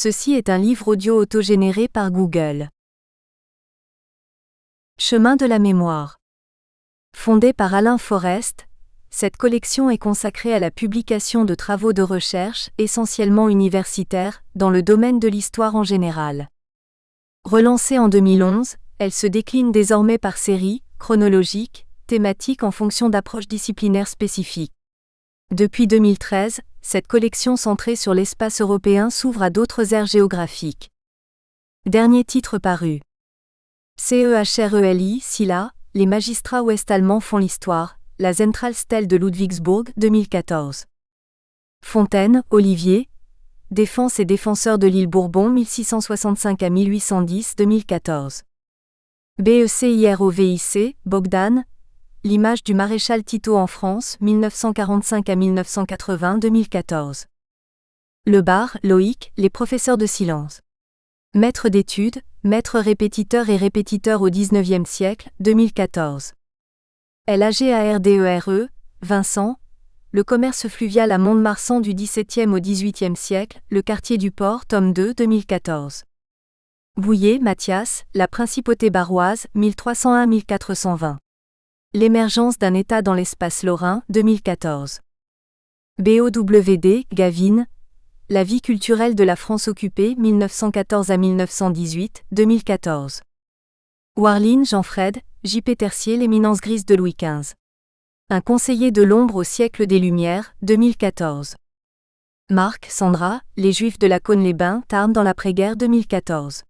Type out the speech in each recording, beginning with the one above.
Ceci est un livre audio autogénéré par Google. Chemin de la mémoire. Fondée par Alain Forest, cette collection est consacrée à la publication de travaux de recherche, essentiellement universitaires, dans le domaine de l'histoire en général. Relancée en 2011, elle se décline désormais par séries, chronologiques, thématiques en fonction d'approches disciplinaires spécifiques. Depuis 2013, cette collection centrée sur l'espace européen s'ouvre à d'autres aires géographiques. Dernier titre paru. CEHRELI, Silla, les magistrats ouest-allemands font l'histoire, la Zentralstelle de Ludwigsburg, 2014. Fontaine, Olivier, Défense et défenseurs de l'île Bourbon 1665 à 1810, 2014. BECIROVIC, Bogdan, L'image du maréchal Tito en France, 1945 à 1980, 2014. Lebar, Loïc, Les professeurs de silence. Maître d'études, maître répétiteur et répétiteur au XIXe siècle, 2014. LAGARDERE, Vincent, Le commerce fluvial à Mont-de-Marsan du XVIIe au XVIIIe siècle, Le quartier du port, tome 2, 2014. Bouillet, Mathias, La principauté barroise, 1301-1420. L'émergence d'un État dans l'espace lorrain, 2014. BOWD, Gavin, La vie culturelle de la France occupée, 1914 à 1918, 2014. Warline, Jean-Fred, J.P. Tercier, L'éminence grise de Louis XV. Un conseiller de l'ombre au siècle des Lumières, 2014. Marc, Sandra, Les Juifs de la Cône-les-Bains, Tarn dans l'après-guerre, 2014.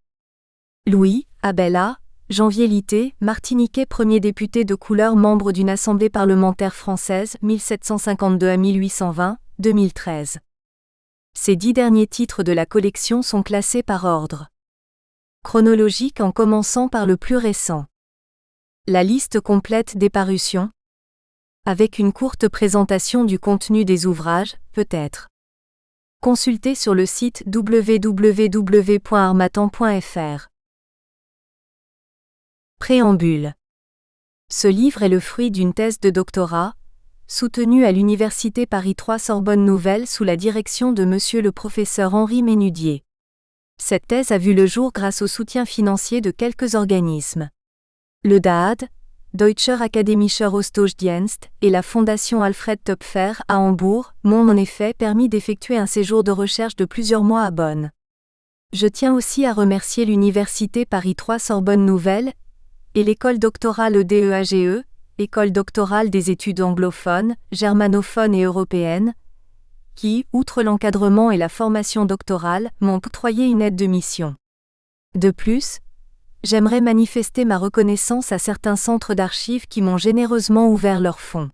Louis, Abella, Janvier Litté, Martiniquais, premier député de couleur, membre d'une assemblée parlementaire française, 1752 à 1820, 2013. Ces 10 derniers titres de la collection sont classés par ordre chronologique en commençant par le plus récent. La liste complète des parutions, avec une courte présentation du contenu des ouvrages, peut-être consultée sur le site www.harmattan.fr. Préambule. Ce livre est le fruit d'une thèse de doctorat, soutenue à l'Université Paris 3 Sorbonne Nouvelle sous la direction de Monsieur le professeur Henri Ménudier. Cette thèse a vu le jour grâce au soutien financier de quelques organismes. Le DAAD, Deutscher Akademischer Austauschdienst, et la Fondation Alfred Töpfer à Hambourg m'ont en effet permis d'effectuer un séjour de recherche de plusieurs mois à Bonn. Je tiens aussi à remercier l'Université Paris 3 Sorbonne Nouvelle et l'école doctorale DEAGE, École doctorale des études anglophones, germanophones et européennes, qui, outre l'encadrement et la formation doctorale, m'ont octroyé une aide de mission. De plus, j'aimerais manifester ma reconnaissance à certains centres d'archives qui m'ont généreusement ouvert leurs fonds.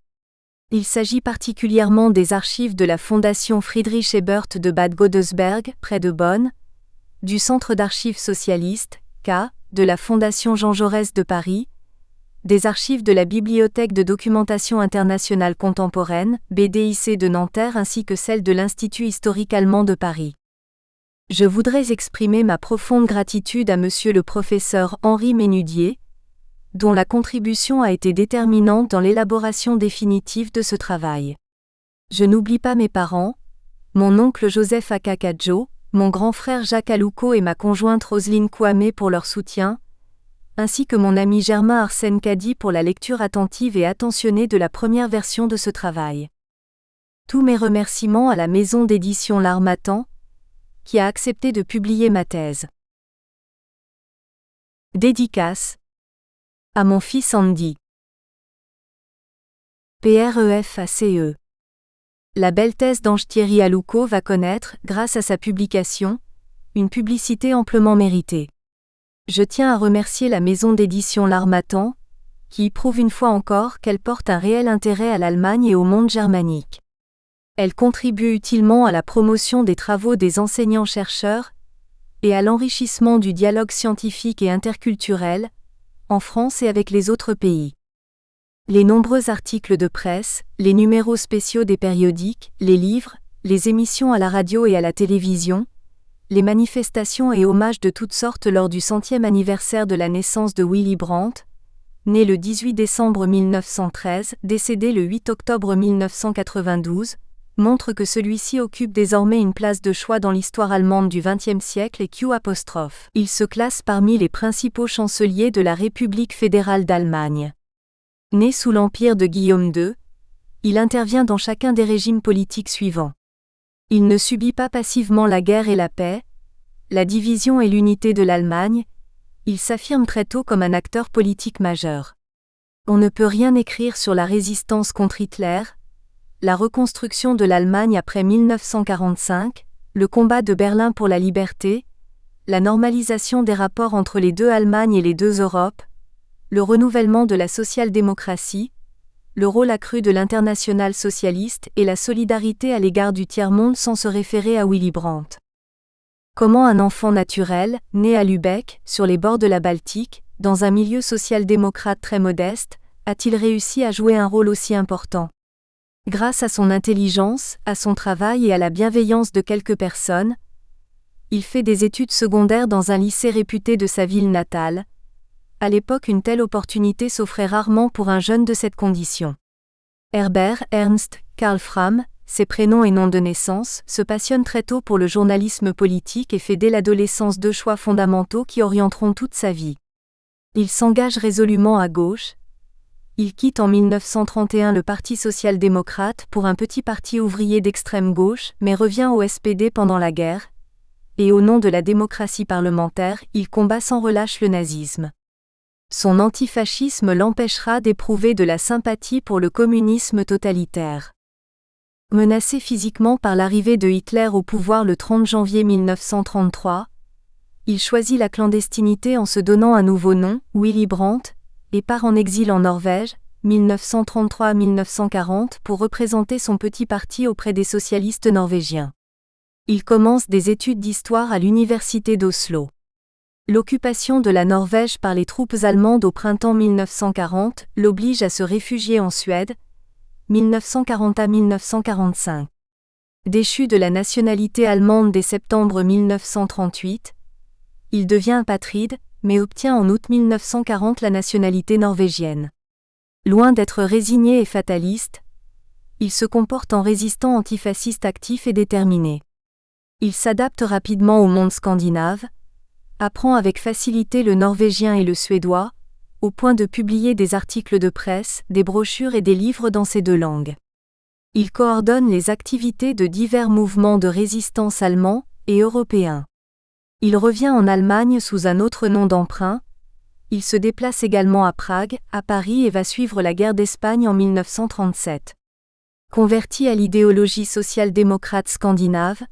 Il s'agit particulièrement des archives de la Fondation Friedrich Ebert de Bad Godesberg, près de Bonn, du Centre d'archives socialistes, K, de la Fondation Jean Jaurès de Paris, des archives de la Bibliothèque de documentation internationale contemporaine, BDIC de Nanterre ainsi que celles de l'Institut historique allemand de Paris. Je voudrais exprimer ma profonde gratitude à Monsieur le professeur Henri Ménudier, dont la contribution a été déterminante dans l'élaboration définitive de ce travail. Je n'oublie pas mes parents, mon oncle Joseph Akakadjo, mon grand frère Jacques Alouko et ma conjointe Roselyne Kouamé pour leur soutien, ainsi que mon ami Germain Arsène Kadi pour la lecture attentive et attentionnée de la première version de ce travail. Tous mes remerciements à la maison d'édition L'Harmattan, qui a accepté de publier ma thèse. Dédicace à mon fils Andy. PREFACE. La belle thèse d'Ange-Thierry Alouko va connaître, grâce à sa publication, une publicité amplement méritée. Je tiens à remercier la maison d'édition L'Harmattan, qui prouve une fois encore qu'elle porte un réel intérêt à l'Allemagne et au monde germanique. Elle contribue utilement à la promotion des travaux des enseignants-chercheurs et à l'enrichissement du dialogue scientifique et interculturel, en France et avec les autres pays. Les nombreux articles de presse, les numéros spéciaux des périodiques, les livres, les émissions à la radio et à la télévision, les manifestations et hommages de toutes sortes lors du 100e anniversaire de la naissance de Willy Brandt, né le 18 décembre 1913, décédé le 8 octobre 1992, montre que celui-ci occupe désormais une place de choix dans l'histoire allemande du XXe siècle et Q'. Il se classe parmi les principaux chanceliers de la République fédérale d'Allemagne. Né sous l'empire de Guillaume II, il intervient dans chacun des régimes politiques suivants. Il ne subit pas passivement la guerre et la paix, la division et l'unité de l'Allemagne, il s'affirme très tôt comme un acteur politique majeur. On ne peut rien écrire sur la résistance contre Hitler, la reconstruction de l'Allemagne après 1945, le combat de Berlin pour la liberté, la normalisation des rapports entre les deux Allemagnes et les deux Europes, le renouvellement de la social-démocratie, le rôle accru de l'internationale socialiste et la solidarité à l'égard du tiers-monde sans se référer à Willy Brandt. Comment un enfant naturel, né à Lübeck, sur les bords de la Baltique, dans un milieu social-démocrate très modeste, a-t-il réussi à jouer un rôle aussi important ? Grâce à son intelligence, à son travail et à la bienveillance de quelques personnes, il fait des études secondaires dans un lycée réputé de sa ville natale. À l'époque, une telle opportunité s'offrait rarement pour un jeune de cette condition. Herbert Ernst Karl Frahm, ses prénoms et noms de naissance, se passionne très tôt pour le journalisme politique et fait dès l'adolescence 2 choix fondamentaux qui orienteront toute sa vie. Il s'engage résolument à gauche. Il quitte en 1931 le Parti social-démocrate pour un petit parti ouvrier d'extrême gauche, mais revient au SPD pendant la guerre. Et au nom de la démocratie parlementaire, il combat sans relâche le nazisme. Son antifascisme l'empêchera d'éprouver de la sympathie pour le communisme totalitaire. Menacé physiquement par l'arrivée de Hitler au pouvoir le 30 janvier 1933, il choisit la clandestinité en se donnant un nouveau nom, Willy Brandt, et part en exil en Norvège, 1933 à 1940, pour représenter son petit parti auprès des socialistes norvégiens. Il commence des études d'histoire à l'université d'Oslo. L'occupation de la Norvège par les troupes allemandes au printemps 1940 l'oblige à se réfugier en Suède, 1940 à 1945. Déchu de la nationalité allemande dès septembre 1938, il devient apatride, mais obtient en août 1940 la nationalité norvégienne. Loin d'être résigné et fataliste, il se comporte en résistant antifasciste actif et déterminé. Il s'adapte rapidement au monde scandinave, apprend avec facilité le norvégien et le suédois, au point de publier des articles de presse, des brochures et des livres dans ces 2 langues. Il coordonne les activités de divers mouvements de résistance allemands et européens. Il revient en Allemagne sous un autre nom d'emprunt. Il se déplace également à Prague, à Paris et va suivre la guerre d'Espagne en 1937. Converti à l'idéologie social-démocrate scandinave,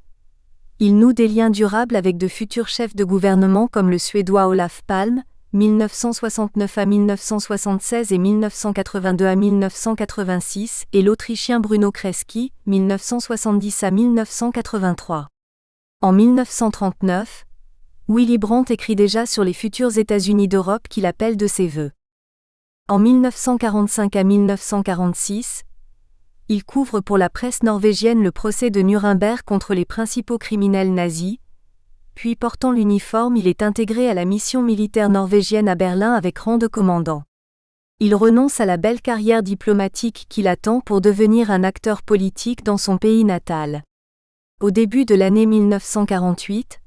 il noue des liens durables avec de futurs chefs de gouvernement comme le Suédois Olof Palme, 1969 à 1976 et 1982 à 1986, et l'Autrichien Bruno Kreisky, 1970 à 1983. En 1939, Willy Brandt écrit déjà sur les futurs États-Unis d'Europe qu'il appelle de ses vœux. En 1945 à 1946, il couvre pour la presse norvégienne le procès de Nuremberg contre les principaux criminels nazis, puis portant l'uniforme il est intégré à la mission militaire norvégienne à Berlin avec rang de commandant. Il renonce à la belle carrière diplomatique qui l'attend pour devenir un acteur politique dans son pays natal. Au début de l'année 1948,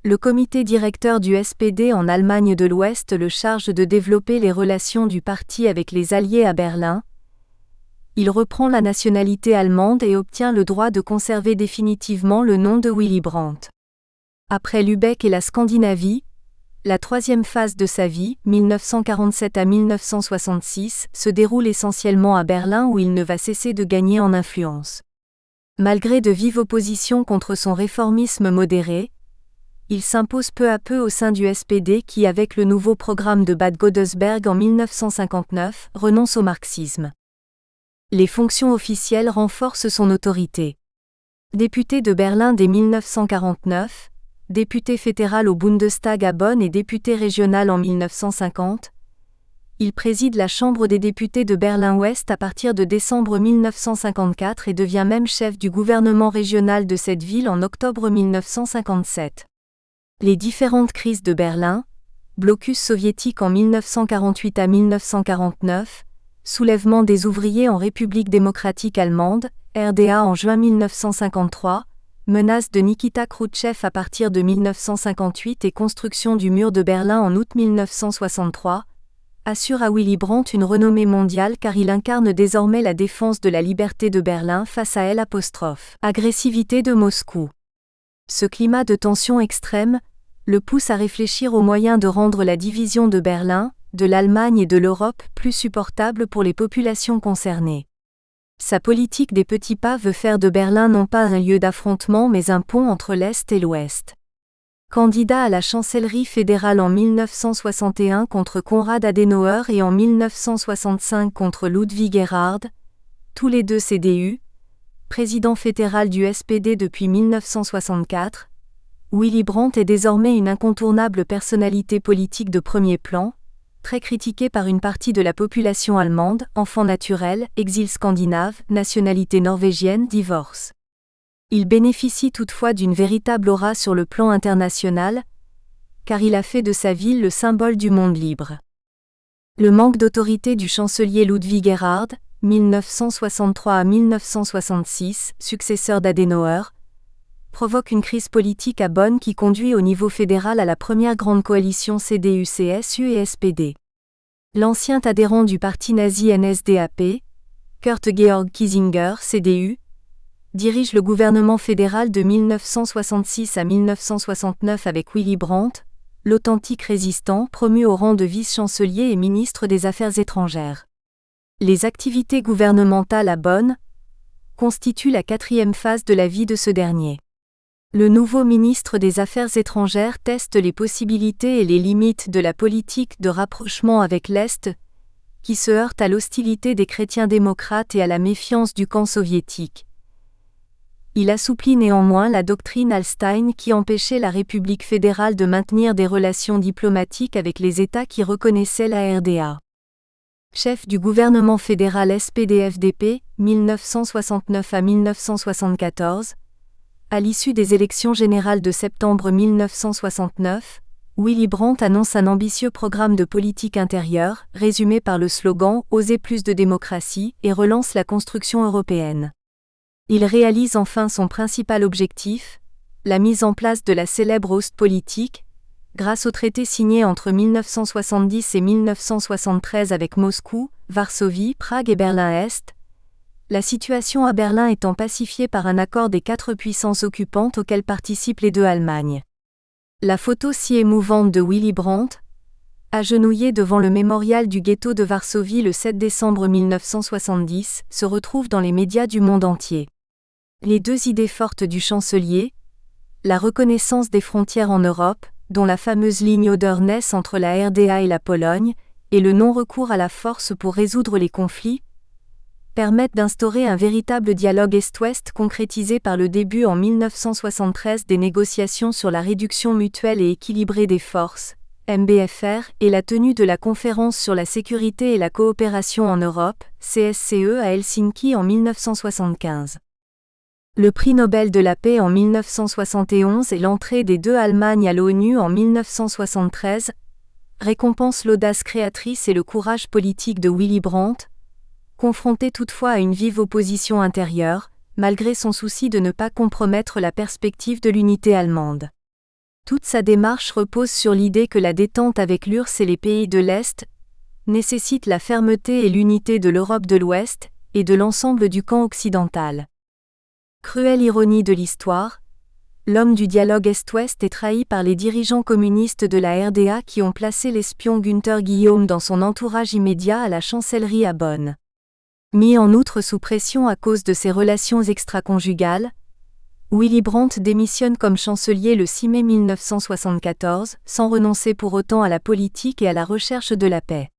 le comité directeur du SPD en Allemagne de l'Ouest le charge de développer les relations du parti avec les Alliés à Berlin. Il reprend la nationalité allemande et obtient le droit de conserver définitivement le nom de Willy Brandt. Après Lübeck et la Scandinavie, la 3e phase de sa vie, 1947 à 1966, se déroule essentiellement à Berlin où il ne va cesser de gagner en influence. Malgré de vives oppositions contre son réformisme modéré, il s'impose peu à peu au sein du SPD qui, avec le nouveau programme de Bad Godesberg en 1959, renonce au marxisme. Les fonctions officielles renforcent son autorité. Député de Berlin dès 1949, député fédéral au Bundestag à Bonn et député régional en 1950, il préside la Chambre des députés de Berlin-Ouest à partir de décembre 1954 et devient même chef du gouvernement régional de cette ville en octobre 1957. Les différentes crises de Berlin, blocus soviétique en 1948 à 1949, soulèvement des ouvriers en République démocratique allemande, RDA en juin 1953, menace de Nikita Khrouchtchev à partir de 1958 et construction du mur de Berlin en août 1963, assure à Willy Brandt une renommée mondiale car il incarne désormais la défense de la liberté de Berlin face à l'agressivité de Moscou. Ce climat de tension extrême le pousse à réfléchir aux moyens de rendre la division de Berlin, de l'Allemagne et de l'Europe plus supportable pour les populations concernées. Sa politique des petits pas veut faire de Berlin non pas un lieu d'affrontement mais un pont entre l'Est et l'Ouest. Candidat à la chancellerie fédérale en 1961 contre Konrad Adenauer et en 1965 contre Ludwig Erhard, tous les deux CDU, président fédéral du SPD depuis 1964, Willy Brandt est désormais une incontournable personnalité politique de premier plan, très critiqué par une partie de la population allemande, enfant naturel, exil scandinave, nationalité norvégienne, divorce. Il bénéficie toutefois d'une véritable aura sur le plan international, car il a fait de sa ville le symbole du monde libre. Le manque d'autorité du chancelier Ludwig Erhard, 1963 à 1966, successeur d'Adenauer, provoque une crise politique à Bonn qui conduit au niveau fédéral à la première grande coalition CDU-CSU et SPD. L'ancien adhérent du parti nazi NSDAP, Kurt Georg Kiesinger, CDU, dirige le gouvernement fédéral de 1966 à 1969 avec Willy Brandt, l'authentique résistant promu au rang de vice-chancelier et ministre des Affaires étrangères. Les activités gouvernementales à Bonn constituent la quatrième phase de la vie de ce dernier. Le nouveau ministre des Affaires étrangères teste les possibilités et les limites de la politique de rapprochement avec l'Est, qui se heurte à l'hostilité des chrétiens démocrates et à la méfiance du camp soviétique. Il assouplit néanmoins la doctrine Hallstein qui empêchait la République fédérale de maintenir des relations diplomatiques avec les États qui reconnaissaient la RDA. Chef du gouvernement fédéral SPD-FDP, 1969 à 1974, à l'issue des élections générales de septembre 1969, Willy Brandt annonce un ambitieux programme de politique intérieure, résumé par le slogan « Oser plus de démocratie » et relance la construction européenne. Il réalise enfin son principal objectif, la mise en place de la célèbre Ostpolitik, grâce au traité signé entre 1970 et 1973 avec Moscou, Varsovie, Prague et Berlin-Est, la situation à Berlin étant pacifiée par un accord des 4 puissances occupantes auquel participent les deux Allemagnes. La photo si émouvante de Willy Brandt, agenouillé devant le mémorial du ghetto de Varsovie le 7 décembre 1970, se retrouve dans les médias du monde entier. Les deux idées fortes du chancelier, la reconnaissance des frontières en Europe, dont la fameuse ligne Oder-Neisse entre la RDA et la Pologne, et le non-recours à la force pour résoudre les conflits, permettent d'instaurer un véritable dialogue Est-Ouest concrétisé par le début en 1973 des négociations sur la réduction mutuelle et équilibrée des forces, MBFR, et la tenue de la conférence sur la sécurité et la coopération en Europe, CSCE à Helsinki en 1975. Le prix Nobel de la paix en 1971 et l'entrée des deux Allemagnes à l'ONU en 1973 récompensent l'audace créatrice et le courage politique de Willy Brandt, confronté toutefois à une vive opposition intérieure, malgré son souci de ne pas compromettre la perspective de l'unité allemande. Toute sa démarche repose sur l'idée que la détente avec l'URSS et les pays de l'Est nécessite la fermeté et l'unité de l'Europe de l'Ouest et de l'ensemble du camp occidental. Cruelle ironie de l'histoire, l'homme du dialogue Est-Ouest est trahi par les dirigeants communistes de la RDA qui ont placé l'espion Günther Guillaume dans son entourage immédiat à la chancellerie à Bonn. Mis en outre sous pression à cause de ses relations extra-conjugales, Willy Brandt démissionne comme chancelier le 6 mai 1974, sans renoncer pour autant à la politique et à la recherche de la paix.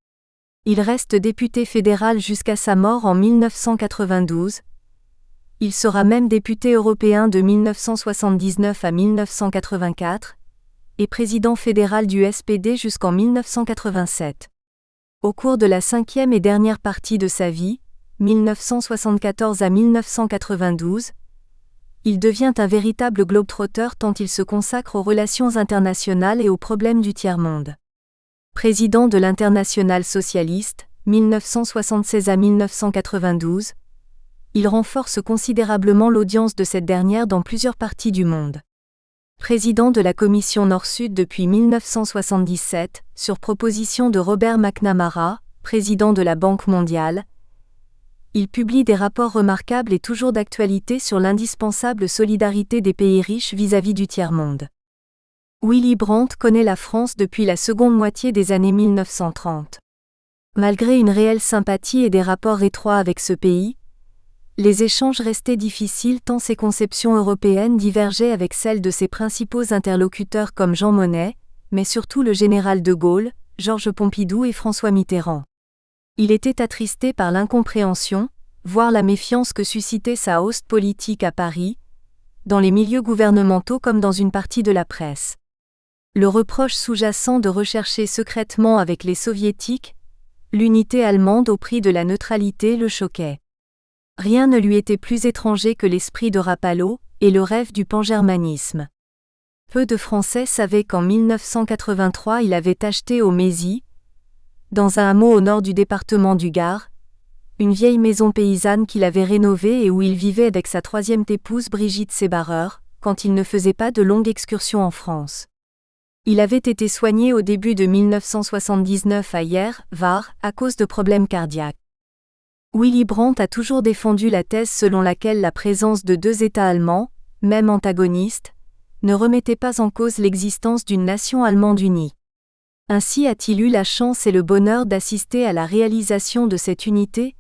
Il reste député fédéral jusqu'à sa mort en 1992. Il sera même député européen de 1979 à 1984, et président fédéral du SPD jusqu'en 1987. Au cours de la cinquième et dernière partie de sa vie, 1974 à 1992, il devient un véritable globe-trotter tant il se consacre aux relations internationales et aux problèmes du tiers-monde. Président de l'Internationale socialiste, 1976 à 1992, il renforce considérablement l'audience de cette dernière dans plusieurs parties du monde. Président de la Commission Nord-Sud depuis 1977, sur proposition de Robert McNamara, président de la Banque mondiale, il publie des rapports remarquables et toujours d'actualité sur l'indispensable solidarité des pays riches vis-à-vis du tiers-monde. Willy Brandt connaît la France depuis la seconde moitié des années 1930. Malgré une réelle sympathie et des rapports étroits avec ce pays, les échanges restaient difficiles tant ses conceptions européennes divergeaient avec celles de ses principaux interlocuteurs comme Jean Monnet, mais surtout le général de Gaulle, Georges Pompidou et François Mitterrand. Il était attristé par l'incompréhension, voire la méfiance que suscitait sa haute politique à Paris, dans les milieux gouvernementaux comme dans une partie de la presse. Le reproche sous-jacent de rechercher secrètement avec les soviétiques l'unité allemande au prix de la neutralité le choquait. Rien ne lui était plus étranger que l'esprit de Rapallo et le rêve du pangermanisme. Peu de Français savaient qu'en 1983 il avait acheté au Mézy, dans un hameau au nord du département du Gard, une vieille maison paysanne qu'il avait rénovée et où il vivait avec sa troisième épouse Brigitte Sébarreur, quand il ne faisait pas de longues excursions en France. Il avait été soigné au début de 1979 à Hyères, Var, à cause de problèmes cardiaques. Willy Brandt a toujours défendu la thèse selon laquelle la présence de deux États allemands, même antagonistes, ne remettait pas en cause l'existence d'une nation allemande unie. Ainsi a-t-il eu la chance et le bonheur d'assister à la réalisation de cette unité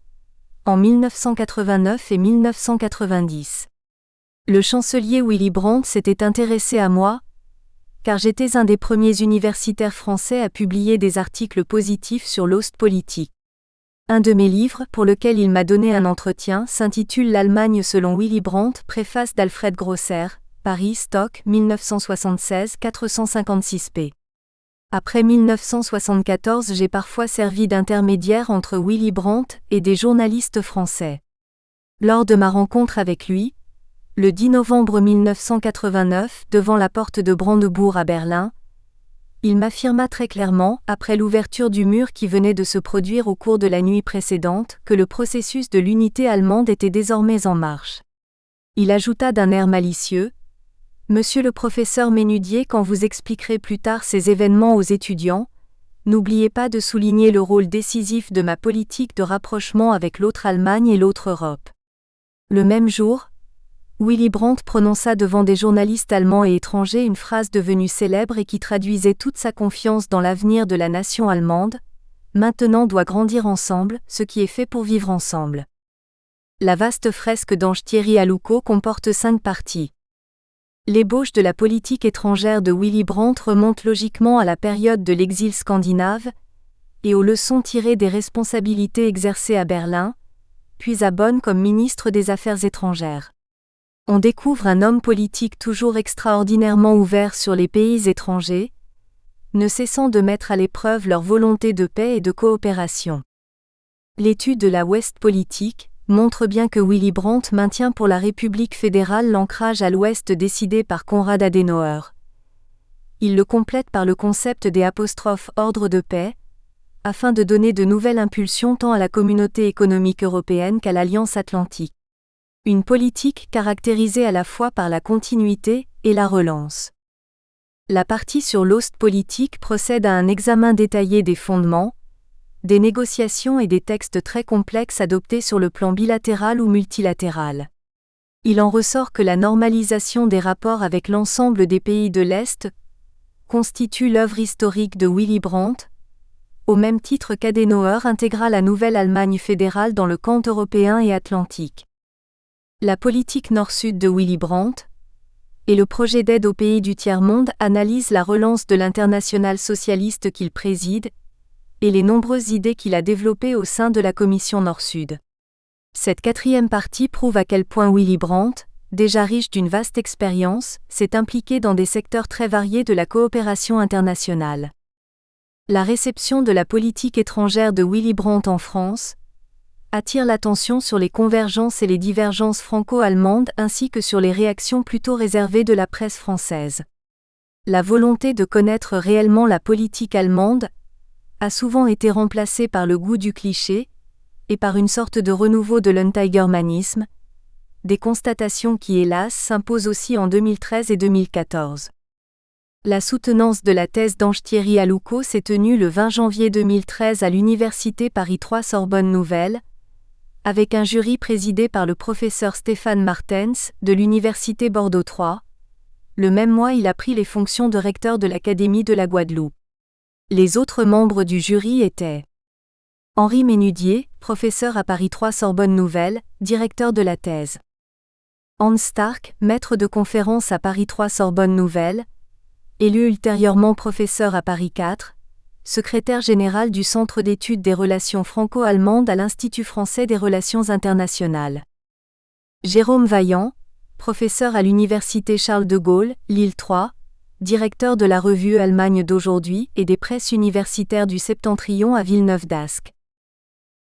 en 1989 et 1990. Le chancelier Willy Brandt s'était intéressé à moi, car j'étais un des premiers universitaires français à publier des articles positifs sur l'Ostpolitik. Un de mes livres, pour lequel il m'a donné un entretien, s'intitule L'Allemagne selon Willy Brandt, préface d'Alfred Grosser, Paris, Stock, 1976, 456 p. Après 1974, j'ai parfois servi d'intermédiaire entre Willy Brandt et des journalistes français. Lors de ma rencontre avec lui, le 10 novembre 1989, devant la porte de Brandebourg à Berlin, il m'affirma très clairement, après l'ouverture du mur qui venait de se produire au cours de la nuit précédente, que le processus de l'unité allemande était désormais en marche. Il ajouta d'un air malicieux : « Monsieur le professeur Ménudier, quand vous expliquerez plus tard ces événements aux étudiants, n'oubliez pas de souligner le rôle décisif de ma politique de rapprochement avec l'autre Allemagne et l'autre Europe. » Le même jour, Willy Brandt prononça devant des journalistes allemands et étrangers une phrase devenue célèbre et qui traduisait toute sa confiance dans l'avenir de la nation allemande : « Maintenant doit grandir ensemble, ce qui est fait pour vivre ensemble. » La vaste fresque d'Ange Thierry Alouko comporte 5 parties. L'ébauche de la politique étrangère de Willy Brandt remonte logiquement à la période de l'exil scandinave et aux leçons tirées des responsabilités exercées à Berlin, puis à Bonn comme ministre des Affaires étrangères. On découvre un homme politique toujours extraordinairement ouvert sur les pays étrangers, ne cessant de mettre à l'épreuve leur volonté de paix et de coopération. L'étude de la Westpolitik montre bien que Willy Brandt maintient pour la République fédérale l'ancrage à l'Ouest décidé par Konrad Adenauer. Il le complète par le concept des ' ordre de paix, afin de donner de nouvelles impulsions tant à la communauté économique européenne qu'à l'Alliance atlantique. Une politique caractérisée à la fois par la continuité et la relance. La partie sur l'Ostpolitik procède à un examen détaillé des fondements, des négociations et des textes très complexes adoptés sur le plan bilatéral ou multilatéral. Il en ressort que la normalisation des rapports avec l'ensemble des pays de l'Est constitue l'œuvre historique de Willy Brandt, au même titre qu'Adenauer intégra la nouvelle Allemagne fédérale dans le camp européen et atlantique. La politique nord-sud de Willy Brandt et le projet d'aide aux pays du tiers-monde analysent la relance de l'internationale socialiste qu'il préside et les nombreuses idées qu'il a développées au sein de la Commission Nord-Sud. Cette 4e partie prouve à quel point Willy Brandt, déjà riche d'une vaste expérience, s'est impliqué dans des secteurs très variés de la coopération internationale. La réception de la politique étrangère de Willy Brandt en France attire l'attention sur les convergences et les divergences franco-allemandes ainsi que sur les réactions plutôt réservées de la presse française. La volonté de connaître réellement la politique allemande a souvent été remplacée par le goût du cliché, et par une sorte de renouveau de l'untigermanisme, des constatations qui hélas s'imposent aussi en 2013 et 2014. La soutenance de la thèse d'Ange-Thierry Alouko s'est tenue le 20 janvier 2013 à l'Université Paris 3 Sorbonne Nouvelle, avec un jury présidé par le professeur Stéphane Martens, de l'Université Bordeaux 3. Le même mois il a pris les fonctions de recteur de l'Académie de la Guadeloupe. Les autres membres du jury étaient Henri Ménudier, professeur à Paris 3 Sorbonne Nouvelle, directeur de la thèse. Hans Stark, maître de conférence à Paris 3 Sorbonne Nouvelle, élu ultérieurement professeur à Paris 4, secrétaire général du Centre d'études des relations franco-allemandes à l'Institut français des relations internationales. Jérôme Vaillant, professeur à l'Université Charles de Gaulle, Lille 3, directeur de la revue Allemagne d'aujourd'hui et des presses universitaires du Septentrion à Villeneuve d'Ascq.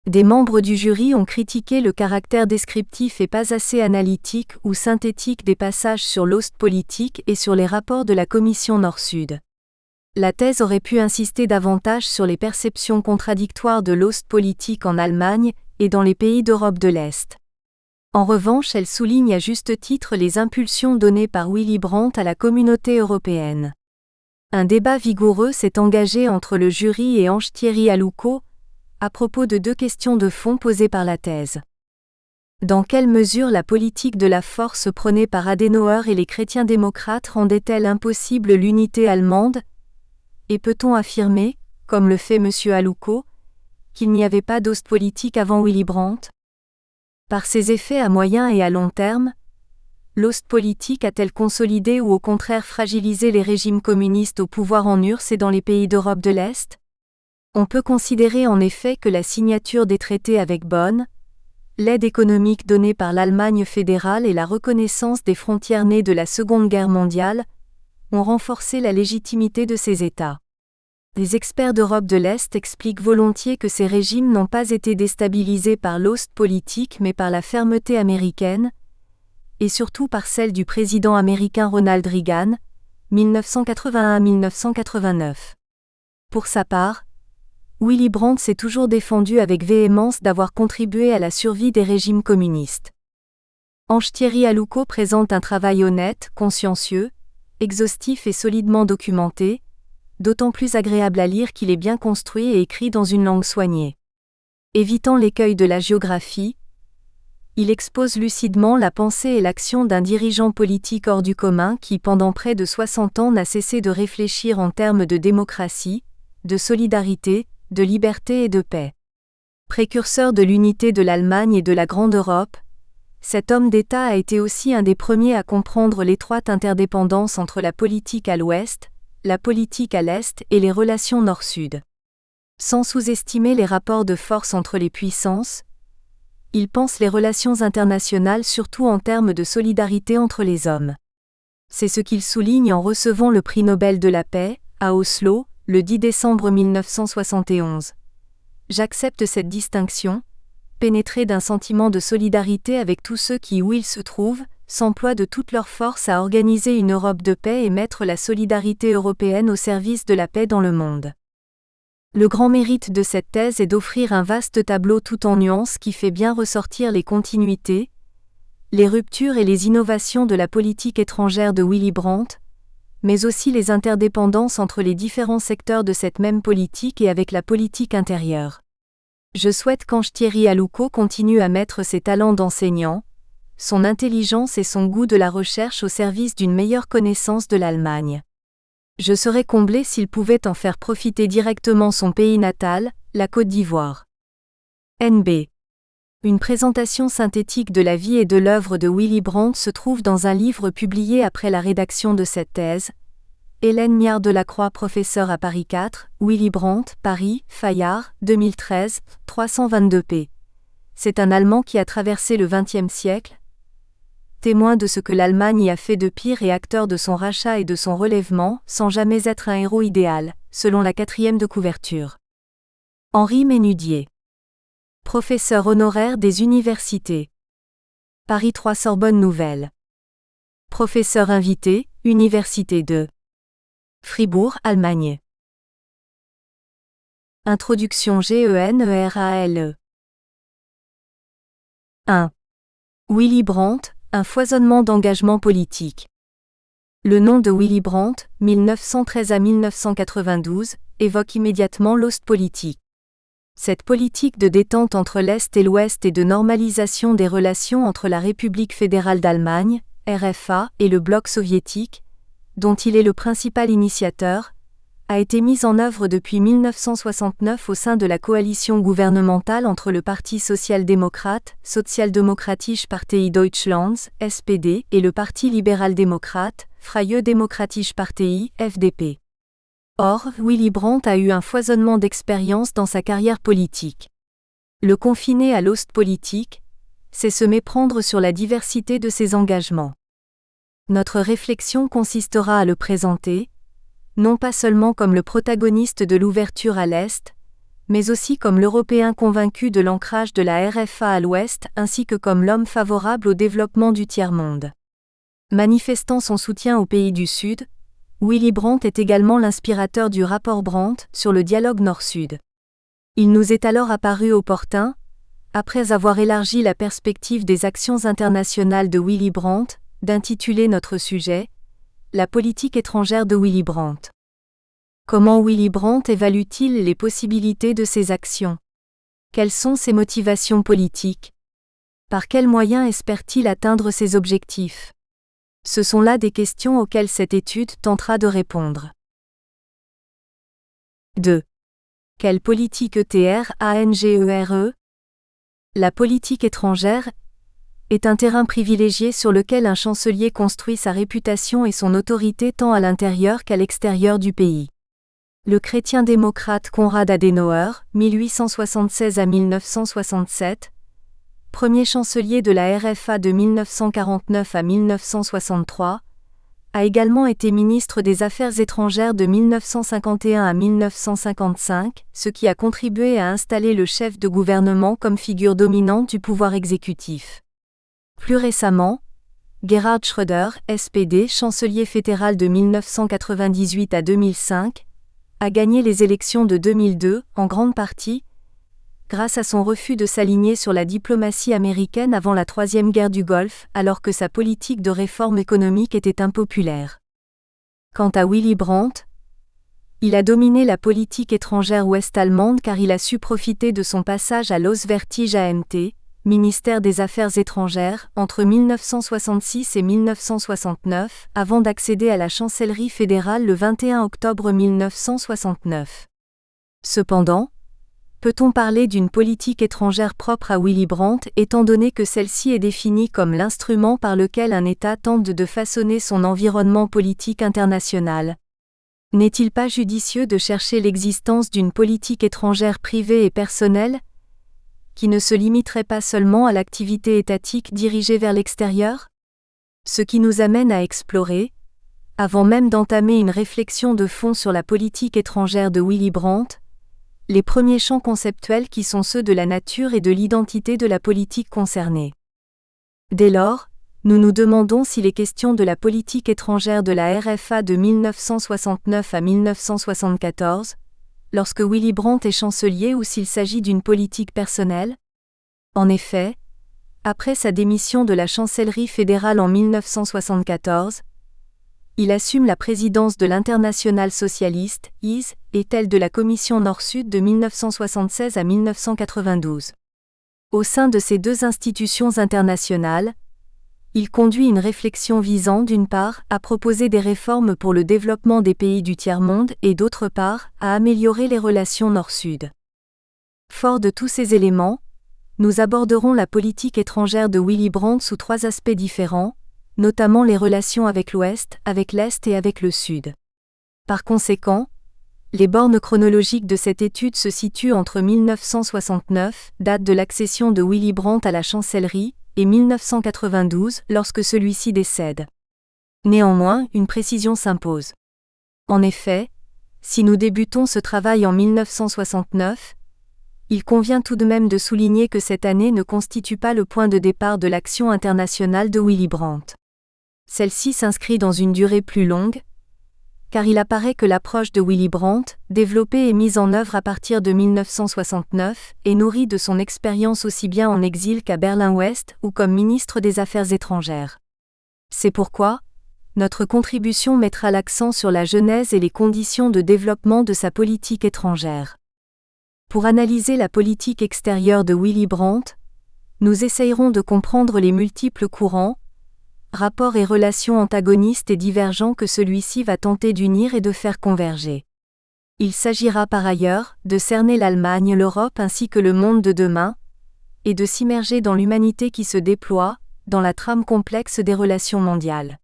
Des membres du jury ont critiqué le caractère descriptif et pas assez analytique ou synthétique des passages sur l'Ostpolitik et sur les rapports de la Commission Nord-Sud. La thèse aurait pu insister davantage sur les perceptions contradictoires de l'Ostpolitik en Allemagne et dans les pays d'Europe de l'Est. En revanche, elle souligne à juste titre les impulsions données par Willy Brandt à la communauté européenne. Un débat vigoureux s'est engagé entre le jury et Ange-Thierry Alouko, à propos de deux questions de fond posées par la thèse. Dans quelle mesure la politique de la force prônée par Adenauer et les chrétiens démocrates rendait-elle impossible l'unité allemande? Et peut-on affirmer, comme le fait M. Alouko, qu'il n'y avait pas d'Ostpolitik avant Willy Brandt? Par ses effets à moyen et à long terme, l'Ostpolitik a-t-elle consolidé ou au contraire fragilisé les régimes communistes au pouvoir en URSS et dans les pays d'Europe de l'Est? On peut considérer en effet que la signature des traités avec Bonn, l'aide économique donnée par l'Allemagne fédérale et la reconnaissance des frontières nées de la Seconde Guerre mondiale ont renforcé la légitimité de ces États. Les experts d'Europe de l'Est expliquent volontiers que ces régimes n'ont pas été déstabilisés par l'Ostpolitik mais par la fermeté américaine, et surtout par celle du président américain Ronald Reagan, 1981-1989. Pour sa part, Willy Brandt s'est toujours défendu avec véhémence d'avoir contribué à la survie des régimes communistes. Ange-Thierry Alouko présente un travail honnête, consciencieux, exhaustif et solidement documenté, d'autant plus agréable à lire qu'il est bien construit et écrit dans une langue soignée. Évitant l'écueil de la géographie, il expose lucidement la pensée et l'action d'un dirigeant politique hors du commun qui pendant près de 60 ans n'a cessé de réfléchir en termes de démocratie, de solidarité, de liberté et de paix. Précurseur de l'unité de l'Allemagne et de la Grande Europe, cet homme d'État a été aussi un des premiers à comprendre l'étroite interdépendance entre la politique à l'Ouest, la politique à l'Est et les relations Nord-Sud. Sans sous-estimer les rapports de force entre les puissances, il pense les relations internationales surtout en termes de solidarité entre les hommes. C'est ce qu'il souligne en recevant le prix Nobel de la paix, à Oslo, le 10 décembre 1971. J'accepte cette distinction, pénétré d'un sentiment de solidarité avec tous ceux qui, où ils se trouvent, s'emploient de toute leur force à organiser une Europe de paix et mettre la solidarité européenne au service de la paix dans le monde. Le grand mérite de cette thèse est d'offrir un vaste tableau tout en nuances qui fait bien ressortir les continuités, les ruptures et les innovations de la politique étrangère de Willy Brandt, mais aussi les interdépendances entre les différents secteurs de cette même politique et avec la politique intérieure. Je souhaite qu'Ange-Thierry Alouko continue à mettre ses talents d'enseignant, son intelligence et son goût de la recherche au service d'une meilleure connaissance de l'Allemagne. Je serais comblé s'il pouvait en faire profiter directement son pays natal, la Côte d'Ivoire. NB. Une présentation synthétique de la vie et de l'œuvre de Willy Brandt se trouve dans un livre publié après la rédaction de cette thèse. Hélène Miard Delacroix, professeure à Paris 4, Willy Brandt, Paris, Fayard, 2013, 322 p. C'est un Allemand qui a traversé le XXe siècle, témoin de ce que l'Allemagne y a fait de pire et acteur de son rachat et de son relèvement, sans jamais être un héros idéal, selon la 4e de couverture. Henri Ménudier. Professeur honoraire des universités. Paris 3 Sorbonne Nouvelle. Professeur invité, Université de Fribourg, Allemagne. Introduction GENERALE. 1. Willy Brandt, un foisonnement d'engagement politique. Le nom de Willy Brandt, 1913 à 1992, évoque immédiatement l'Ostpolitik. Cette politique de détente entre l'Est et l'Ouest et de normalisation des relations entre la République fédérale d'Allemagne, RFA, et le bloc soviétique, dont il est le principal initiateur, a été mise en œuvre depuis 1969 au sein de la coalition gouvernementale entre le Parti social-démocrate, Sozialdemokratische Partei Deutschlands, SPD, et le Parti libéral-démocrate, Freie Demokratische Partei, FDP. Or, Willy Brandt a eu un foisonnement d'expériences dans sa carrière politique. Le confiner à l'Ostpolitik, c'est se méprendre sur la diversité de ses engagements. Notre réflexion consistera à le présenter, non pas seulement comme le protagoniste de l'ouverture à l'Est, mais aussi comme l'Européen convaincu de l'ancrage de la RFA à l'Ouest ainsi que comme l'homme favorable au développement du tiers-monde. Manifestant son soutien aux pays du Sud, Willy Brandt est également l'inspirateur du rapport Brandt sur le dialogue Nord-Sud. Il nous est alors apparu opportun, après avoir élargi la perspective des actions internationales de Willy Brandt, d'intituler notre sujet « La politique étrangère de Willy Brandt ». Comment Willy Brandt évalue-t-il les possibilités de ses actions? Quelles sont ses motivations politiques? Par quels moyens espère-t-il atteindre ses objectifs? Ce sont là des questions auxquelles cette étude tentera de répondre. 2. Quelle politique étrangère? La politique étrangère est un terrain privilégié sur lequel un chancelier construit sa réputation et son autorité tant à l'intérieur qu'à l'extérieur du pays. Le chrétien-démocrate Konrad Adenauer, 1876 à 1967, premier chancelier de la RFA de 1949 à 1963, a également été ministre des Affaires étrangères de 1951 à 1955, ce qui a contribué à installer le chef de gouvernement comme figure dominante du pouvoir exécutif. Plus récemment, Gerhard Schröder, SPD, chancelier fédéral de 1998 à 2005, a gagné les élections de 2002, en grande partie, grâce à son refus de s'aligner sur la diplomatie américaine avant la Troisième Guerre du Golfe, alors que sa politique de réforme économique était impopulaire. Quant à Willy Brandt, il a dominé la politique étrangère ouest-allemande car il a su profiter de son passage à l'Auswärtige Amt, ministère des Affaires étrangères, entre 1966 et 1969, avant d'accéder à la chancellerie fédérale le 21 octobre 1969. Cependant, peut-on parler d'une politique étrangère propre à Willy Brandt étant donné que celle-ci est définie comme l'instrument par lequel un État tente de façonner son environnement politique international? N'est-il pas judicieux de chercher l'existence d'une politique étrangère privée et personnelle, qui ne se limiterait pas seulement à l'activité étatique dirigée vers l'extérieur? Ce qui nous amène à explorer, avant même d'entamer une réflexion de fond sur la politique étrangère de Willy Brandt, les premiers champs conceptuels qui sont ceux de la nature et de l'identité de la politique concernée. Dès lors, nous nous demandons si les questions de la politique étrangère de la RFA de 1969 à 1974, lorsque Willy Brandt est chancelier ou s'il s'agit d'une politique personnelle? En effet, après sa démission de la chancellerie fédérale en 1974, il assume la présidence de l'Internationale socialiste, IS, et celle de la Commission Nord-Sud de 1976 à 1992. Au sein de ces deux institutions internationales, il conduit une réflexion visant d'une part à proposer des réformes pour le développement des pays du tiers-monde et d'autre part à améliorer les relations Nord-Sud. Fort de tous ces éléments, nous aborderons la politique étrangère de Willy Brandt sous trois aspects différents, notamment les relations avec l'Ouest, avec l'Est et avec le Sud. Par conséquent, les bornes chronologiques de cette étude se situent entre 1969, date de l'accession de Willy Brandt à la chancellerie, et 1992, lorsque celui-ci décède. Néanmoins, une précision s'impose. En effet, si nous débutons ce travail en 1969, il convient tout de même de souligner que cette année ne constitue pas le point de départ de l'action internationale de Willy Brandt. Celle-ci s'inscrit dans une durée plus longue, car il apparaît que l'approche de Willy Brandt, développée et mise en œuvre à partir de 1969, est nourrie de son expérience aussi bien en exil qu'à Berlin-Ouest ou comme ministre des Affaires étrangères. C'est pourquoi, notre contribution mettra l'accent sur la genèse et les conditions de développement de sa politique étrangère. Pour analyser la politique extérieure de Willy Brandt, nous essayerons de comprendre les multiples courants, rapports et relations antagonistes et divergents que celui-ci va tenter d'unir et de faire converger. Il s'agira par ailleurs de cerner l'Allemagne, l'Europe ainsi que le monde de demain, et de s'immerger dans l'humanité qui se déploie, dans la trame complexe des relations mondiales.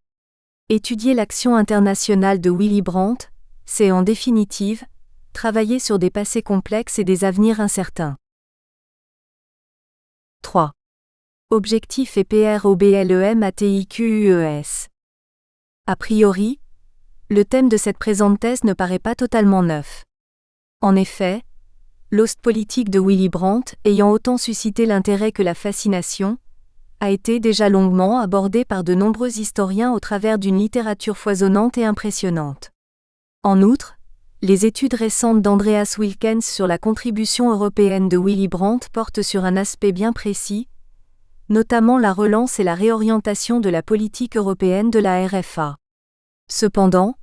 Étudier l'action internationale de Willy Brandt, c'est en définitive, travailler sur des passés complexes et des avenirs incertains. 3. Objectif et PROBLEMATIQUES. A priori, le thème de cette présente thèse ne paraît pas totalement neuf. En effet, l'Ostpolitik de Willy Brandt, ayant autant suscité l'intérêt que la fascination, a été déjà longuement abordé par de nombreux historiens au travers d'une littérature foisonnante et impressionnante. En outre, les études récentes d'Andreas Wilkens sur la contribution européenne de Willy Brandt portent sur un aspect bien précis, notamment la relance et la réorientation de la politique européenne de la RFA. Cependant,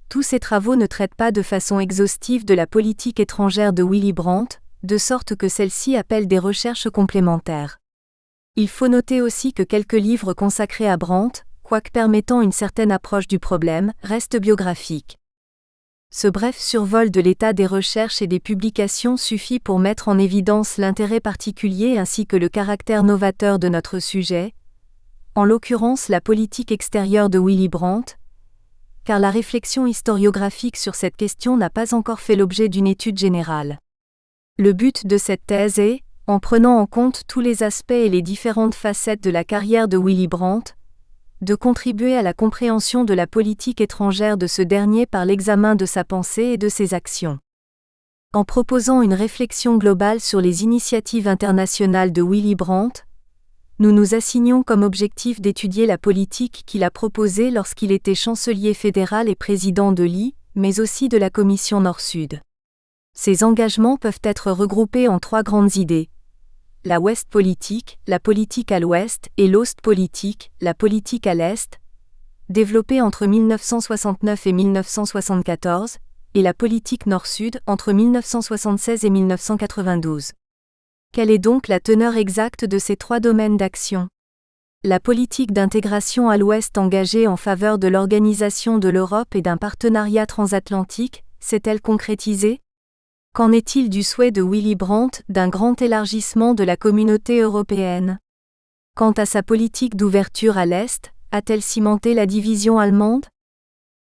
tous ces travaux ne traitent pas de façon exhaustive de la politique étrangère de Willy Brandt, de sorte que celle-ci appelle des recherches complémentaires. Il faut noter aussi que quelques livres consacrés à Brandt, quoique permettant une certaine approche du problème, restent biographiques. Ce bref survol de l'état des recherches et des publications suffit pour mettre en évidence l'intérêt particulier ainsi que le caractère novateur de notre sujet, en l'occurrence la politique extérieure de Willy Brandt, car la réflexion historiographique sur cette question n'a pas encore fait l'objet d'une étude générale. Le but de cette thèse est, en prenant en compte tous les aspects et les différentes facettes de la carrière de Willy Brandt, de contribuer à la compréhension de la politique étrangère de ce dernier par l'examen de sa pensée et de ses actions. En proposant une réflexion globale sur les initiatives internationales de Willy Brandt, nous nous assignons comme objectif d'étudier la politique qu'il a proposée lorsqu'il était chancelier fédéral et président de l'I, mais aussi de la Commission Nord-Sud. Ces engagements peuvent être regroupés en trois grandes idées. La Westpolitik, la politique à l'Ouest, et l'Ostpolitik, la politique à l'Est, développée entre 1969 et 1974, et la politique Nord-Sud entre 1976 et 1992. Quelle est donc la teneur exacte de ces trois domaines d'action ? La politique d'intégration à l'Ouest engagée en faveur de l'organisation de l'Europe et d'un partenariat transatlantique, s'est-elle concrétisée ? Qu'en est-il du souhait de Willy Brandt d'un grand élargissement de la communauté européenne ? Quant à sa politique d'ouverture à l'Est, a-t-elle cimenté la division allemande ?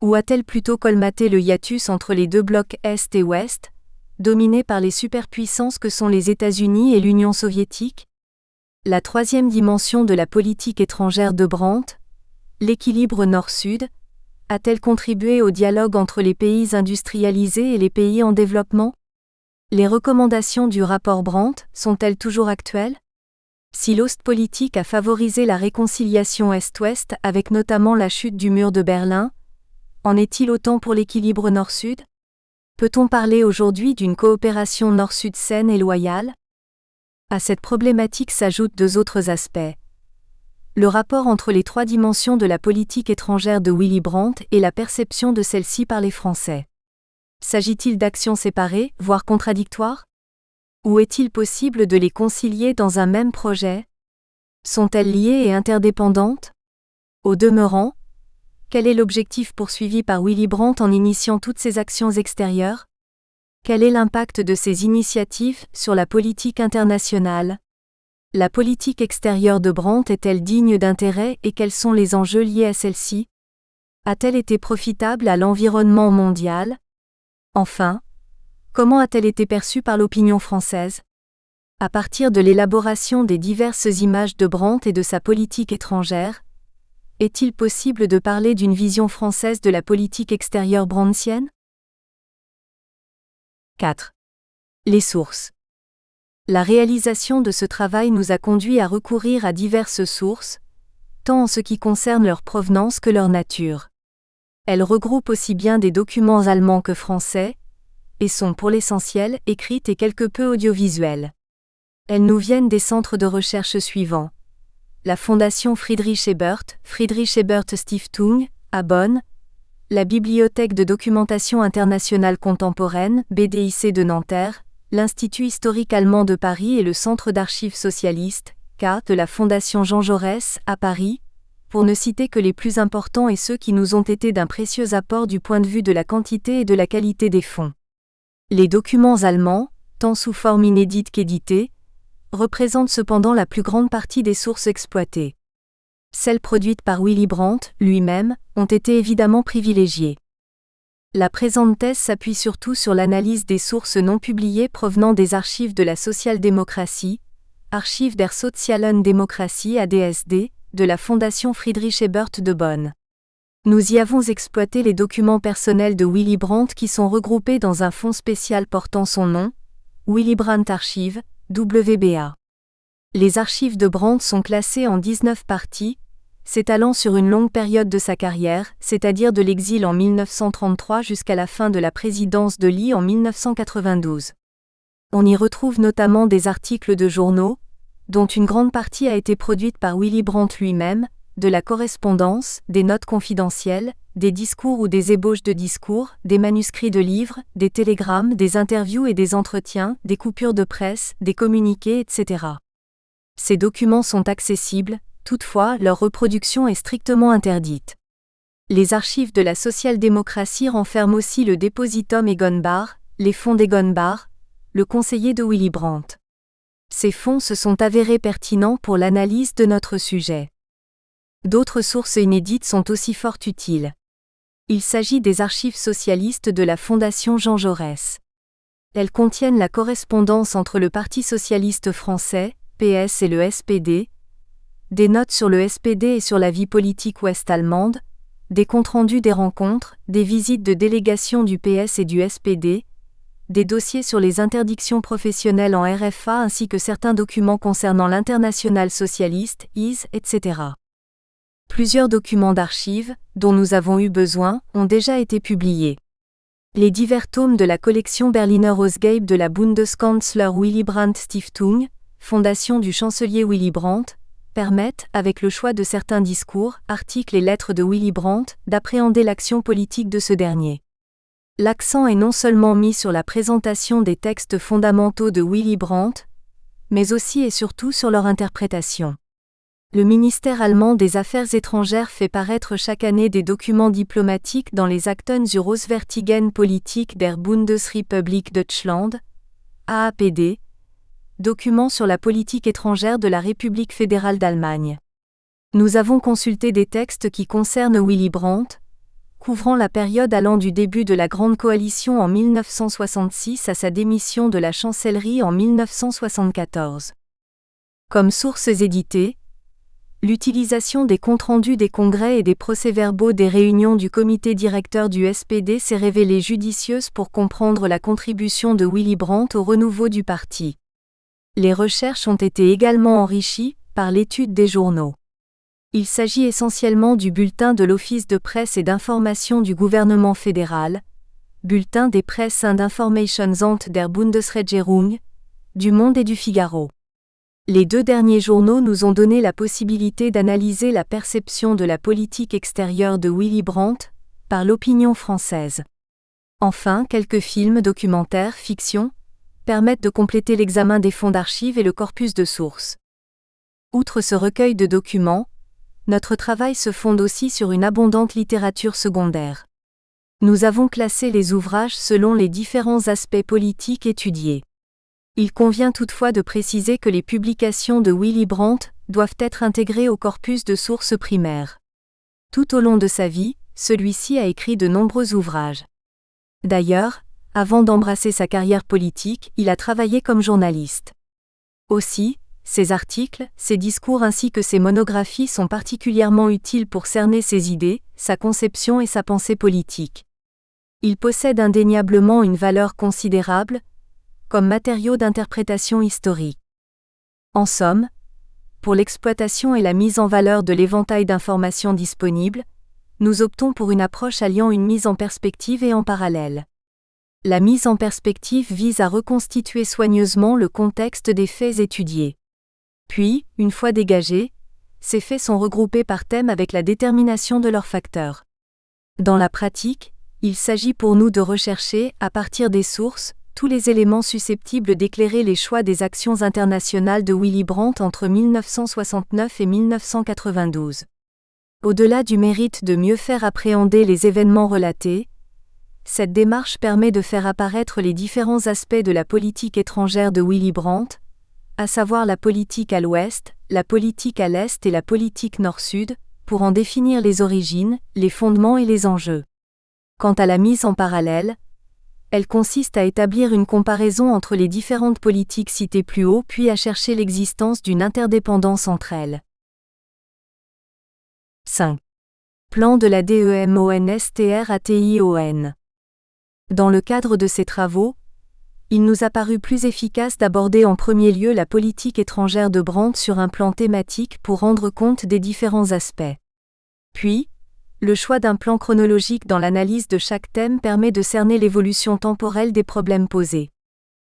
Ou a-t-elle plutôt colmaté le hiatus entre les deux blocs Est et Ouest, dominés par les superpuissances que sont les États-Unis et l'Union soviétique ? La troisième dimension de la politique étrangère de Brandt, l'équilibre Nord-Sud, a-t-elle contribué au dialogue entre les pays industrialisés et les pays en développement ? Les recommandations du rapport Brandt sont-elles toujours actuelles ? Si l'Ostpolitik a favorisé la réconciliation Est-Ouest avec notamment la chute du mur de Berlin, en est-il autant pour l'équilibre Nord-Sud ? Peut-on parler aujourd'hui d'une coopération Nord-Sud saine et loyale ? À cette problématique s'ajoutent deux autres aspects. Le rapport entre les trois dimensions de la politique étrangère de Willy Brandt et la perception de celle-ci par les Français. S'agit-il d'actions séparées, voire contradictoires ? Ou est-il possible de les concilier dans un même projet ? Sont-elles liées et interdépendantes ? Au demeurant, quel est l'objectif poursuivi par Willy Brandt en initiant toutes ces actions extérieures ? Quel est l'impact de ces initiatives sur la politique internationale ? La politique extérieure de Brandt est-elle digne d'intérêt et quels sont les enjeux liés à celle-ci ? A-t-elle été profitable à l'environnement mondial ? Enfin, comment a-t-elle été perçue par l'opinion française ? À partir de l'élaboration des diverses images de Brandt et de sa politique étrangère, est-il possible de parler d'une vision française de la politique extérieure brandtienne ? 4. Les sources. La réalisation de ce travail nous a conduit à recourir à diverses sources, tant en ce qui concerne leur provenance que leur nature. Elles regroupent aussi bien des documents allemands que français, et sont pour l'essentiel écrites et quelque peu audiovisuelles. Elles nous viennent des centres de recherche suivants. La Fondation Friedrich Ebert Stiftung, à Bonn, la Bibliothèque de documentation internationale contemporaine, BDIC de Nanterre, l'Institut historique allemand de Paris et le Centre d'archives socialistes, K, de la Fondation Jean Jaurès, à Paris, pour ne citer que les plus importants et ceux qui nous ont été d'un précieux apport du point de vue de la quantité et de la qualité des fonds. Les documents allemands, tant sous forme inédite qu'éditée, représentent cependant la plus grande partie des sources exploitées. Celles produites par Willy Brandt, lui-même, ont été évidemment privilégiées. La présente thèse s'appuie surtout sur l'analyse des sources non publiées provenant des archives de la social-démocratie, Archives der Sozialen Demokratie ADSD, de la Fondation Friedrich Ebert de Bonn. Nous y avons exploité les documents personnels de Willy Brandt qui sont regroupés dans un fonds spécial portant son nom, Willy Brandt Archives, WBA. Les archives de Brandt sont classées en 19 parties, s'étalant sur une longue période de sa carrière, c'est-à-dire de l'exil en 1933 jusqu'à la fin de la présidence de Lee en 1992. On y retrouve notamment des articles de journaux, dont une grande partie a été produite par Willy Brandt lui-même, de la correspondance, des notes confidentielles, des discours ou des ébauches de discours, des manuscrits de livres, des télégrammes, des interviews et des entretiens, des coupures de presse, des communiqués, etc. Ces documents sont accessibles, toutefois leur reproduction est strictement interdite. Les archives de la social-démocratie renferment aussi le dépositum Egon Bahr, les fonds d'Egon Bahr, le conseiller de Willy Brandt. Ces fonds se sont avérés pertinents pour l'analyse de notre sujet. D'autres sources inédites sont aussi fort utiles. Il s'agit des archives socialistes de la Fondation Jean Jaurès. Elles contiennent la correspondance entre le Parti socialiste français, PS et le SPD, des notes sur le SPD et sur la vie politique ouest-allemande, des comptes-rendus des rencontres, des visites de délégation du PS et du SPD, des dossiers sur les interdictions professionnelles en RFA ainsi que certains documents concernant l'Internationale socialiste, IS, etc. Plusieurs documents d'archives, dont nous avons eu besoin, ont déjà été publiés. Les divers tomes de la collection Berliner Ausgabe de la Bundeskanzler Willy Brandt Stiftung, fondation du chancelier Willy Brandt, permettent, avec le choix de certains discours, articles et lettres de Willy Brandt, d'appréhender l'action politique de ce dernier. L'accent est non seulement mis sur la présentation des textes fondamentaux de Willy Brandt, mais aussi et surtout sur leur interprétation. Le ministère allemand des Affaires étrangères fait paraître chaque année des documents diplomatiques dans les Akten zur Auswärtigen Politik der Bundesrepublik Deutschland, AAPD, documents sur la politique étrangère de la République fédérale d'Allemagne. Nous avons consulté des textes qui concernent Willy Brandt, couvrant la période allant du début de la Grande Coalition en 1966 à sa démission de la chancellerie en 1974. Comme sources éditées, l'utilisation des comptes-rendus des congrès et des procès-verbaux des réunions du comité directeur du SPD s'est révélée judicieuse pour comprendre la contribution de Willy Brandt au renouveau du parti. Les recherches ont été également enrichies par l'étude des journaux. Il s'agit essentiellement du bulletin de l'Office de presse et d'information du gouvernement fédéral, bulletin des Presse- und Informationsamt der Bundesregierung, du Monde et du Figaro. Les deux derniers journaux nous ont donné la possibilité d'analyser la perception de la politique extérieure de Willy Brandt par l'opinion française. Enfin, quelques films, documentaires, fiction, permettent de compléter l'examen des fonds d'archives et le corpus de sources. Outre ce recueil de documents, notre travail se fonde aussi sur une abondante littérature secondaire. Nous avons classé les ouvrages selon les différents aspects politiques étudiés. Il convient toutefois de préciser que les publications de Willy Brandt doivent être intégrées au corpus de sources primaires. Tout au long de sa vie, celui-ci a écrit de nombreux ouvrages. D'ailleurs, avant d'embrasser sa carrière politique, il a travaillé comme journaliste. Aussi, ses articles, ses discours ainsi que ses monographies sont particulièrement utiles pour cerner ses idées, sa conception et sa pensée politique. Ils possèdent indéniablement une valeur considérable, comme matériau d'interprétation historique. En somme, pour l'exploitation et la mise en valeur de l'éventail d'informations disponibles, nous optons pour une approche alliant une mise en perspective et en parallèle. La mise en perspective vise à reconstituer soigneusement le contexte des faits étudiés. Puis, une fois dégagés, ces faits sont regroupés par thème avec la détermination de leurs facteurs. Dans la pratique, il s'agit pour nous de rechercher, à partir des sources, tous les éléments susceptibles d'éclairer les choix des actions internationales de Willy Brandt entre 1969 et 1992. Au-delà du mérite de mieux faire appréhender les événements relatés, cette démarche permet de faire apparaître les différents aspects de la politique étrangère de Willy Brandt, à savoir la politique à l'ouest, la politique à l'est et la politique nord-sud, pour en définir les origines, les fondements et les enjeux. Quant à la mise en parallèle, elle consiste à établir une comparaison entre les différentes politiques citées plus haut puis à chercher l'existence d'une interdépendance entre elles. 5. Plan de la DEMONSTRATION. Dans le cadre de ces travaux, il nous a paru plus efficace d'aborder en premier lieu la politique étrangère de Brandt sur un plan thématique pour rendre compte des différents aspects. Puis, le choix d'un plan chronologique dans l'analyse de chaque thème permet de cerner l'évolution temporelle des problèmes posés.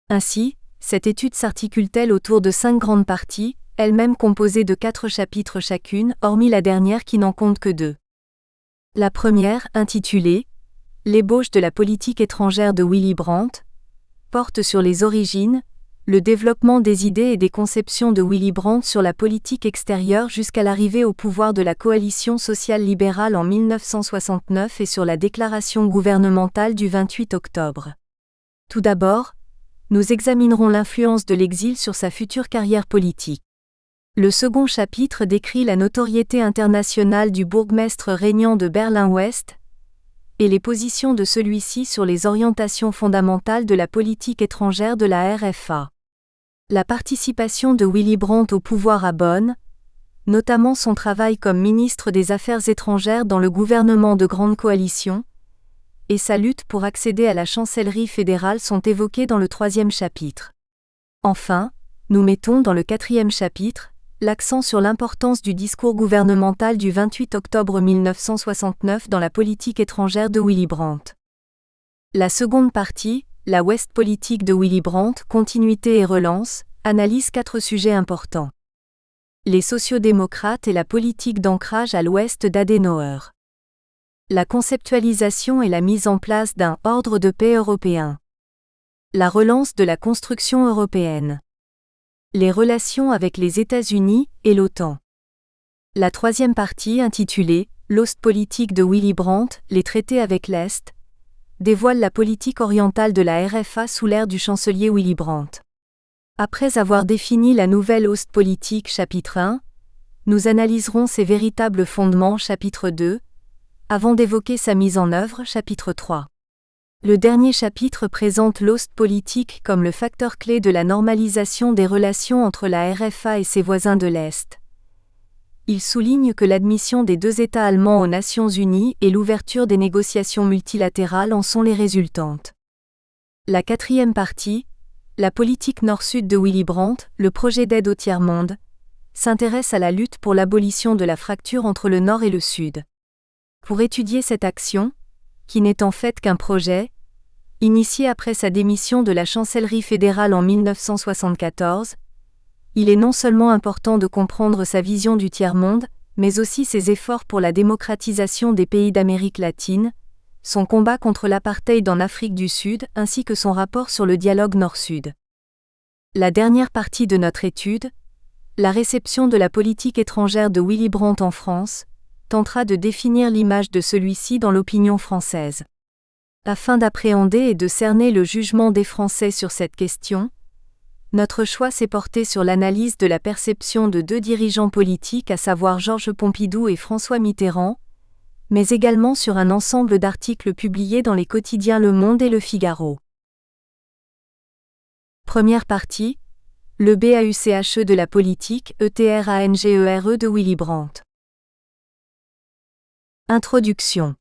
Ainsi, cette étude s'articule-t-elle autour de 5 grandes parties, elles-mêmes composées de 4 chapitres chacune, hormis la dernière qui n'en compte que 2. La première, intitulée « L'ébauche de la politique étrangère de Willy Brandt », porte sur les origines, le développement des idées et des conceptions de Willy Brandt sur la politique extérieure jusqu'à l'arrivée au pouvoir de la coalition sociale-libérale en 1969 et sur la déclaration gouvernementale du 28 octobre. Tout d'abord, nous examinerons l'influence de l'exil sur sa future carrière politique. Le second chapitre décrit la notoriété internationale du bourgmestre régnant de Berlin-Ouest, et les positions de celui-ci sur les orientations fondamentales de la politique étrangère de la RFA. La participation de Willy Brandt au pouvoir à Bonn, notamment son travail comme ministre des Affaires étrangères dans le gouvernement de grande coalition, et sa lutte pour accéder à la chancellerie fédérale sont évoqués dans le 3e chapitre. Enfin, nous mettons dans le 4e chapitre l'accent sur l'importance du discours gouvernemental du 28 octobre 1969 dans la politique étrangère de Willy Brandt. La seconde partie, la Ouest politique de Willy Brandt, continuité et relance, analyse 4 sujets importants. Les sociodémocrates et la politique d'ancrage à l'Ouest d'Adenauer. La conceptualisation et la mise en place d'un « ordre de paix européen ». La relance de la construction européenne. Les relations avec les États-Unis et l'OTAN. La 3e partie, intitulée « L'Ostpolitik de Willy Brandt, les traités avec l'Est », dévoile la politique orientale de la RFA sous l'ère du chancelier Willy Brandt. Après avoir défini la nouvelle Ostpolitik chapitre 1, nous analyserons ses véritables fondements chapitre 2, avant d'évoquer sa mise en œuvre chapitre 3. Le dernier chapitre présente l'Ostpolitik comme le facteur clé de la normalisation des relations entre la RFA et ses voisins de l'Est. Il souligne que l'admission des 2 États allemands aux Nations Unies et l'ouverture des négociations multilatérales en sont les résultantes. La 4e partie, la politique nord-sud de Willy Brandt, le projet d'aide au tiers-monde, s'intéresse à la lutte pour l'abolition de la fracture entre le Nord et le Sud. Pour étudier cette action, qui n'est en fait qu'un projet, initié après sa démission de la chancellerie fédérale en 1974, il est non seulement important de comprendre sa vision du tiers-monde, mais aussi ses efforts pour la démocratisation des pays d'Amérique latine, son combat contre l'apartheid en Afrique du Sud ainsi que son rapport sur le dialogue Nord-Sud. La dernière partie de notre étude, la réception de la politique étrangère de Willy Brandt en France, tentera de définir l'image de celui-ci dans l'opinion française. Afin d'appréhender et de cerner le jugement des Français sur cette question, notre choix s'est porté sur l'analyse de la perception de 2 dirigeants politiques, à savoir Georges Pompidou et François Mitterrand, mais également sur un ensemble d'articles publiés dans les quotidiens Le Monde et Le Figaro. Première partie, le BAUCHE de la politique, ETRANGERE de Willy Brandt. Introduction.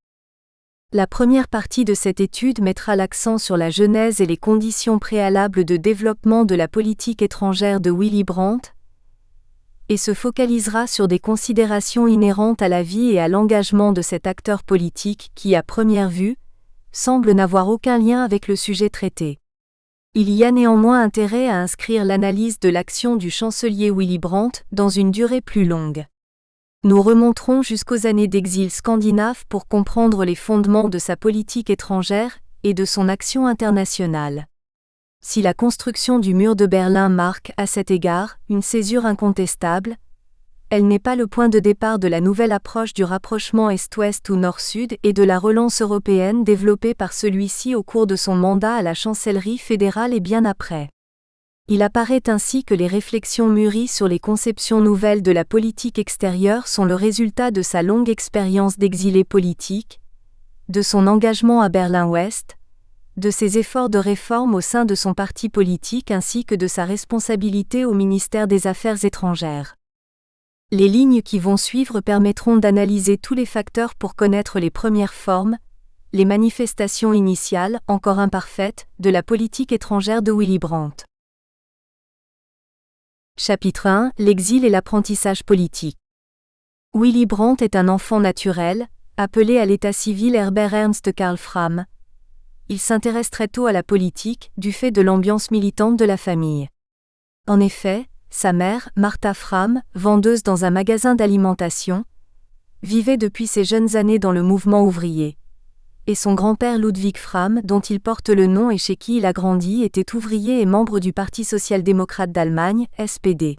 La première partie de cette étude mettra l'accent sur la genèse et les conditions préalables de développement de la politique étrangère de Willy Brandt, et se focalisera sur des considérations inhérentes à la vie et à l'engagement de cet acteur politique qui, à première vue, semble n'avoir aucun lien avec le sujet traité. Il y a néanmoins intérêt à inscrire l'analyse de l'action du chancelier Willy Brandt dans une durée plus longue. Nous remonterons jusqu'aux années d'exil scandinave pour comprendre les fondements de sa politique étrangère et de son action internationale. Si la construction du mur de Berlin marque, à cet égard, une césure incontestable, elle n'est pas le point de départ de la nouvelle approche du rapprochement Est-Ouest ou Nord-Sud et de la relance européenne développée par celui-ci au cours de son mandat à la chancellerie fédérale et bien après. Il apparaît ainsi que les réflexions mûries sur les conceptions nouvelles de la politique extérieure sont le résultat de sa longue expérience d'exilé politique, de son engagement à Berlin-Ouest, de ses efforts de réforme au sein de son parti politique ainsi que de sa responsabilité au ministère des Affaires étrangères. Les lignes qui vont suivre permettront d'analyser tous les facteurs pour connaître les premières formes, les manifestations initiales, encore imparfaites, de la politique étrangère de Willy Brandt. Chapitre 1 : L'exil et l'apprentissage politique. Willy Brandt est un enfant naturel, appelé à l'état civil Herbert Ernst Karl Frahm. Il s'intéresse très tôt à la politique, du fait de l'ambiance militante de la famille. En effet, sa mère, Martha Frahm, vendeuse dans un magasin d'alimentation, vivait depuis ses jeunes années dans le mouvement ouvrier. Et son grand-père Ludwig Frahm, dont il porte le nom et chez qui il a grandi, était ouvrier et membre du Parti social-démocrate d'Allemagne, SPD.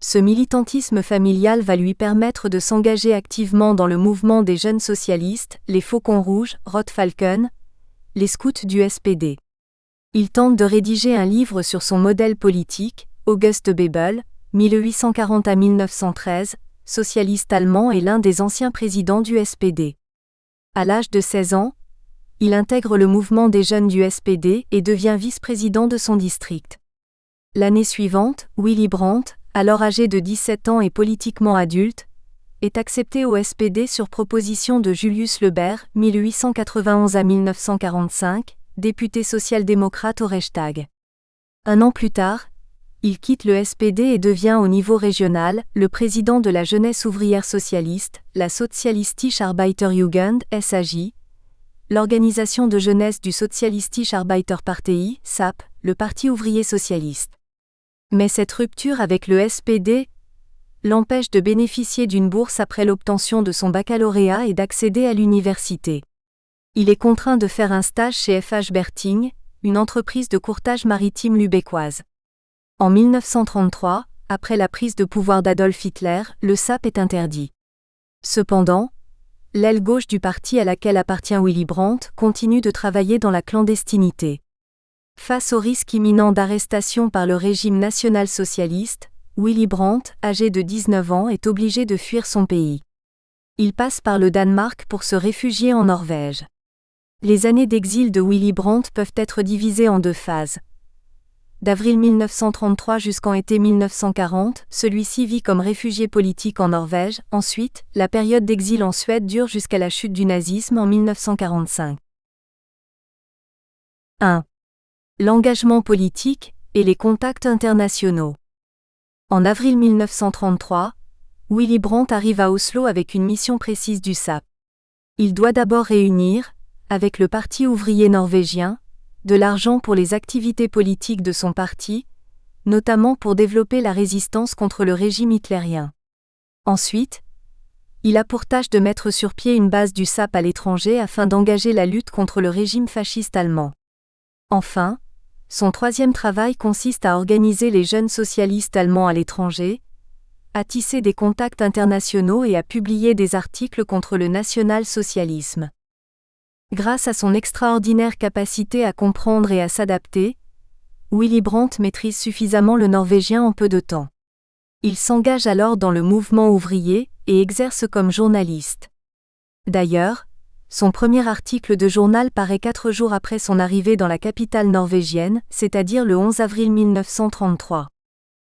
Ce militantisme familial va lui permettre de s'engager activement dans le mouvement des jeunes socialistes, les Faucons Rouges, Rotfalken, les scouts du SPD. Il tente de rédiger un livre sur son modèle politique, Auguste Bebel, 1840 à 1913, socialiste allemand et l'un des anciens présidents du SPD. À l'âge de 16 ans, il intègre le mouvement des jeunes du SPD et devient vice-président de son district. L'année suivante, Willy Brandt, alors âgé de 17 ans et politiquement adulte, est accepté au SPD sur proposition de Julius Lebert, 1891 à 1945, député social-démocrate au Reichstag. Un an plus tard, il quitte le SPD et devient au niveau régional le président de la jeunesse ouvrière socialiste, la Sozialistische Arbeiterjugend (SAJ), l'organisation de jeunesse du Sozialistische Arbeiterpartei (SAP), le Parti ouvrier socialiste. Mais cette rupture avec le SPD l'empêche de bénéficier d'une bourse après l'obtention de son baccalauréat et d'accéder à l'université. Il est contraint de faire un stage chez F.H. Berting, une entreprise de courtage maritime lubecquoise. En 1933, après la prise de pouvoir d'Adolf Hitler, le SAP est interdit. Cependant, l'aile gauche du parti à laquelle appartient Willy Brandt continue de travailler dans la clandestinité. Face au risque imminent d'arrestation par le régime national-socialiste, Willy Brandt, âgé de 19 ans, est obligé de fuir son pays. Il passe par le Danemark pour se réfugier en Norvège. Les années d'exil de Willy Brandt peuvent être divisées en deux phases. D'avril 1933 jusqu'en été 1940, celui-ci vit comme réfugié politique en Norvège. Ensuite, la période d'exil en Suède dure jusqu'à la chute du nazisme en 1945. 1. L'engagement politique et les contacts internationaux. En avril 1933, Willy Brandt arrive à Oslo avec une mission précise du SAP. Il doit d'abord réunir, avec le Parti ouvrier norvégien, de l'argent pour les activités politiques de son parti, notamment pour développer la résistance contre le régime hitlérien. Ensuite, il a pour tâche de mettre sur pied une base du SAP à l'étranger afin d'engager la lutte contre le régime fasciste allemand. Enfin, son troisième travail consiste à organiser les jeunes socialistes allemands à l'étranger, à tisser des contacts internationaux et à publier des articles contre le national-socialisme. Grâce à son extraordinaire capacité à comprendre et à s'adapter, Willy Brandt maîtrise suffisamment le norvégien en peu de temps. Il s'engage alors dans le mouvement ouvrier et exerce comme journaliste. D'ailleurs, son premier article de journal paraît 4 jours après son arrivée dans la capitale norvégienne, c'est-à-dire le 11 avril 1933.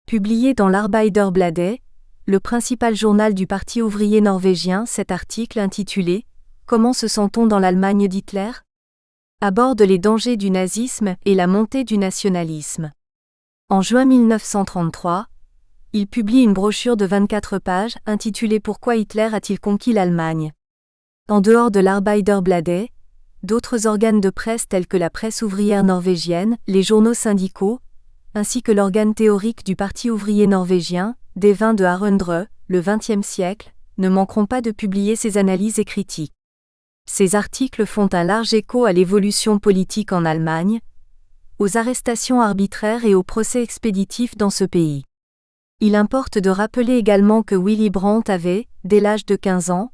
Publié dans l'Arbeiderbladet, le principal journal du Parti ouvrier norvégien, cet article intitulé « Comment se sent-on dans l'Allemagne d'Hitler ?» aborde les dangers du nazisme et la montée du nationalisme. En juin 1933, Il publie une brochure de 24 pages, intitulée Pourquoi Hitler a-t-il conquis l'Allemagne? En dehors de l'Arbeiderbladet, d'autres organes de presse tels que la presse ouvrière norvégienne, les journaux syndicaux, ainsi que l'organe théorique du Parti ouvrier norvégien, des vins de Harundre, le XXe siècle, ne manqueront pas de publier ses analyses et critiques. Ces articles font un large écho à l'évolution politique en Allemagne, aux arrestations arbitraires et aux procès expéditifs dans ce pays. Il importe de rappeler également que Willy Brandt avait, dès l'âge de 15 ans,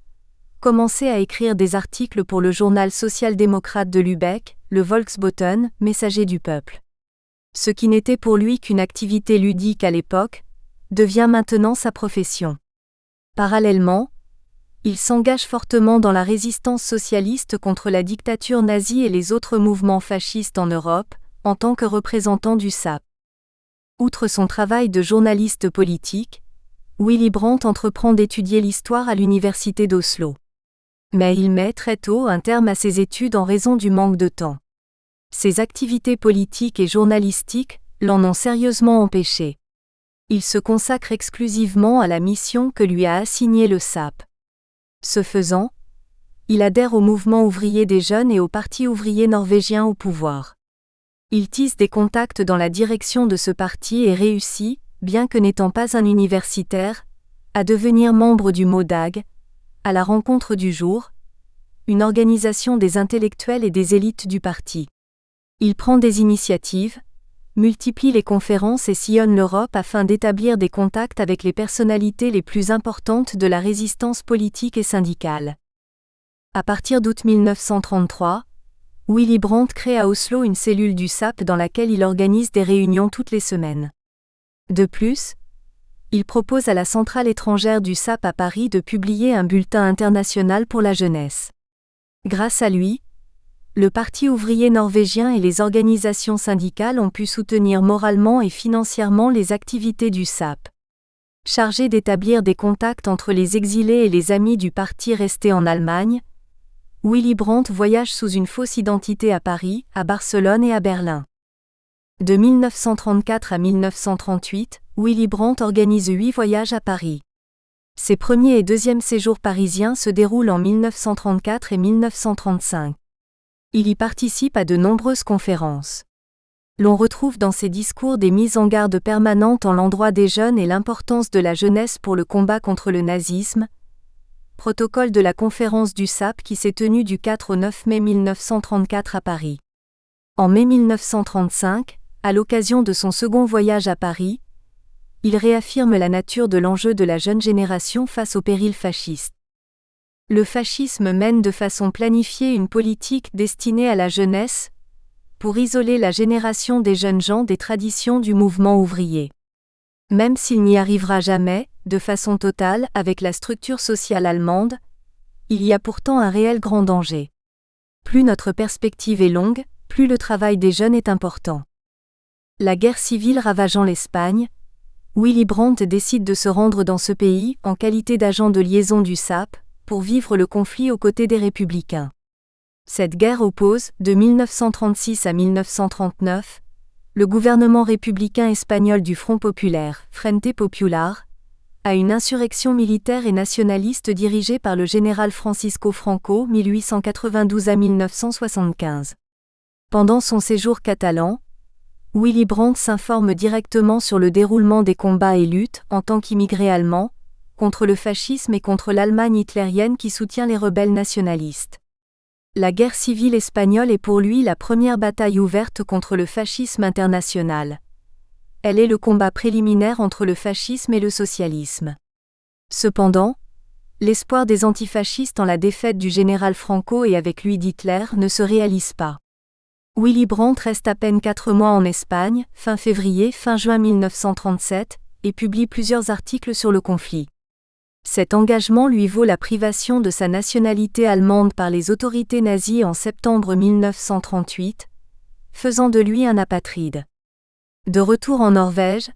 commencé à écrire des articles pour le journal social-démocrate de Lübeck, le Volksboten, Messager du peuple. Ce qui n'était pour lui qu'une activité ludique à l'époque, devient maintenant sa profession. Parallèlement, il s'engage fortement dans la résistance socialiste contre la dictature nazie et les autres mouvements fascistes en Europe, en tant que représentant du SAP. Outre son travail de journaliste politique, Willy Brandt entreprend d'étudier l'histoire à l'université d'Oslo. Mais il met très tôt un terme à ses études en raison du manque de temps. Ses activités politiques et journalistiques l'en ont sérieusement empêché. Il se consacre exclusivement à la mission que lui a assignée le SAP. Ce faisant, il adhère au mouvement ouvrier des jeunes et au Parti ouvrier norvégien au pouvoir. Il tisse des contacts dans la direction de ce parti et réussit, bien que n'étant pas un universitaire, à devenir membre du MODAG, à la rencontre du jour, une organisation des intellectuels et des élites du parti. Il prend des initiatives, multiplie les conférences et sillonne l'Europe afin d'établir des contacts avec les personnalités les plus importantes de la résistance politique et syndicale. À partir d'août 1933, Willy Brandt crée à Oslo une cellule du SAP dans laquelle il organise des réunions toutes les semaines. De plus, il propose à la centrale étrangère du SAP à Paris de publier un bulletin international pour la jeunesse. Grâce à lui, le Parti ouvrier norvégien et les organisations syndicales ont pu soutenir moralement et financièrement les activités du SAP. Chargé d'établir des contacts entre les exilés et les amis du parti restés en Allemagne, Willy Brandt voyage sous une fausse identité à Paris, à Barcelone et à Berlin. De 1934 à 1938, Willy Brandt organise 8 voyages à Paris. Ses premiers et deuxièmes séjours parisiens se déroulent en 1934 et 1935. Il y participe à de nombreuses conférences. L'on retrouve dans ses discours des mises en garde permanentes en l'endroit des jeunes et l'importance de la jeunesse pour le combat contre le nazisme. Protocole de la conférence du SAP qui s'est tenue du 4 au 9 mai 1934 à Paris. En mai 1935, à l'occasion de son second voyage à Paris, il réaffirme la nature de l'enjeu de la jeune génération face au péril fasciste. Le fascisme mène de façon planifiée une politique destinée à la jeunesse, pour isoler la génération des jeunes gens des traditions du mouvement ouvrier. Même s'il n'y arrivera jamais, de façon totale, avec la structure sociale allemande, il y a pourtant un réel grand danger. Plus notre perspective est longue, plus le travail des jeunes est important. La guerre civile ravageant l'Espagne, Willy Brandt décide de se rendre dans ce pays, en qualité d'agent de liaison du SAP, pour vivre le conflit aux côtés des républicains. Cette guerre oppose, de 1936 à 1939, le gouvernement républicain espagnol du Front populaire, Frente Popular, à une insurrection militaire et nationaliste dirigée par le général Francisco Franco, 1892 à 1975. Pendant son séjour catalan, Willy Brandt s'informe directement sur le déroulement des combats et luttes, en tant qu'immigré allemand, contre le fascisme et contre l'Allemagne hitlérienne qui soutient les rebelles nationalistes. La guerre civile espagnole est pour lui la première bataille ouverte contre le fascisme international. Elle est le combat préliminaire entre le fascisme et le socialisme. Cependant, l'espoir des antifascistes en la défaite du général Franco et avec lui d'Hitler ne se réalise pas. Willy Brandt reste à peine 4 mois en Espagne, fin février, fin juin 1937, et publie plusieurs articles sur le conflit. Cet engagement lui vaut la privation de sa nationalité allemande par les autorités nazies en septembre 1938, faisant de lui un apatride. De retour en Norvège,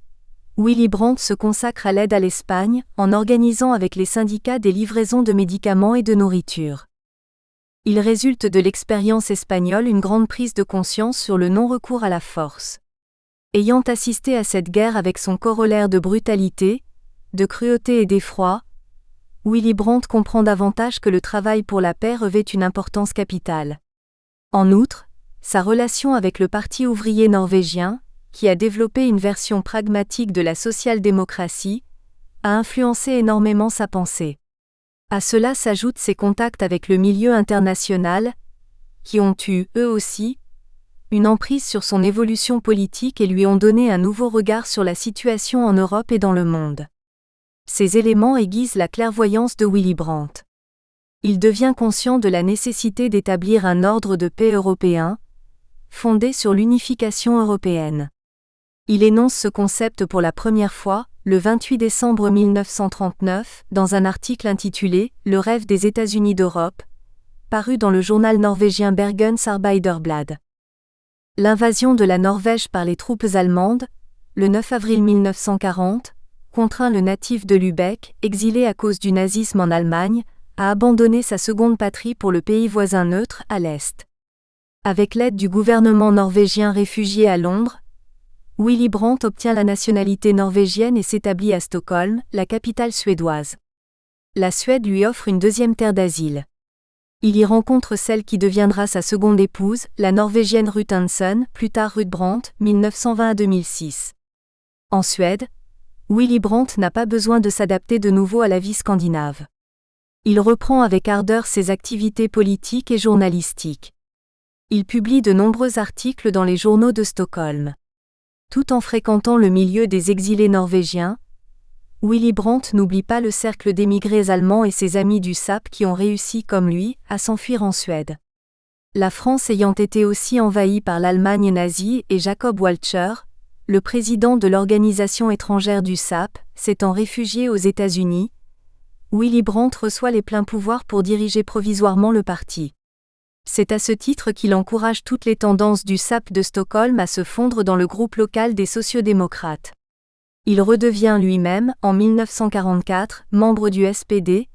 Willy Brandt se consacre à l'aide à l'Espagne, en organisant avec les syndicats des livraisons de médicaments et de nourriture. Il résulte de l'expérience espagnole une grande prise de conscience sur le non-recours à la force. Ayant assisté à cette guerre avec son corollaire de brutalité, de cruauté et d'effroi, Willy Brandt comprend davantage que le travail pour la paix revêt une importance capitale. En outre, sa relation avec le Parti ouvrier norvégien, qui a développé une version pragmatique de la social-démocratie, a influencé énormément sa pensée. À cela s'ajoutent ses contacts avec le milieu international, qui ont eu, eux aussi, une emprise sur son évolution politique et lui ont donné un nouveau regard sur la situation en Europe et dans le monde. Ces éléments aiguisent la clairvoyance de Willy Brandt. Il devient conscient de la nécessité d'établir un ordre de paix européen, fondé sur l'unification européenne. Il énonce ce concept pour la première fois, le 28 décembre 1939, dans un article intitulé « Le rêve des États-Unis d'Europe », paru dans le journal norvégien Bergens Arbeiderblad. L'invasion de la Norvège par les troupes allemandes, le 9 avril 1940, contraint le natif de Lübeck, exilé à cause du nazisme en Allemagne, à abandonner sa seconde patrie pour le pays voisin neutre, à l'Est. Avec l'aide du gouvernement norvégien réfugié à Londres, Willy Brandt obtient la nationalité norvégienne et s'établit à Stockholm, la capitale suédoise. La Suède lui offre une deuxième terre d'asile. Il y rencontre celle qui deviendra sa seconde épouse, la norvégienne Ruth Hansen, plus tard Ruth Brandt, 1920 à 2006. En Suède, Willy Brandt n'a pas besoin de s'adapter de nouveau à la vie scandinave. Il reprend avec ardeur ses activités politiques et journalistiques. Il publie de nombreux articles dans les journaux de Stockholm. Tout en fréquentant le milieu des exilés norvégiens, Willy Brandt n'oublie pas le cercle d'émigrés allemands et ses amis du SAP qui ont réussi, comme lui, à s'enfuir en Suède. La France ayant été aussi envahie par l'Allemagne nazie et Jacob Walcher, le président de l'organisation étrangère du SAP, s'étant réfugié aux États-Unis, Willy Brandt reçoit les pleins pouvoirs pour diriger provisoirement le parti. C'est à ce titre qu'il encourage toutes les tendances du SAP de Stockholm à se fondre dans le groupe local des sociodémocrates. Il redevient lui-même, en 1944, membre du SPD,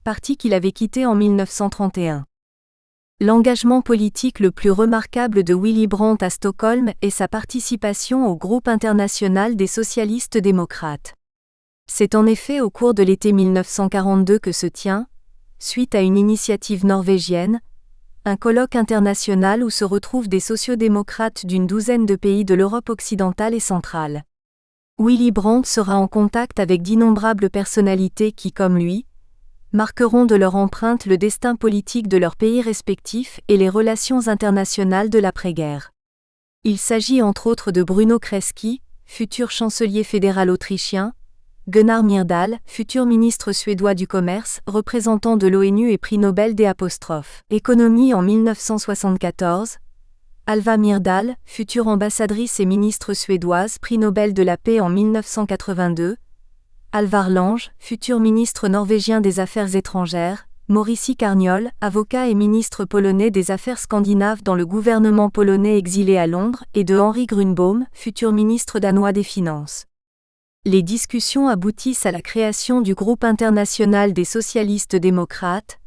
parti qu'il avait quitté en 1931. L'engagement politique le plus remarquable de Willy Brandt à Stockholm est sa participation au groupe international des socialistes démocrates. C'est en effet au cours de l'été 1942 que se tient, suite à une initiative norvégienne, un colloque international où se retrouvent des sociodémocrates d'une douzaine de pays de l'Europe occidentale et centrale. Willy Brandt sera en contact avec d'innombrables personnalités qui, comme lui, marqueront de leur empreinte le destin politique de leurs pays respectifs et les relations internationales de l'après-guerre. Il s'agit entre autres de Bruno Kreisky, futur chancelier fédéral autrichien, Gunnar Myrdal, futur ministre suédois du Commerce, représentant de l'ONU et prix Nobel des économie en 1974, Alva Myrdal, future ambassadrice et ministre suédoise, prix Nobel de la paix en 1982, Alvar Lange, futur ministre norvégien des Affaires étrangères, Mauricy Karniol, avocat et ministre polonais des Affaires scandinaves dans le gouvernement polonais exilé à Londres, et de Henri Grunbaum, futur ministre danois des Finances. Les discussions aboutissent à la création du groupe international des socialistes démocrates,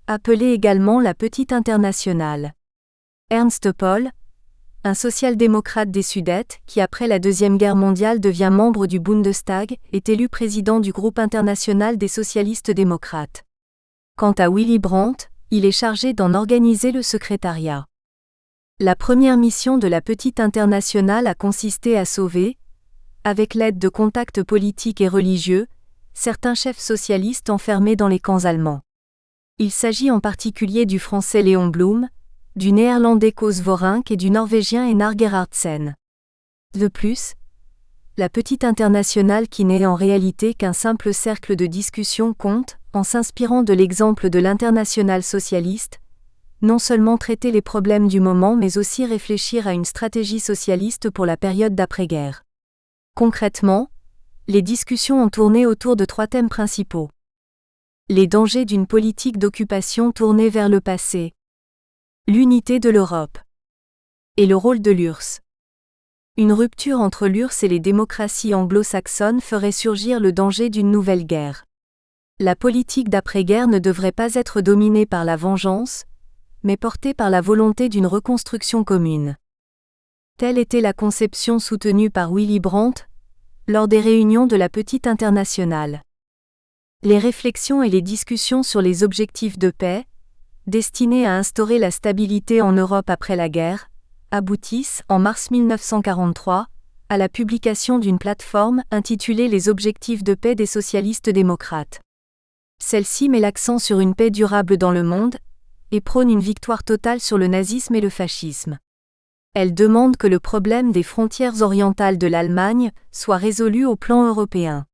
appelé également la Petite Internationale. Ernst Pohl, un social-démocrate des Sudètes qui après la Deuxième Guerre mondiale devient membre du Bundestag, est élu président du groupe international des socialistes démocrates. Quant à Willy Brandt, il est chargé d'en organiser le secrétariat. La première mission de la Petite Internationale a consisté à sauver, avec l'aide de contacts politiques et religieux, certains chefs socialistes enfermés dans les camps allemands. Il s'agit en particulier du français Léon Blum, du néerlandais Koos Voorink et du norvégien Einar Gerhardsen. De plus, la Petite Internationale qui n'est en réalité qu'un simple cercle de discussion compte, en s'inspirant de l'exemple de l'Internationale socialiste, non seulement traiter les problèmes du moment mais aussi réfléchir à une stratégie socialiste pour la période d'après-guerre. Concrètement, les discussions ont tourné autour de 3 thèmes principaux. Les dangers d'une politique d'occupation tournée vers le passé. L'unité de l'Europe. Et le rôle de l'URSS. Une rupture entre l'URSS et les démocraties anglo-saxonnes ferait surgir le danger d'une nouvelle guerre. La politique d'après-guerre ne devrait pas être dominée par la vengeance, mais portée par la volonté d'une reconstruction commune. Telle était la conception soutenue par Willy Brandt lors des réunions de la Petite Internationale. Les réflexions et les discussions sur les objectifs de paix, destinés à instaurer la stabilité en Europe après la guerre, aboutissent, en mars 1943, à la publication d'une plateforme intitulée Les objectifs de paix des socialistes démocrates. Celle-ci met l'accent sur une paix durable dans le monde et prône une victoire totale sur le nazisme et le fascisme. Elle demande que le problème des frontières orientales de l'Allemagne soit résolu au plan européen.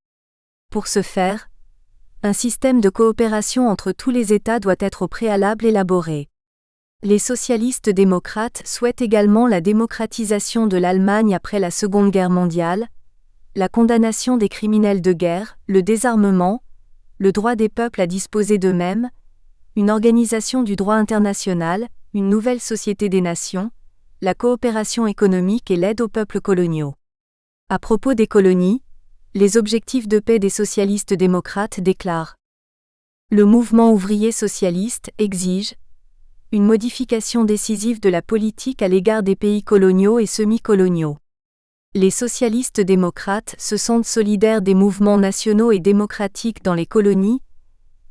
Pour ce faire, un système de coopération entre tous les États doit être au préalable élaboré. Les socialistes démocrates souhaitent également la démocratisation de l'Allemagne après la Seconde Guerre mondiale, la condamnation des criminels de guerre, le désarmement, le droit des peuples à disposer d'eux-mêmes, une organisation du droit international, une nouvelle société des nations, la coopération économique et l'aide aux peuples coloniaux. À propos des colonies, les objectifs de paix des socialistes démocrates déclarent: le mouvement ouvrier socialiste exige une modification décisive de la politique à l'égard des pays coloniaux et semi-coloniaux. Les socialistes démocrates se sentent solidaires des mouvements nationaux et démocratiques dans les colonies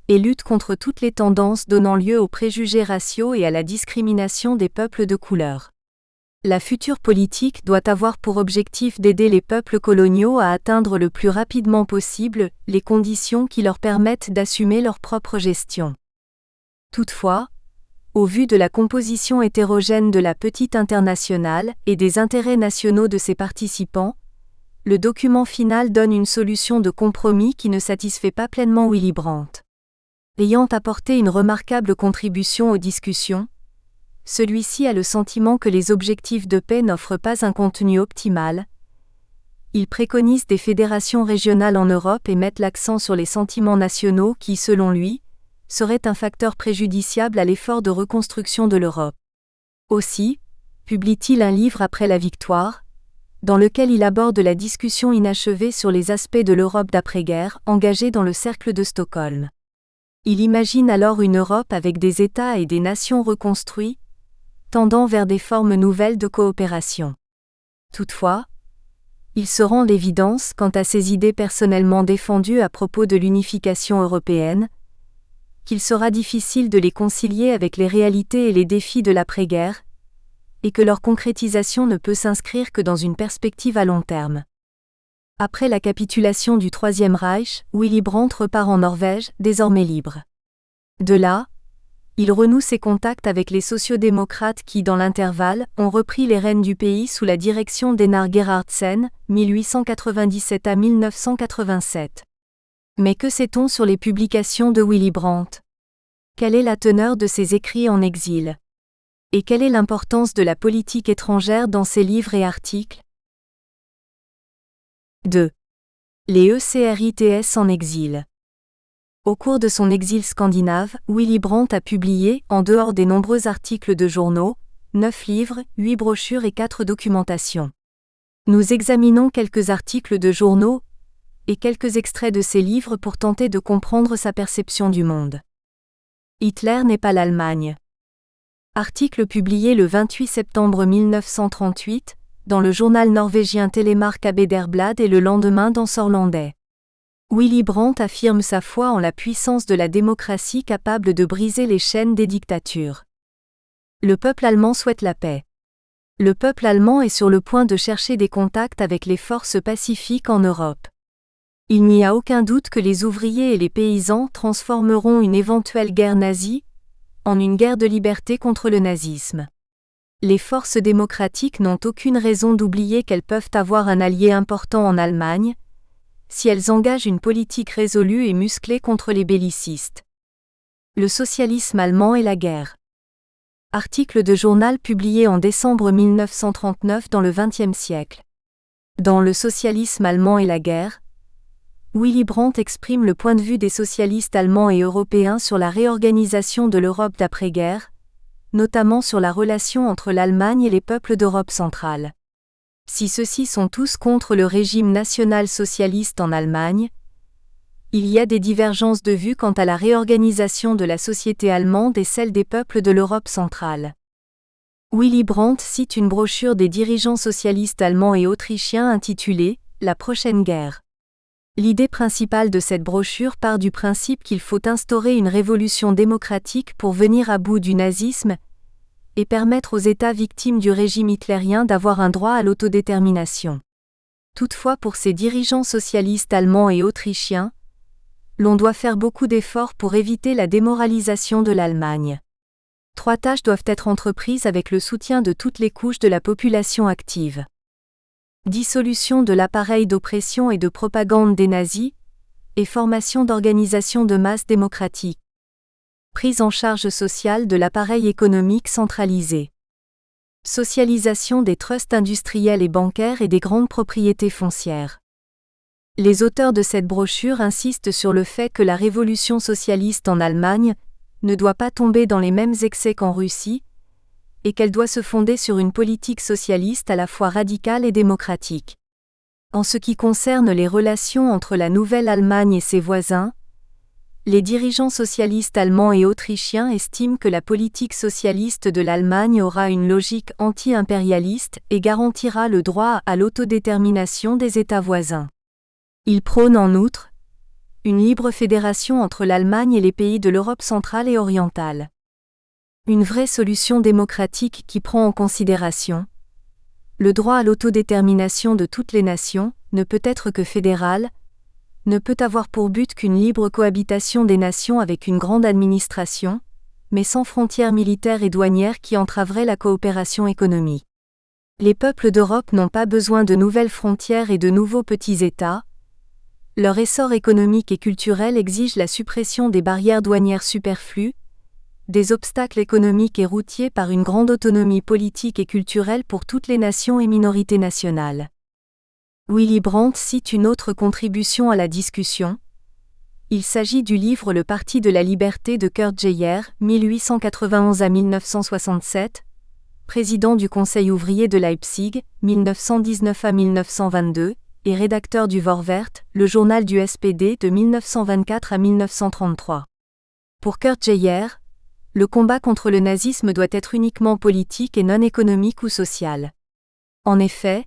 et luttent contre toutes les tendances donnant lieu aux préjugés raciaux et à la discrimination des peuples de couleur. La future politique doit avoir pour objectif d'aider les peuples coloniaux à atteindre le plus rapidement possible les conditions qui leur permettent d'assumer leur propre gestion. Toutefois, au vu de la composition hétérogène de la Petite Internationale et des intérêts nationaux de ses participants, le document final donne une solution de compromis qui ne satisfait pas pleinement Willy Brandt. Ayant apporté une remarquable contribution aux discussions, celui-ci a le sentiment que les objectifs de paix n'offrent pas un contenu optimal. Il préconise des fédérations régionales en Europe et met l'accent sur les sentiments nationaux qui, selon lui, seraient un facteur préjudiciable à l'effort de reconstruction de l'Europe. Aussi, publie-t-il un livre après la victoire, dans lequel il aborde la discussion inachevée sur les aspects de l'Europe d'après-guerre engagée dans le cercle de Stockholm. Il imagine alors une Europe avec des États et des nations reconstruits, tendant vers des formes nouvelles de coopération. Toutefois, il se rend l'évidence quant à ses idées personnellement défendues à propos de l'unification européenne, qu'il sera difficile de les concilier avec les réalités et les défis de l'après-guerre, et que leur concrétisation ne peut s'inscrire que dans une perspective à long terme. Après la capitulation du Troisième Reich, Willy Brandt repart en Norvège, désormais libre. De là, il renoue ses contacts avec les sociodémocrates qui, dans l'intervalle, ont repris les rênes du pays sous la direction d'Einar Gerhardsen, 1897 à 1987. Mais que sait-on sur les publications de Willy Brandt? Quelle est la teneur de ses écrits en exil? Et quelle est l'importance de la politique étrangère dans ses livres et articles? 2. Les ECRITS en exil. Au cours de son exil scandinave, Willy Brandt a publié, en dehors des nombreux articles de journaux, 9 livres, 8 brochures et 4 documentations. Nous examinons quelques articles de journaux et quelques extraits de ces livres pour tenter de comprendre sa perception du monde. Hitler n'est pas l'Allemagne. Article publié le 28 septembre 1938, dans le journal norvégien Telemark Arbeiderblad et le lendemain dans Sørlandet. Willy Brandt affirme sa foi en la puissance de la démocratie capable de briser les chaînes des dictatures. Le peuple allemand souhaite la paix. Le peuple allemand est sur le point de chercher des contacts avec les forces pacifiques en Europe. Il n'y a aucun doute que les ouvriers et les paysans transformeront une éventuelle guerre nazie en une guerre de liberté contre le nazisme. Les forces démocratiques n'ont aucune raison d'oublier qu'elles peuvent avoir un allié important en Allemagne, si elles engagent une politique résolue et musclée contre les bellicistes. Le socialisme allemand et la guerre. Article de journal publié en décembre 1939 dans le XXe siècle. Dans Le socialisme allemand et la guerre, Willy Brandt exprime le point de vue des socialistes allemands et européens sur la réorganisation de l'Europe d'après-guerre, notamment sur la relation entre l'Allemagne et les peuples d'Europe centrale. Si ceux-ci sont tous contre le régime national-socialiste en Allemagne, il y a des divergences de vues quant à la réorganisation de la société allemande et celle des peuples de l'Europe centrale. Willy Brandt cite une brochure des dirigeants socialistes allemands et autrichiens intitulée « La prochaine guerre ». L'idée principale de cette brochure part du principe qu'il faut instaurer une révolution démocratique pour venir à bout du nazisme et permettre aux États victimes du régime hitlérien d'avoir un droit à l'autodétermination. Toutefois, pour ces dirigeants socialistes allemands et autrichiens, l'on doit faire beaucoup d'efforts pour éviter la démoralisation de l'Allemagne. 3 tâches doivent être entreprises avec le soutien de toutes les couches de la population active. Dissolution de l'appareil d'oppression et de propagande des nazis, et formation d'organisations de masse démocratiques. Prise en charge sociale de l'appareil économique centralisé. Socialisation des trusts industriels et bancaires et des grandes propriétés foncières. Les auteurs de cette brochure insistent sur le fait que la révolution socialiste en Allemagne ne doit pas tomber dans les mêmes excès qu'en Russie, et qu'elle doit se fonder sur une politique socialiste à la fois radicale et démocratique. En ce qui concerne les relations entre la Nouvelle-Allemagne et ses voisins, les dirigeants socialistes allemands et autrichiens estiment que la politique socialiste de l'Allemagne aura une logique anti-impérialiste et garantira le droit à l'autodétermination des États voisins. Ils prônent en outre une libre fédération entre l'Allemagne et les pays de l'Europe centrale et orientale. Une vraie solution démocratique qui prend en considération le droit à l'autodétermination de toutes les nations, ne peut être que fédérale, ne peut avoir pour but qu'une libre cohabitation des nations avec une grande administration, mais sans frontières militaires et douanières qui entraveraient la coopération économique. Les peuples d'Europe n'ont pas besoin de nouvelles frontières et de nouveaux petits États. Leur essor économique et culturel exige la suppression des barrières douanières superflues, des obstacles économiques et routiers par une grande autonomie politique et culturelle pour toutes les nations et minorités nationales. Willy Brandt cite une autre contribution à la discussion. Il s'agit du livre Le Parti de la Liberté de Kurt Geyer, 1891 à 1967, président du Conseil ouvrier de Leipzig, 1919 à 1922, et rédacteur du Vorwärts, le journal du SPD de 1924 à 1933. Pour Kurt Geyer, le combat contre le nazisme doit être uniquement politique et non économique ou social. En effet,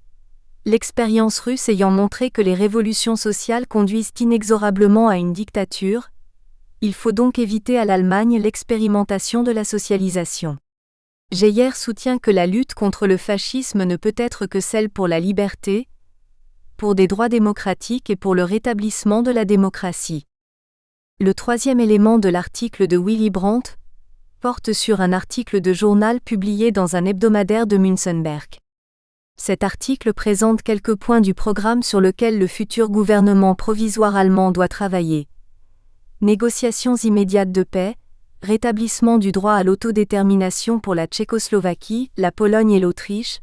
l'expérience russe ayant montré que les révolutions sociales conduisent inexorablement à une dictature, il faut donc éviter à l'Allemagne l'expérimentation de la socialisation. Geyer soutient que la lutte contre le fascisme ne peut être que celle pour la liberté, pour des droits démocratiques et pour le rétablissement de la démocratie. Le 3e élément de l'article de Willy Brandt porte sur un article de journal publié dans un hebdomadaire de Münzenberg. Cet article présente quelques points du programme sur lequel le futur gouvernement provisoire allemand doit travailler. Négociations immédiates de paix, rétablissement du droit à l'autodétermination pour la Tchécoslovaquie, la Pologne et l'Autriche,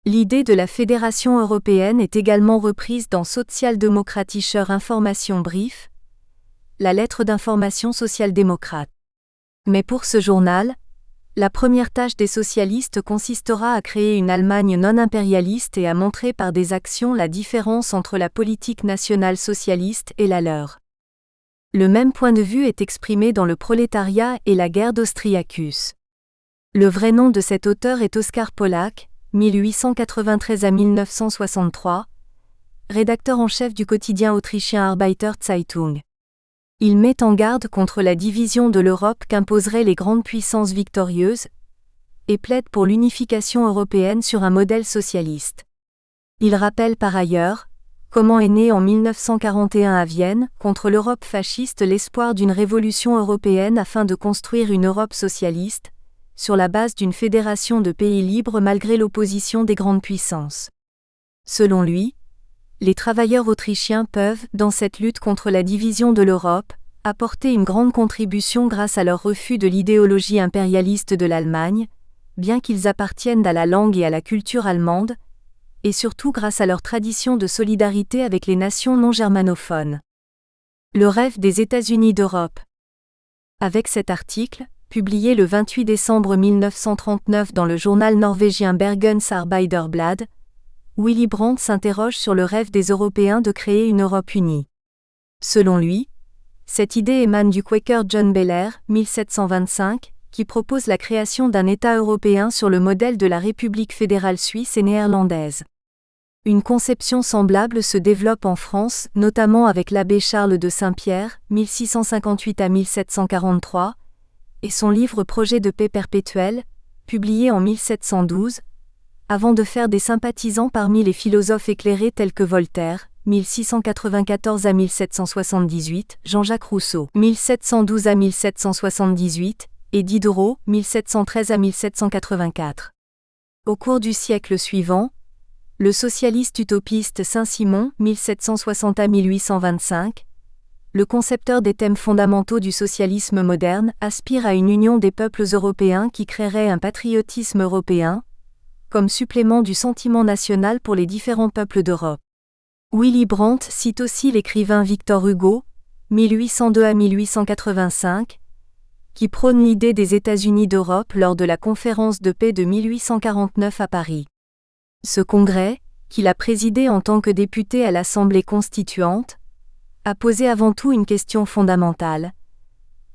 L'idée de la Fédération européenne est également reprise dans Sozialdemokratischer Informationsbrief, la lettre d'information social-démocrate. Mais pour ce journal, la première tâche des socialistes consistera à créer une Allemagne non impérialiste et à montrer par des actions la différence entre la politique nationale socialiste et la leur. Le même point de vue est exprimé dans Le Prolétariat et la guerre d'Austriacus. Le vrai nom de cet auteur est Oskar Polak, 1893 à 1963, rédacteur en chef du quotidien autrichien Arbeiter Zeitung. Il met en garde contre la division de l'Europe qu'imposeraient les grandes puissances victorieuses et plaide pour l'unification européenne sur un modèle socialiste. Il rappelle par ailleurs comment est né en 1941 à Vienne, contre l'Europe fasciste, l'espoir d'une révolution européenne afin de construire une Europe socialiste, sur la base d'une fédération de pays libres malgré l'opposition des grandes puissances. Selon lui, les travailleurs autrichiens peuvent, dans cette lutte contre la division de l'Europe, apporter une grande contribution grâce à leur refus de l'idéologie impérialiste de l'Allemagne, bien qu'ils appartiennent à la langue et à la culture allemande, et surtout grâce à leur tradition de solidarité avec les nations non germanophones. Le rêve des États-Unis d'Europe. Avec cet article, publié le 28 décembre 1939 dans le journal norvégien Bergens Arbeiderblad, Willy Brandt s'interroge sur le rêve des Européens de créer une Europe unie. Selon lui, cette idée émane du Quaker John Belair, 1725, qui propose la création d'un État européen sur le modèle de la République fédérale suisse et néerlandaise. Une conception semblable se développe en France, notamment avec l'abbé Charles de Saint-Pierre, 1658 à 1743, et son livre Projet de paix perpétuelle, publié en 1712, avant de faire des sympathisants parmi les philosophes éclairés tels que Voltaire, 1694 à 1778, Jean-Jacques Rousseau, 1712 à 1778, et Diderot, 1713 à 1784. Au cours du siècle suivant, le socialiste utopiste Saint-Simon, 1760 à 1825, le concepteur des thèmes fondamentaux du socialisme moderne, aspire à une union des peuples européens qui créerait un patriotisme européen, comme supplément du sentiment national pour les différents peuples d'Europe. Willy Brandt cite aussi l'écrivain Victor Hugo, 1802 à 1885, qui prône l'idée des États-Unis d'Europe lors de la conférence de paix de 1849 à Paris. Ce congrès, qu'il a présidé en tant que député à l'Assemblée constituante, a posé avant tout une question fondamentale.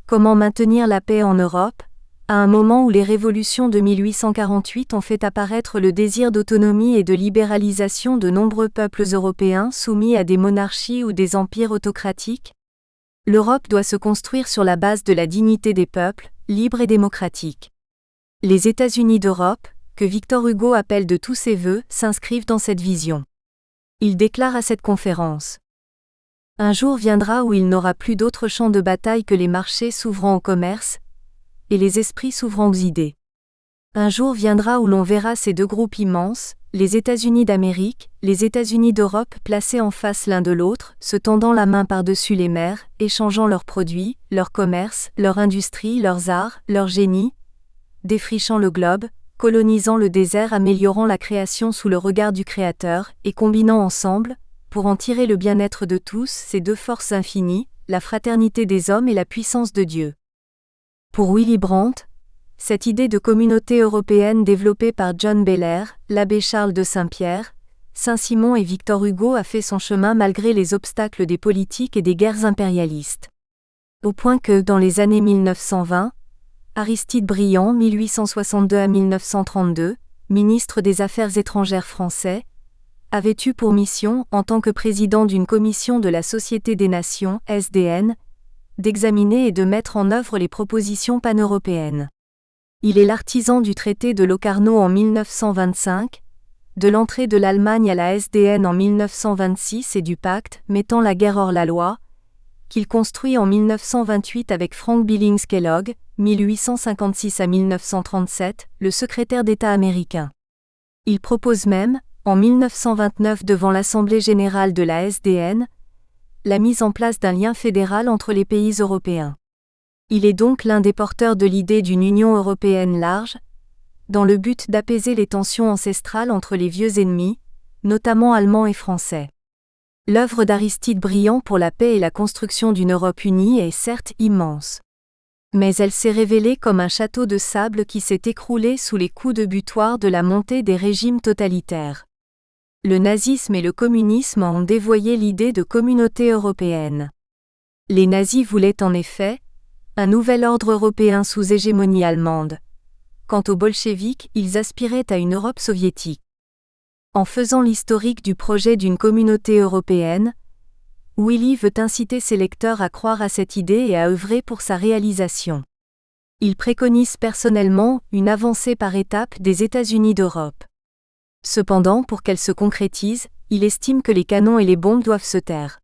Comment maintenir la paix en Europe, à un moment où les révolutions de 1848 ont fait apparaître le désir d'autonomie et de libéralisation de nombreux peuples européens soumis à des monarchies ou des empires autocratiques? L'Europe doit se construire sur la base de la dignité des peuples, libres et démocratiques. Les États-Unis d'Europe, que Victor Hugo appelle de tous ses vœux, s'inscrivent dans cette vision. Il déclare à cette conférence: « Un jour viendra où il n'aura plus d'autre champ de bataille que les marchés s'ouvrant au commerce, et les esprits s'ouvrant aux idées. Un jour viendra où l'on verra ces deux groupes immenses, les États-Unis d'Amérique, les États-Unis d'Europe placés en face l'un de l'autre, se tendant la main par-dessus les mers, échangeant leurs produits, leur commerce, leur industrie, leurs arts, leur génie, défrichant le globe, colonisant le désert, améliorant la création sous le regard du Créateur, et combinant ensemble, pour en tirer le bien-être de tous, ces deux forces infinies, la fraternité des hommes et la puissance de Dieu. » Pour Willy Brandt, cette idée de communauté européenne développée par John Belair, l'abbé Charles de Saint-Pierre, Saint-Simon et Victor Hugo a fait son chemin malgré les obstacles des politiques et des guerres impérialistes. Au point que, dans les années 1920, Aristide Briand, 1862 à 1932, ministre des Affaires étrangères français, avait eu pour mission, en tant que président d'une commission de la Société des Nations, SDN, d'examiner et de mettre en œuvre les propositions paneuropéennes. Il est l'artisan du traité de Locarno en 1925, de l'entrée de l'Allemagne à la SDN en 1926 et du pacte mettant la guerre hors la loi, qu'il construit en 1928 avec Frank Billings Kellogg, 1856 à 1937, le secrétaire d'État américain. Il propose même, en 1929 devant l'Assemblée générale de la SDN, la mise en place d'un lien fédéral entre les pays européens. Il est donc l'un des porteurs de l'idée d'une Union européenne large, dans le but d'apaiser les tensions ancestrales entre les vieux ennemis, notamment allemands et français. L'œuvre d'Aristide Briand pour la paix et la construction d'une Europe unie est certes immense. Mais elle s'est révélée comme un château de sable qui s'est écroulé sous les coups de butoir de la montée des régimes totalitaires. Le nazisme et le communisme ont dévoyé l'idée de communauté européenne. Les nazis voulaient en effet un nouvel ordre européen sous hégémonie allemande. Quant aux bolcheviks, ils aspiraient à une Europe soviétique. En faisant l'historique du projet d'une communauté européenne, Willy veut inciter ses lecteurs à croire à cette idée et à œuvrer pour sa réalisation. Il préconise personnellement une avancée par étapes des États-Unis d'Europe. Cependant, pour qu'elle se concrétise, il estime que les canons et les bombes doivent se taire.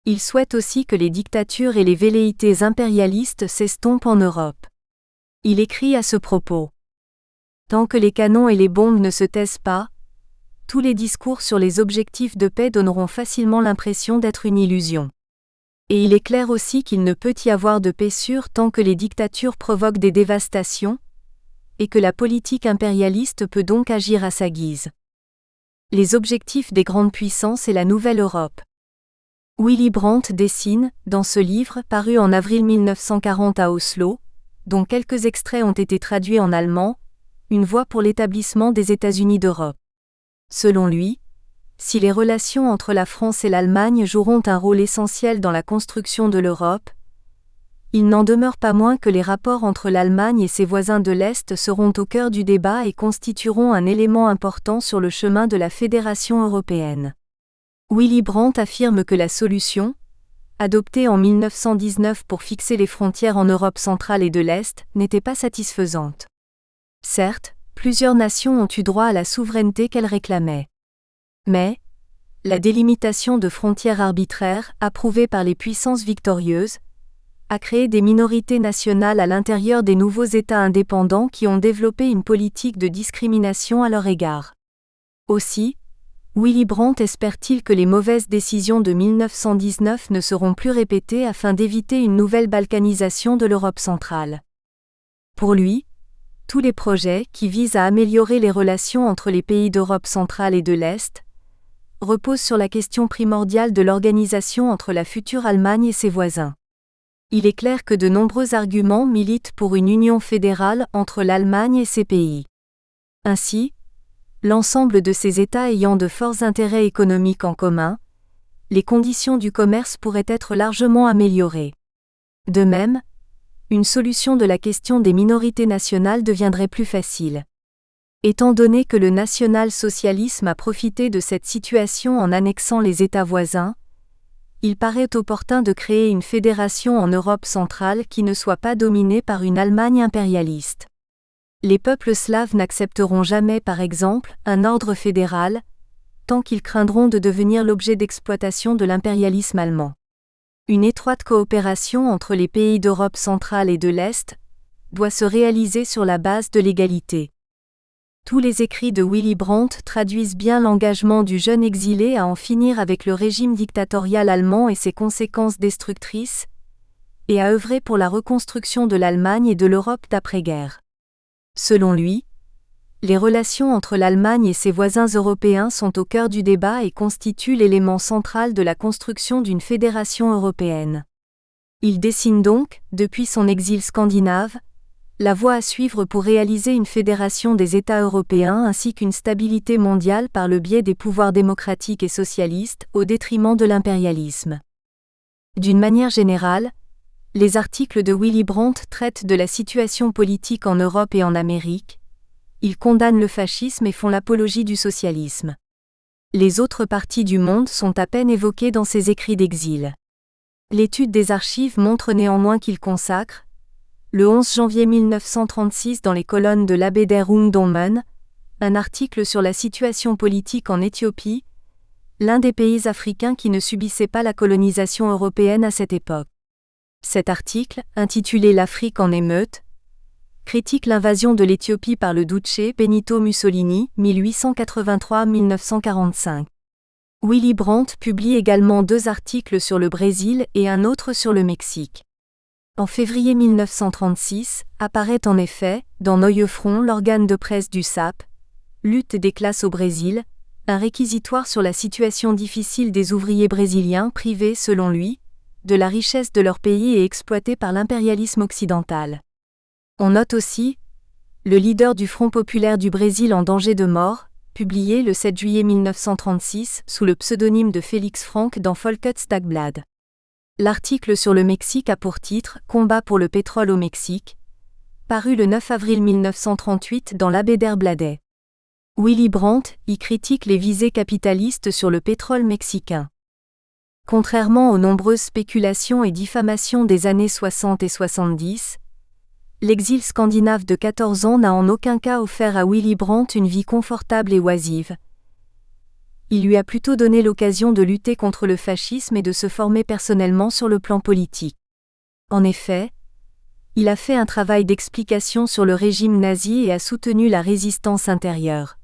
Il souhaite aussi que les dictatures et les velléités impérialistes s'estompent en Europe. Il écrit à ce propos. Tant que les canons et les bombes ne se taisent pas, tous les discours sur les objectifs de paix donneront facilement l'impression d'être une illusion. Et il est clair aussi qu'il ne peut y avoir de paix sûre tant que les dictatures provoquent des dévastations, et que la politique impérialiste peut donc agir à sa guise. Les objectifs des grandes puissances et la Nouvelle Europe. Willy Brandt dessine, dans ce livre paru en avril 1940 à Oslo, dont quelques extraits ont été traduits en allemand, une voie pour l'établissement des États-Unis d'Europe. Selon lui, si les relations entre la France et l'Allemagne joueront un rôle essentiel dans la construction de l'Europe, il n'en demeure pas moins que les rapports entre l'Allemagne et ses voisins de l'Est seront au cœur du débat et constitueront un élément important sur le chemin de la fédération européenne. Willy Brandt affirme que la solution, adoptée en 1919 pour fixer les frontières en Europe centrale et de l'Est, n'était pas satisfaisante. Certes, plusieurs nations ont eu droit à la souveraineté qu'elles réclamaient. Mais, la délimitation de frontières arbitraires, approuvée par les puissances victorieuses, a créé des minorités nationales à l'intérieur des nouveaux États indépendants qui ont développé une politique de discrimination à leur égard. Aussi, Willy Brandt espère-t-il que les mauvaises décisions de 1919 ne seront plus répétées afin d'éviter une nouvelle balkanisation de l'Europe centrale. Pour lui, tous les projets qui visent à améliorer les relations entre les pays d'Europe centrale et de l'Est reposent sur la question primordiale de l'organisation entre la future Allemagne et ses voisins. Il est clair que de nombreux arguments militent pour une union fédérale entre l'Allemagne et ces pays. Ainsi, l'ensemble de ces États ayant de forts intérêts économiques en commun, les conditions du commerce pourraient être largement améliorées. De même, une solution de la question des minorités nationales deviendrait plus facile. Étant donné que le national-socialisme a profité de cette situation en annexant les États voisins, il paraît opportun de créer une fédération en Europe centrale qui ne soit pas dominée par une Allemagne impérialiste. Les peuples slaves n'accepteront jamais, par exemple, un ordre fédéral, tant qu'ils craindront de devenir l'objet d'exploitation de l'impérialisme allemand. Une étroite coopération entre les pays d'Europe centrale et de l'Est doit se réaliser sur la base de l'égalité. Tous les écrits de Willy Brandt traduisent bien l'engagement du jeune exilé à en finir avec le régime dictatorial allemand et ses conséquences destructrices, et à œuvrer pour la reconstruction de l'Allemagne et de l'Europe d'après-guerre. Selon lui, les relations entre l'Allemagne et ses voisins européens sont au cœur du débat et constituent l'élément central de la construction d'une fédération européenne. Il dessine donc, depuis son exil scandinave, la voie à suivre pour réaliser une fédération des États européens ainsi qu'une stabilité mondiale par le biais des pouvoirs démocratiques et socialistes au détriment de l'impérialisme. D'une manière générale, les articles de Willy Brandt traitent de la situation politique en Europe et en Amérique. Ils condamnent le fascisme et font l'apologie du socialisme. Les autres parties du monde sont à peine évoquées dans ses écrits d'exil. L'étude des archives montre néanmoins qu'il consacre, le 11 janvier 1936 dans les colonnes de l'Abbé der Ungdomen, un article sur la situation politique en Éthiopie, l'un des pays africains qui ne subissait pas la colonisation européenne à cette époque. Cet article, intitulé L'Afrique en émeute, critique l'invasion de l'Éthiopie par le Duce Benito Mussolini, 1883-1945. Willy Brandt publie également 2 articles sur le Brésil et un autre sur le Mexique. En février 1936, apparaît en effet, dans Neue Front, l'organe de presse du SAP, Lutte des classes au Brésil, un réquisitoire sur la situation difficile des ouvriers brésiliens privés, selon lui, de la richesse de leur pays et exploités par l'impérialisme occidental. On note aussi le leader du Front populaire du Brésil en danger de mort, publié le 7 juillet 1936 sous le pseudonyme de Félix Frank dans Folkets Dagblad. L'article sur le Mexique a pour titre « Combat pour le pétrole au Mexique », paru le 9 avril 1938 dans l'Abbé der Bladet. Willy Brandt y critique les visées capitalistes sur le pétrole mexicain. Contrairement aux nombreuses spéculations et diffamations des années 60 et 70, l'exil scandinave de 14 ans n'a en aucun cas offert à Willy Brandt une vie confortable et oisive. Il lui a plutôt donné l'occasion de lutter contre le fascisme et de se former personnellement sur le plan politique. En effet, Il a fait un travail d'explication sur le régime nazi et a soutenu la résistance intérieure.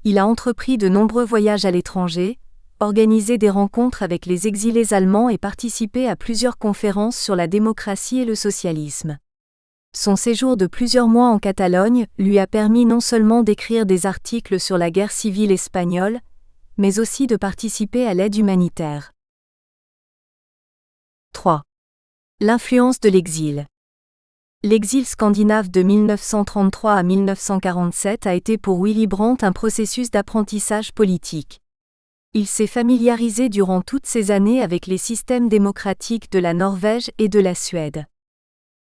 Il a entrepris de nombreux voyages à l'étranger, organisé des rencontres avec les exilés allemands et participé à plusieurs conférences sur la démocratie et le socialisme. Son séjour de plusieurs mois en Catalogne lui a permis non seulement d'écrire des articles sur la guerre civile espagnole, mais aussi de participer à l'aide humanitaire. 3. L'influence de l'exil. L'exil scandinave de 1933 à 1947 a été pour Willy Brandt un processus d'apprentissage politique. Il s'est familiarisé durant toutes ces années avec les systèmes démocratiques de la Norvège et de la Suède.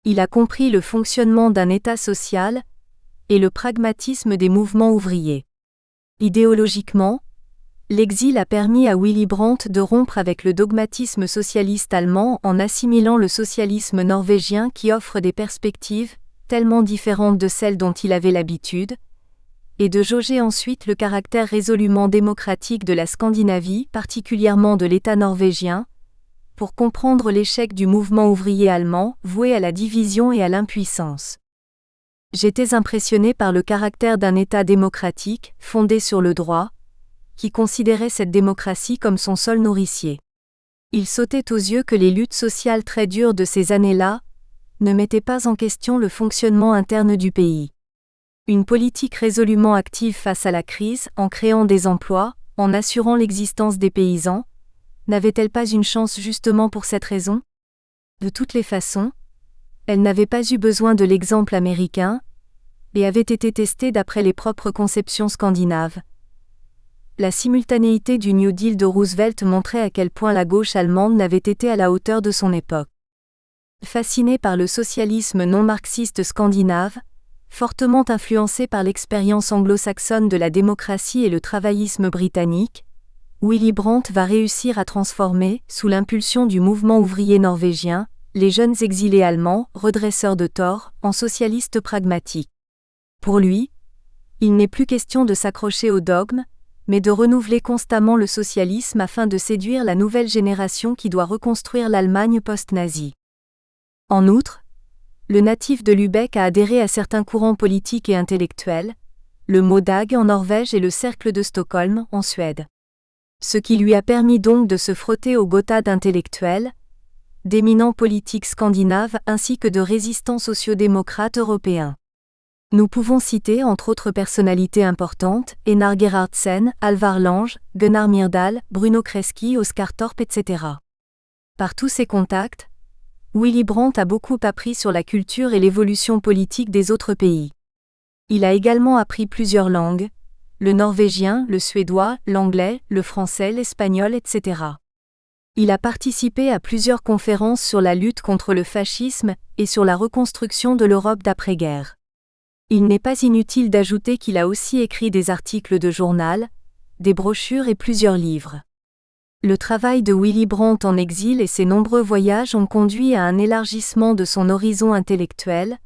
Il a compris le fonctionnement d'un État social et le pragmatisme des mouvements ouvriers. Idéologiquement, l'exil a permis à Willy Brandt de rompre avec le dogmatisme socialiste allemand en assimilant le socialisme norvégien qui offre des perspectives tellement différentes de celles dont il avait l'habitude, et de jauger ensuite le caractère résolument démocratique de la Scandinavie, particulièrement de l'État norvégien, pour comprendre l'échec du mouvement ouvrier allemand, voué à la division et à l'impuissance. J'étais impressionné par le caractère d'un État démocratique, fondé sur le droit, qui considérait cette démocratie comme son seul nourricier. Il sautait aux yeux que les luttes sociales très dures de ces années-là ne mettaient pas en question le fonctionnement interne du pays. Une politique résolument active face à la crise, en créant des emplois, en assurant l'existence des paysans, n'avait-elle pas une chance justement pour cette raison ? De toutes les façons, elle n'avait pas eu besoin de l'exemple américain, et avait été testée d'après les propres conceptions scandinaves. La simultanéité du New Deal de Roosevelt montrait à quel point la gauche allemande n'avait été à la hauteur de son époque. Fasciné par le socialisme non marxiste scandinave, fortement influencé par l'expérience anglo-saxonne de la démocratie et le travaillisme britannique, Willy Brandt va réussir à transformer, sous l'impulsion du mouvement ouvrier norvégien, les jeunes exilés allemands, redresseurs de tort, en socialistes pragmatiques. Pour lui, il n'est plus question de s'accrocher aux dogmes, mais de renouveler constamment le socialisme afin de séduire la nouvelle génération qui doit reconstruire l'Allemagne post-nazie. En outre, le natif de Lübeck a adhéré à certains courants politiques et intellectuels, le MODAG en Norvège et le Cercle de Stockholm en Suède. Ce qui lui a permis donc de se frotter au Gotha d'intellectuels, d'éminents politiques scandinaves ainsi que de résistants sociodémocrates européens. Nous pouvons citer entre autres personnalités importantes, Einar Gerhardsen, Alvar Lange, Gunnar Myrdal, Bruno Kreisky, Oscar Torp, etc. Par tous ces contacts, Willy Brandt a beaucoup appris sur la culture et l'évolution politique des autres pays. Il a également appris plusieurs langues, le norvégien, le suédois, l'anglais, le français, l'espagnol, etc. Il a participé à plusieurs conférences sur la lutte contre le fascisme et sur la reconstruction de l'Europe d'après-guerre. Il n'est pas inutile d'ajouter qu'il a aussi écrit des articles de journal, des brochures et plusieurs livres. Le travail de Willy Brandt en exil et ses nombreux voyages ont conduit à un élargissement de son horizon intellectuel,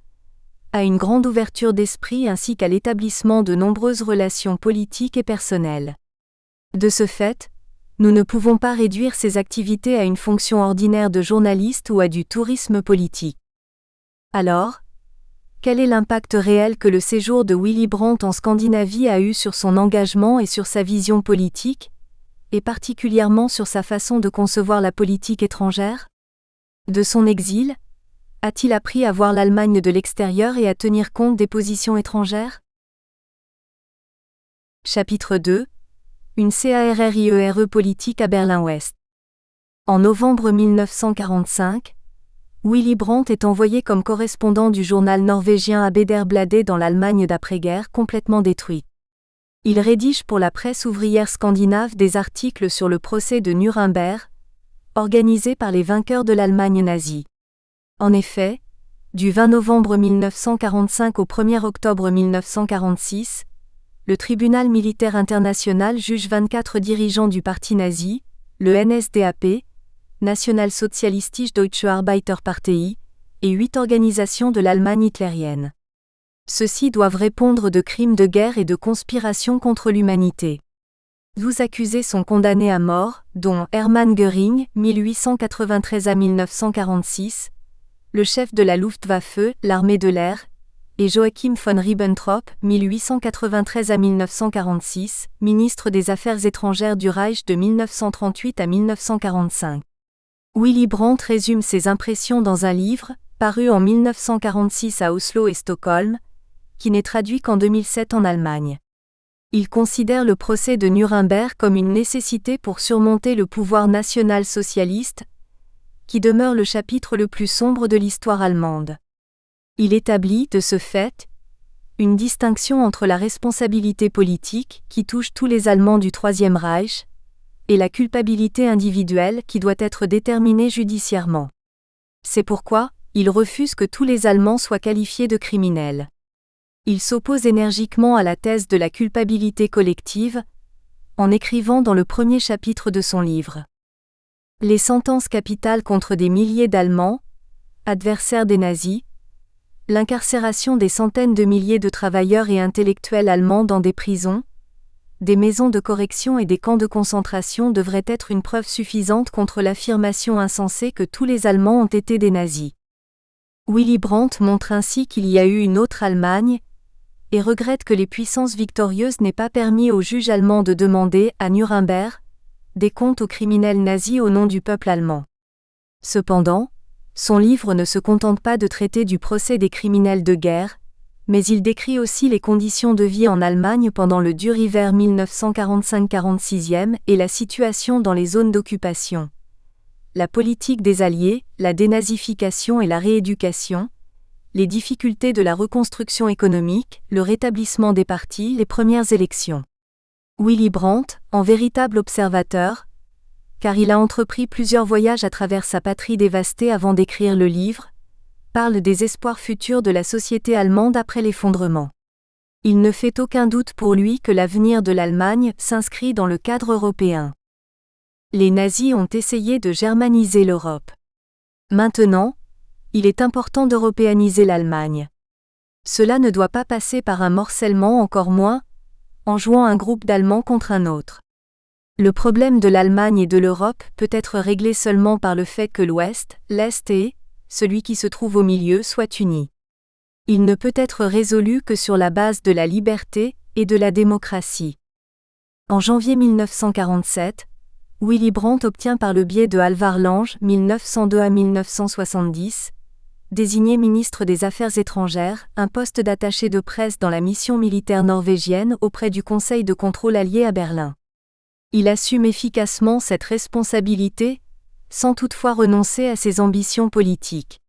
à une grande ouverture d'esprit ainsi qu'à l'établissement de nombreuses relations politiques et personnelles. De ce fait, nous ne pouvons pas réduire ses activités à une fonction ordinaire de journaliste ou à du tourisme politique. Alors, quel est l'impact réel que le séjour de Willy Brandt en Scandinavie a eu sur son engagement et sur sa vision politique, et particulièrement sur sa façon de concevoir la politique étrangère ? De son exil, a-t-il appris à voir l'Allemagne de l'extérieur et à tenir compte des positions étrangères ? Chapitre 2. Une CARRIERE politique à Berlin-Ouest. En novembre 1945, Willy Brandt est envoyé comme correspondant du journal norvégien Arbeiderbladet dans l'Allemagne d'après-guerre complètement détruite. Il rédige pour la presse ouvrière scandinave des articles sur le procès de Nuremberg, organisé par les vainqueurs de l'Allemagne nazie. En effet, du 20 novembre 1945 au 1er octobre 1946, le tribunal militaire international juge 24 dirigeants du parti nazi, le NSDAP, Nationalsozialistische Deutsche Arbeiterpartei, et 8 organisations de l'Allemagne hitlérienne. Ceux-ci doivent répondre de crimes de guerre et de conspiration contre l'humanité. 12 accusés sont condamnés à mort, dont Hermann Göring, 1893 à 1946, le chef de la Luftwaffe, l'armée de l'air, et Joachim von Ribbentrop, 1893 à 1946, ministre des Affaires étrangères du Reich de 1938 à 1945. Willy Brandt résume ses impressions dans un livre, paru en 1946 à Oslo et Stockholm, qui n'est traduit qu'en 2007 en Allemagne. Il considère le procès de Nuremberg comme une nécessité pour surmonter le pouvoir national-socialiste, qui demeure le chapitre le plus sombre de l'histoire allemande. Il établit, de ce fait, une distinction entre la responsabilité politique, qui touche tous les Allemands du Troisième Reich, et la culpabilité individuelle qui doit être déterminée judiciairement. C'est pourquoi, il refuse que tous les Allemands soient qualifiés de criminels. Il s'oppose énergiquement à la thèse de la culpabilité collective, en écrivant dans le premier chapitre de son livre. Les sentences capitales contre des milliers d'Allemands, adversaires des nazis, l'incarcération des centaines de milliers de travailleurs et intellectuels allemands dans des prisons, des maisons de correction et des camps de concentration devraient être une preuve suffisante contre l'affirmation insensée que tous les Allemands ont été des nazis. Willy Brandt montre ainsi qu'il y a eu une autre Allemagne, et regrette que les puissances victorieuses n'aient pas permis aux juges allemands de demander, à Nuremberg, des comptes aux criminels nazis au nom du peuple allemand. Cependant, son livre ne se contente pas de traiter du procès des criminels de guerre, mais il décrit aussi les conditions de vie en Allemagne pendant le dur hiver 1945-46 et la situation dans les zones d'occupation. La politique des Alliés, la dénazification et la rééducation, les difficultés de la reconstruction économique, le rétablissement des partis, les premières élections. Willy Brandt, en véritable observateur, car il a entrepris plusieurs voyages à travers sa patrie dévastée avant d'écrire le livre, parle des espoirs futurs de la société allemande après l'effondrement. Il ne fait aucun doute pour lui que l'avenir de l'Allemagne s'inscrit dans le cadre européen. Les nazis ont essayé de germaniser l'Europe. Maintenant, il est important d'européaniser l'Allemagne. Cela ne doit pas passer par un morcellement, encore moins en jouant un groupe d'Allemands contre un autre. Le problème de l'Allemagne et de l'Europe peut être réglé seulement par le fait que l'Ouest, l'Est et celui qui se trouve au milieu soient unis. Il ne peut être résolu que sur la base de la liberté et de la démocratie. En janvier 1947, Willy Brandt obtient par le biais de Halvard Lange, 1902 à 1970, désigné ministre des Affaires étrangères, un poste d'attaché de presse dans la mission militaire norvégienne auprès du Conseil de contrôle allié à Berlin. Il assume efficacement cette responsabilité, sans toutefois renoncer à ses ambitions politiques.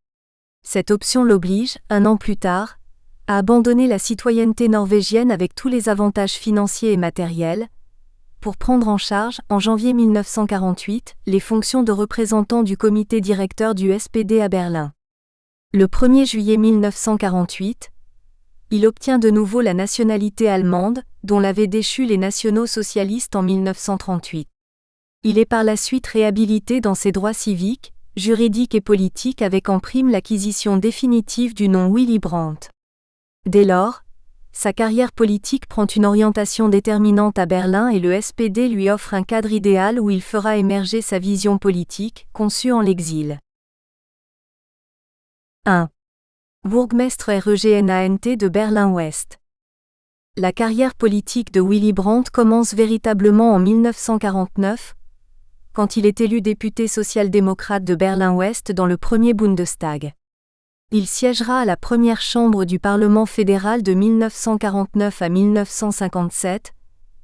Cette option l'oblige, un an plus tard, à abandonner la citoyenneté norvégienne avec tous les avantages financiers et matériels, pour prendre en charge, en janvier 1948, les fonctions de représentant du comité directeur du SPD à Berlin. Le 1er juillet 1948, il obtient de nouveau la nationalité allemande, dont l'avaient déchu les nationaux socialistes en 1938. Il est par la suite réhabilité dans ses droits civiques, juridiques et politiques avec en prime l'acquisition définitive du nom Willy Brandt. Dès lors, sa carrière politique prend une orientation déterminante à Berlin et le SPD lui offre un cadre idéal où il fera émerger sa vision politique, conçue en l'exil. 1. Bourgmestre REGNANT de Berlin-Ouest. La carrière politique de Willy Brandt commence véritablement en 1949, quand il est élu député social-démocrate de Berlin-Ouest dans le premier Bundestag. Il siégera à la première chambre du Parlement fédéral de 1949 à 1957,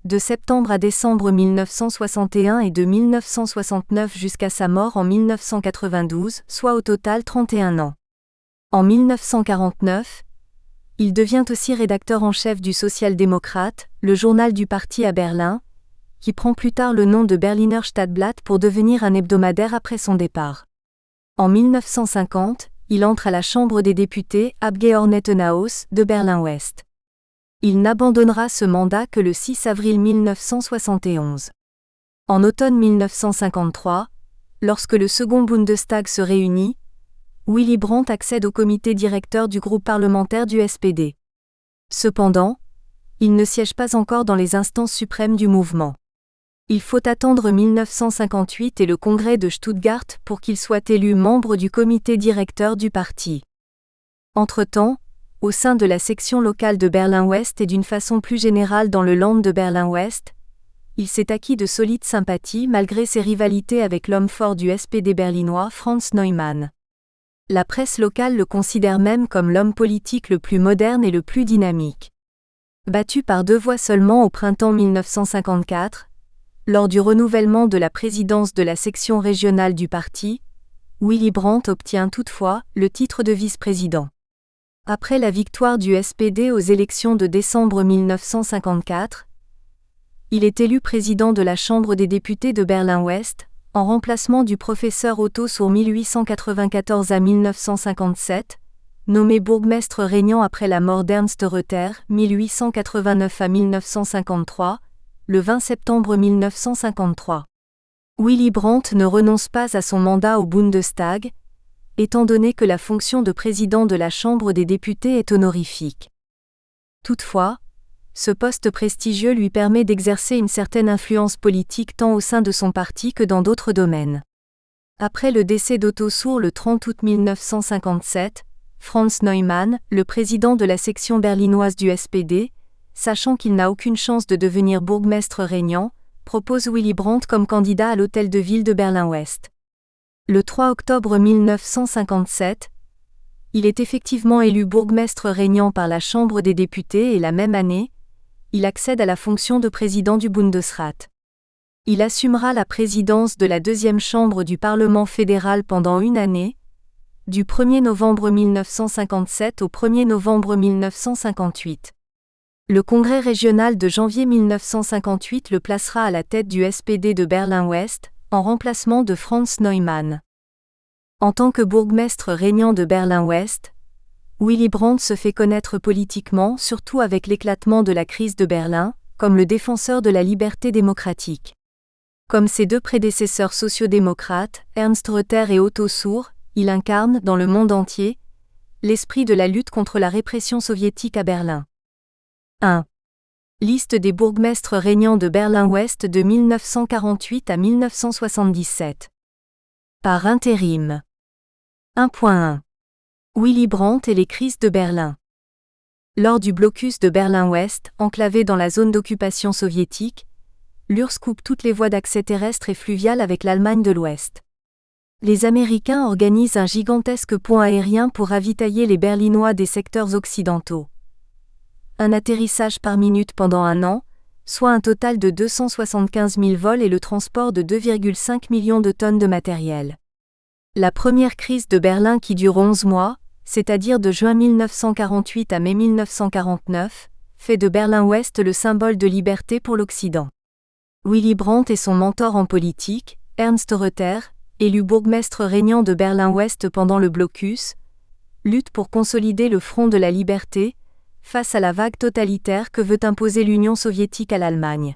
de septembre à décembre 1961 et de 1969 jusqu'à sa mort en 1992, soit au total 31 ans. En 1949, il devient aussi rédacteur en chef du Social-démocrate, le journal du parti à Berlin, qui prend plus tard le nom de Berliner Stadtblatt pour devenir un hebdomadaire après son départ. En 1950, il entre à la Chambre des députés Abgeordnetenhaus de Berlin-Ouest. Il n'abandonnera ce mandat que le 6 avril 1971. En automne 1953, lorsque le second Bundestag se réunit, Willy Brandt accède au comité directeur du groupe parlementaire du SPD. Cependant, il ne siège pas encore dans les instances suprêmes du mouvement. Il faut attendre 1958 et le congrès de Stuttgart pour qu'il soit élu membre du comité directeur du parti. Entre-temps, au sein de la section locale de Berlin-Ouest et d'une façon plus générale dans le Land de Berlin-Ouest, il s'est acquis de solides sympathies malgré ses rivalités avec l'homme fort du SPD berlinois Franz Neumann. La presse locale le considère même comme l'homme politique le plus moderne et le plus dynamique. Battu par 2 voix seulement au printemps 1954, lors du renouvellement de la présidence de la section régionale du parti, Willy Brandt obtient toutefois le titre de vice-président. Après la victoire du SPD aux élections de décembre 1954, il est élu président de la Chambre des députés de Berlin-Ouest, en remplacement du professeur Otto Suhr 1894 à 1957, nommé bourgmestre régnant après la mort d'Ernst Reuter 1889 à 1953, le 20 septembre 1953. Willy Brandt ne renonce pas à son mandat au Bundestag, étant donné que la fonction de président de la Chambre des députés est honorifique. Toutefois, ce poste prestigieux lui permet d'exercer une certaine influence politique tant au sein de son parti que dans d'autres domaines. Après le décès d'Otto Suhr le 30 août 1957, Franz Neumann, le président de la section berlinoise du SPD, sachant qu'il n'a aucune chance de devenir bourgmestre régnant, propose Willy Brandt comme candidat à l'hôtel de ville de Berlin-Ouest. Le 3 octobre 1957, il est effectivement élu bourgmestre régnant par la Chambre des députés et la même année, il accède à la fonction de président du Bundesrat. Il assumera la présidence de la deuxième chambre du Parlement fédéral pendant une année, du 1er novembre 1957 au 1er novembre 1958. Le congrès régional de janvier 1958 le placera à la tête du SPD de Berlin-Ouest, en remplacement de Franz Neumann. En tant que bourgmestre régnant de Berlin-Ouest, Willy Brandt se fait connaître politiquement surtout avec l'éclatement de la crise de Berlin, comme le défenseur de la liberté démocratique. Comme ses 2 prédécesseurs sociodémocrates, Ernst Reuter et Otto Suhr, il incarne, dans le monde entier, l'esprit de la lutte contre la répression soviétique à Berlin. 1. Liste des bourgmestres régnants de Berlin-Ouest de 1948 à 1977. Par intérim. 1.1. Willy Brandt et les crises de Berlin. Lors du blocus de Berlin-Ouest, enclavé dans la zone d'occupation soviétique, l'URSS coupe toutes les voies d'accès terrestre et fluvial avec l'Allemagne de l'Ouest. Les Américains organisent un gigantesque pont aérien pour ravitailler les Berlinois des secteurs occidentaux. Un atterrissage par minute pendant un an, soit un total de 275 000 vols et le transport de 2,5 millions de tonnes de matériel. La première crise de Berlin qui dure 11 mois, c'est-à-dire de juin 1948 à mai 1949, fait de Berlin-Ouest le symbole de liberté pour l'Occident. Willy Brandt et son mentor en politique, Ernst Reuter, élu bourgmestre régnant de Berlin-Ouest pendant le blocus, luttent pour consolider le front de la liberté, face à la vague totalitaire que veut imposer l'Union soviétique à l'Allemagne.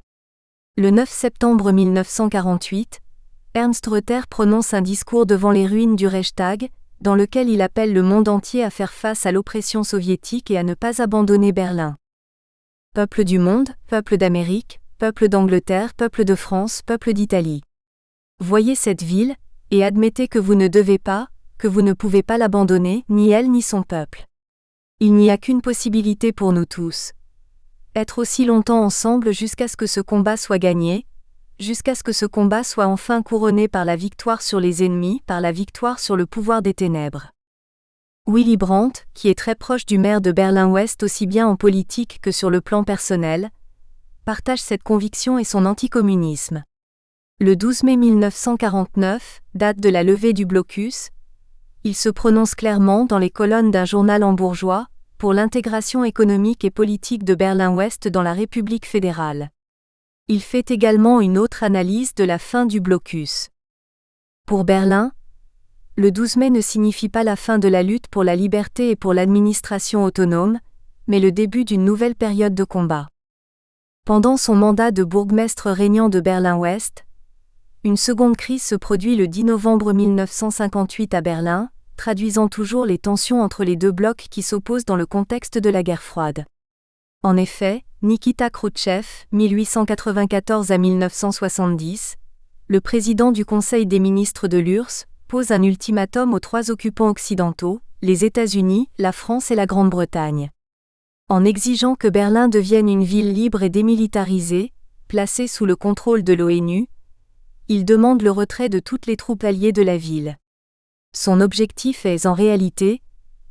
Le 9 septembre 1948, Ernst Reuter prononce un discours devant les ruines du Reichstag, dans lequel il appelle le monde entier à faire face à l'oppression soviétique et à ne pas abandonner Berlin. Peuple du monde, peuple d'Amérique, peuple d'Angleterre, peuple de France, peuple d'Italie. Voyez cette ville, et admettez que vous ne devez pas, que vous ne pouvez pas l'abandonner, ni elle ni son peuple. Il n'y a qu'une possibilité pour nous tous. Être aussi longtemps ensemble jusqu'à ce que ce combat soit gagné, jusqu'à ce que ce combat soit enfin couronné par la victoire sur les ennemis, par la victoire sur le pouvoir des ténèbres. Willy Brandt, qui est très proche du maire de Berlin-Ouest aussi bien en politique que sur le plan personnel, partage cette conviction et son anticommunisme. Le 12 mai 1949, date de la levée du blocus, il se prononce clairement dans les colonnes d'un journal hambourgeois pour l'intégration économique et politique de Berlin-Ouest dans la République fédérale. Il fait également une autre analyse de la fin du blocus. Pour Berlin, le 12 mai ne signifie pas la fin de la lutte pour la liberté et pour l'administration autonome, mais le début d'une nouvelle période de combat. Pendant son mandat de bourgmestre régnant de Berlin-Ouest, une seconde crise se produit le 10 novembre 1958 à Berlin, traduisant toujours les tensions entre les 2 blocs qui s'opposent dans le contexte de la guerre froide. En effet, Nikita Khrouchtchev, 1894 à 1970, le président du Conseil des ministres de l'URSS, pose un ultimatum aux trois occupants occidentaux, les États-Unis, la France et la Grande-Bretagne. En exigeant que Berlin devienne une ville libre et démilitarisée, placée sous le contrôle de l'ONU, il demande le retrait de toutes les troupes alliées de la ville. Son objectif est, en réalité,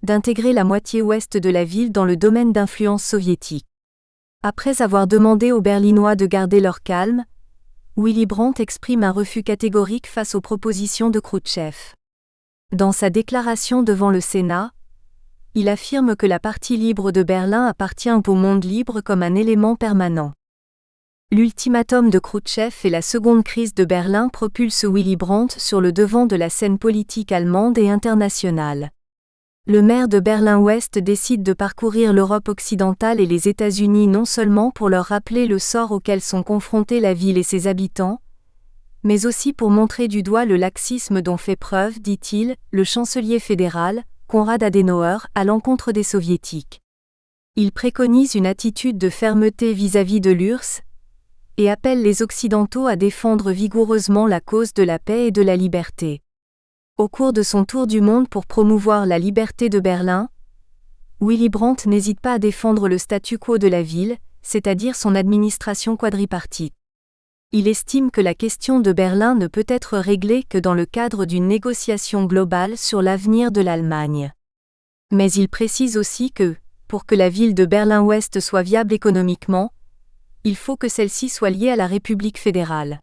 d'intégrer la moitié ouest de la ville dans le domaine d'influence soviétique. Après avoir demandé aux Berlinois de garder leur calme, Willy Brandt exprime un refus catégorique face aux propositions de Khrouchtchev. Dans sa déclaration devant le Sénat, il affirme que la partie libre de Berlin appartient au monde libre comme un élément permanent. L'ultimatum de Khrouchtchev et la seconde crise de Berlin propulsent Willy Brandt sur le devant de la scène politique allemande et internationale. Le maire de Berlin-Ouest décide de parcourir l'Europe occidentale et les États-Unis non seulement pour leur rappeler le sort auquel sont confrontés la ville et ses habitants, mais aussi pour montrer du doigt le laxisme dont fait preuve, dit-il, le chancelier fédéral, Konrad Adenauer, à l'encontre des soviétiques. Il préconise une attitude de fermeté vis-à-vis de l'URSS, et appelle les Occidentaux à défendre vigoureusement la cause de la paix et de la liberté. Au cours de son tour du monde pour promouvoir la liberté de Berlin, Willy Brandt n'hésite pas à défendre le statu quo de la ville, c'est-à-dire son administration quadripartite. Il estime que la question de Berlin ne peut être réglée que dans le cadre d'une négociation globale sur l'avenir de l'Allemagne. Mais il précise aussi que, pour que la ville de Berlin-Ouest soit viable économiquement, il faut que celle-ci soit liée à la République fédérale.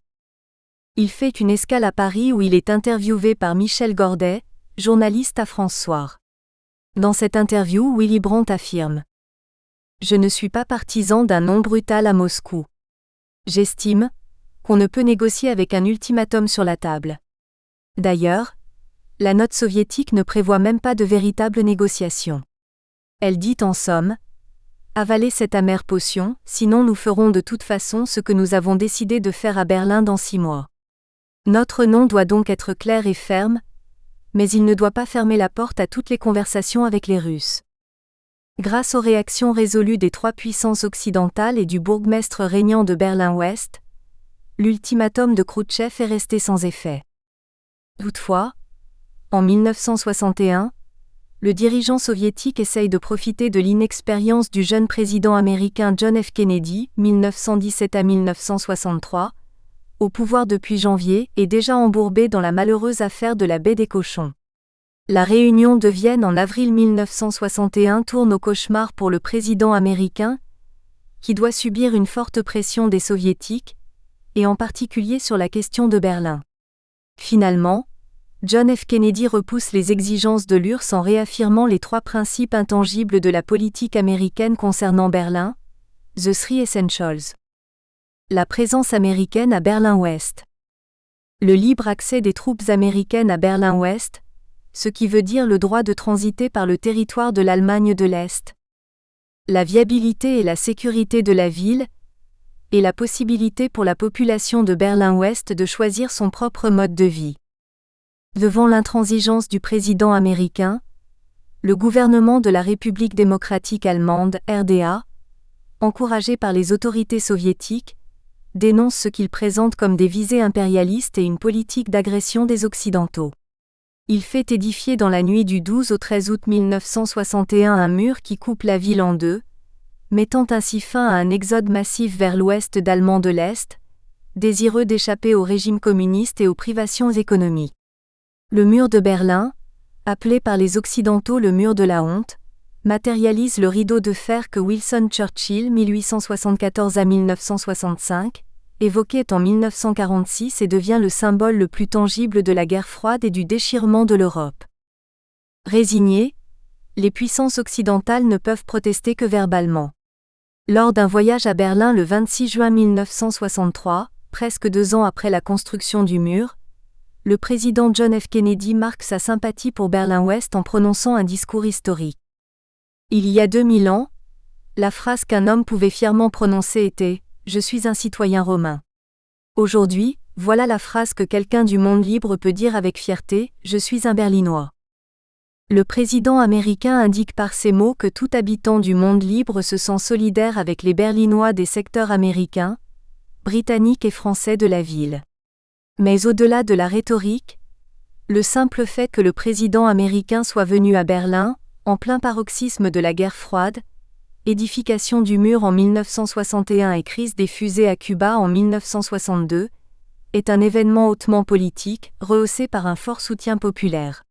Il fait une escale à Paris où il est interviewé par Michel Gordet, journaliste à France Soir. Dans cette interview, Willy Brandt affirme : « Je ne suis pas partisan d'un non brutal à Moscou. J'estime qu'on ne peut négocier avec un ultimatum sur la table. D'ailleurs, la note soviétique ne prévoit même pas de véritable négociation. Elle dit en somme : avalez cette amère potion, sinon nous ferons de toute façon ce que nous avons décidé de faire à Berlin dans 6 mois. Notre nom doit donc être clair et ferme, mais il ne doit pas fermer la porte à toutes les conversations avec les Russes. » Grâce aux réactions résolues des trois puissances occidentales et du bourgmestre régnant de Berlin-Ouest, l'ultimatum de Khrouchtchev est resté sans effet. Toutefois, en 1961, le dirigeant soviétique essaye de profiter de l'inexpérience du jeune président américain John F. Kennedy, 1917 à 1963, au pouvoir depuis janvier et déjà embourbé dans la malheureuse affaire de la baie des cochons. La réunion de Vienne en avril 1961 tourne au cauchemar pour le président américain, qui doit subir une forte pression des soviétiques, et en particulier sur la question de Berlin. Finalement, John F. Kennedy repousse les exigences de l'URSS en réaffirmant les 3 principes intangibles de la politique américaine concernant Berlin, The Three Essentials. La présence américaine à Berlin-Ouest. Le libre accès des troupes américaines à Berlin-Ouest, ce qui veut dire le droit de transiter par le territoire de l'Allemagne de l'Est. La viabilité et la sécurité de la ville, et la possibilité pour la population de Berlin-Ouest de choisir son propre mode de vie. Devant l'intransigeance du président américain, le gouvernement de la République démocratique allemande, RDA, encouragé par les autorités soviétiques, dénonce ce qu'il présente comme des visées impérialistes et une politique d'agression des Occidentaux. Il fait édifier dans la nuit du 12 au 13 août 1961 un mur qui coupe la ville en deux, mettant ainsi fin à un exode massif vers l'ouest d'Allemands de l'Est, désireux d'échapper au régime communiste et aux privations économiques. Le mur de Berlin, appelé par les Occidentaux le mur de la honte, matérialise le rideau de fer que Winston Churchill 1874 à 1965 évoquait en 1946 et devient le symbole le plus tangible de la guerre froide et du déchirement de l'Europe. Résignés, les puissances occidentales ne peuvent protester que verbalement. Lors d'un voyage à Berlin le 26 juin 1963, presque 2 ans après la construction du mur, le président John F. Kennedy marque sa sympathie pour Berlin-Ouest en prononçant un discours historique. Il y a 2000 ans, la phrase qu'un homme pouvait fièrement prononcer était « Je suis un citoyen romain ». Aujourd'hui, voilà la phrase que quelqu'un du monde libre peut dire avec fierté « Je suis un Berlinois ». Le président américain indique par ces mots que tout habitant du monde libre se sent solidaire avec les Berlinois des secteurs américains, britanniques et français de la ville. Mais au-delà de la rhétorique, le simple fait que le président américain soit venu à Berlin, en plein paroxysme de la guerre froide, édification du mur en 1961 et crise des fusées à Cuba en 1962, est un événement hautement politique, rehaussé par un fort soutien populaire.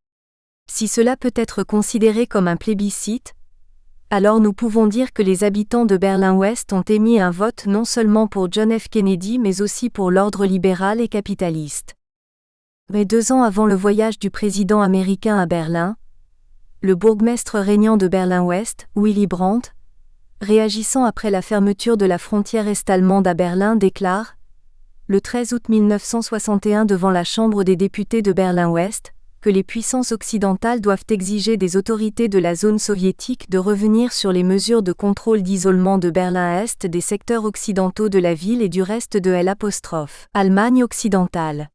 Si cela peut être considéré comme un plébiscite, alors nous pouvons dire que les habitants de Berlin-Ouest ont émis un vote non seulement pour John F. Kennedy mais aussi pour l'ordre libéral et capitaliste. Mais 2 ans avant le voyage du président américain à Berlin, le bourgmestre régnant de Berlin-Ouest, Willy Brandt, réagissant après la fermeture de la frontière est-allemande à Berlin, déclare, le 13 août 1961 devant la Chambre des députés de Berlin-Ouest, que les puissances occidentales doivent exiger des autorités de la zone soviétique de revenir sur les mesures de contrôle d'isolement de Berlin-Est des secteurs occidentaux de la ville et du reste de l'Allemagne occidentale.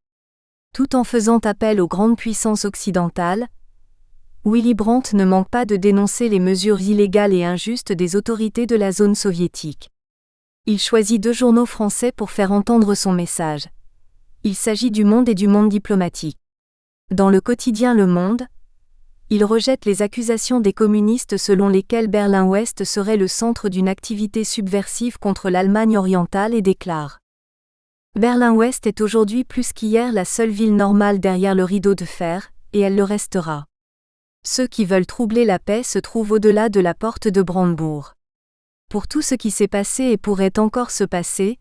Tout en faisant appel aux grandes puissances occidentales, Willy Brandt ne manque pas de dénoncer les mesures illégales et injustes des autorités de la zone soviétique. Il choisit 2 journaux français pour faire entendre son message. Il s'agit du Monde et du Monde diplomatique. Dans le quotidien Le Monde, il rejette les accusations des communistes selon lesquelles Berlin-Ouest serait le centre d'une activité subversive contre l'Allemagne orientale et déclare: Berlin-Ouest est aujourd'hui plus qu'hier la seule ville normale derrière le rideau de fer, et elle le restera. Ceux qui veulent troubler la paix se trouvent au-delà de la porte de Brandebourg. Pour tout ce qui s'est passé et pourrait encore se passer,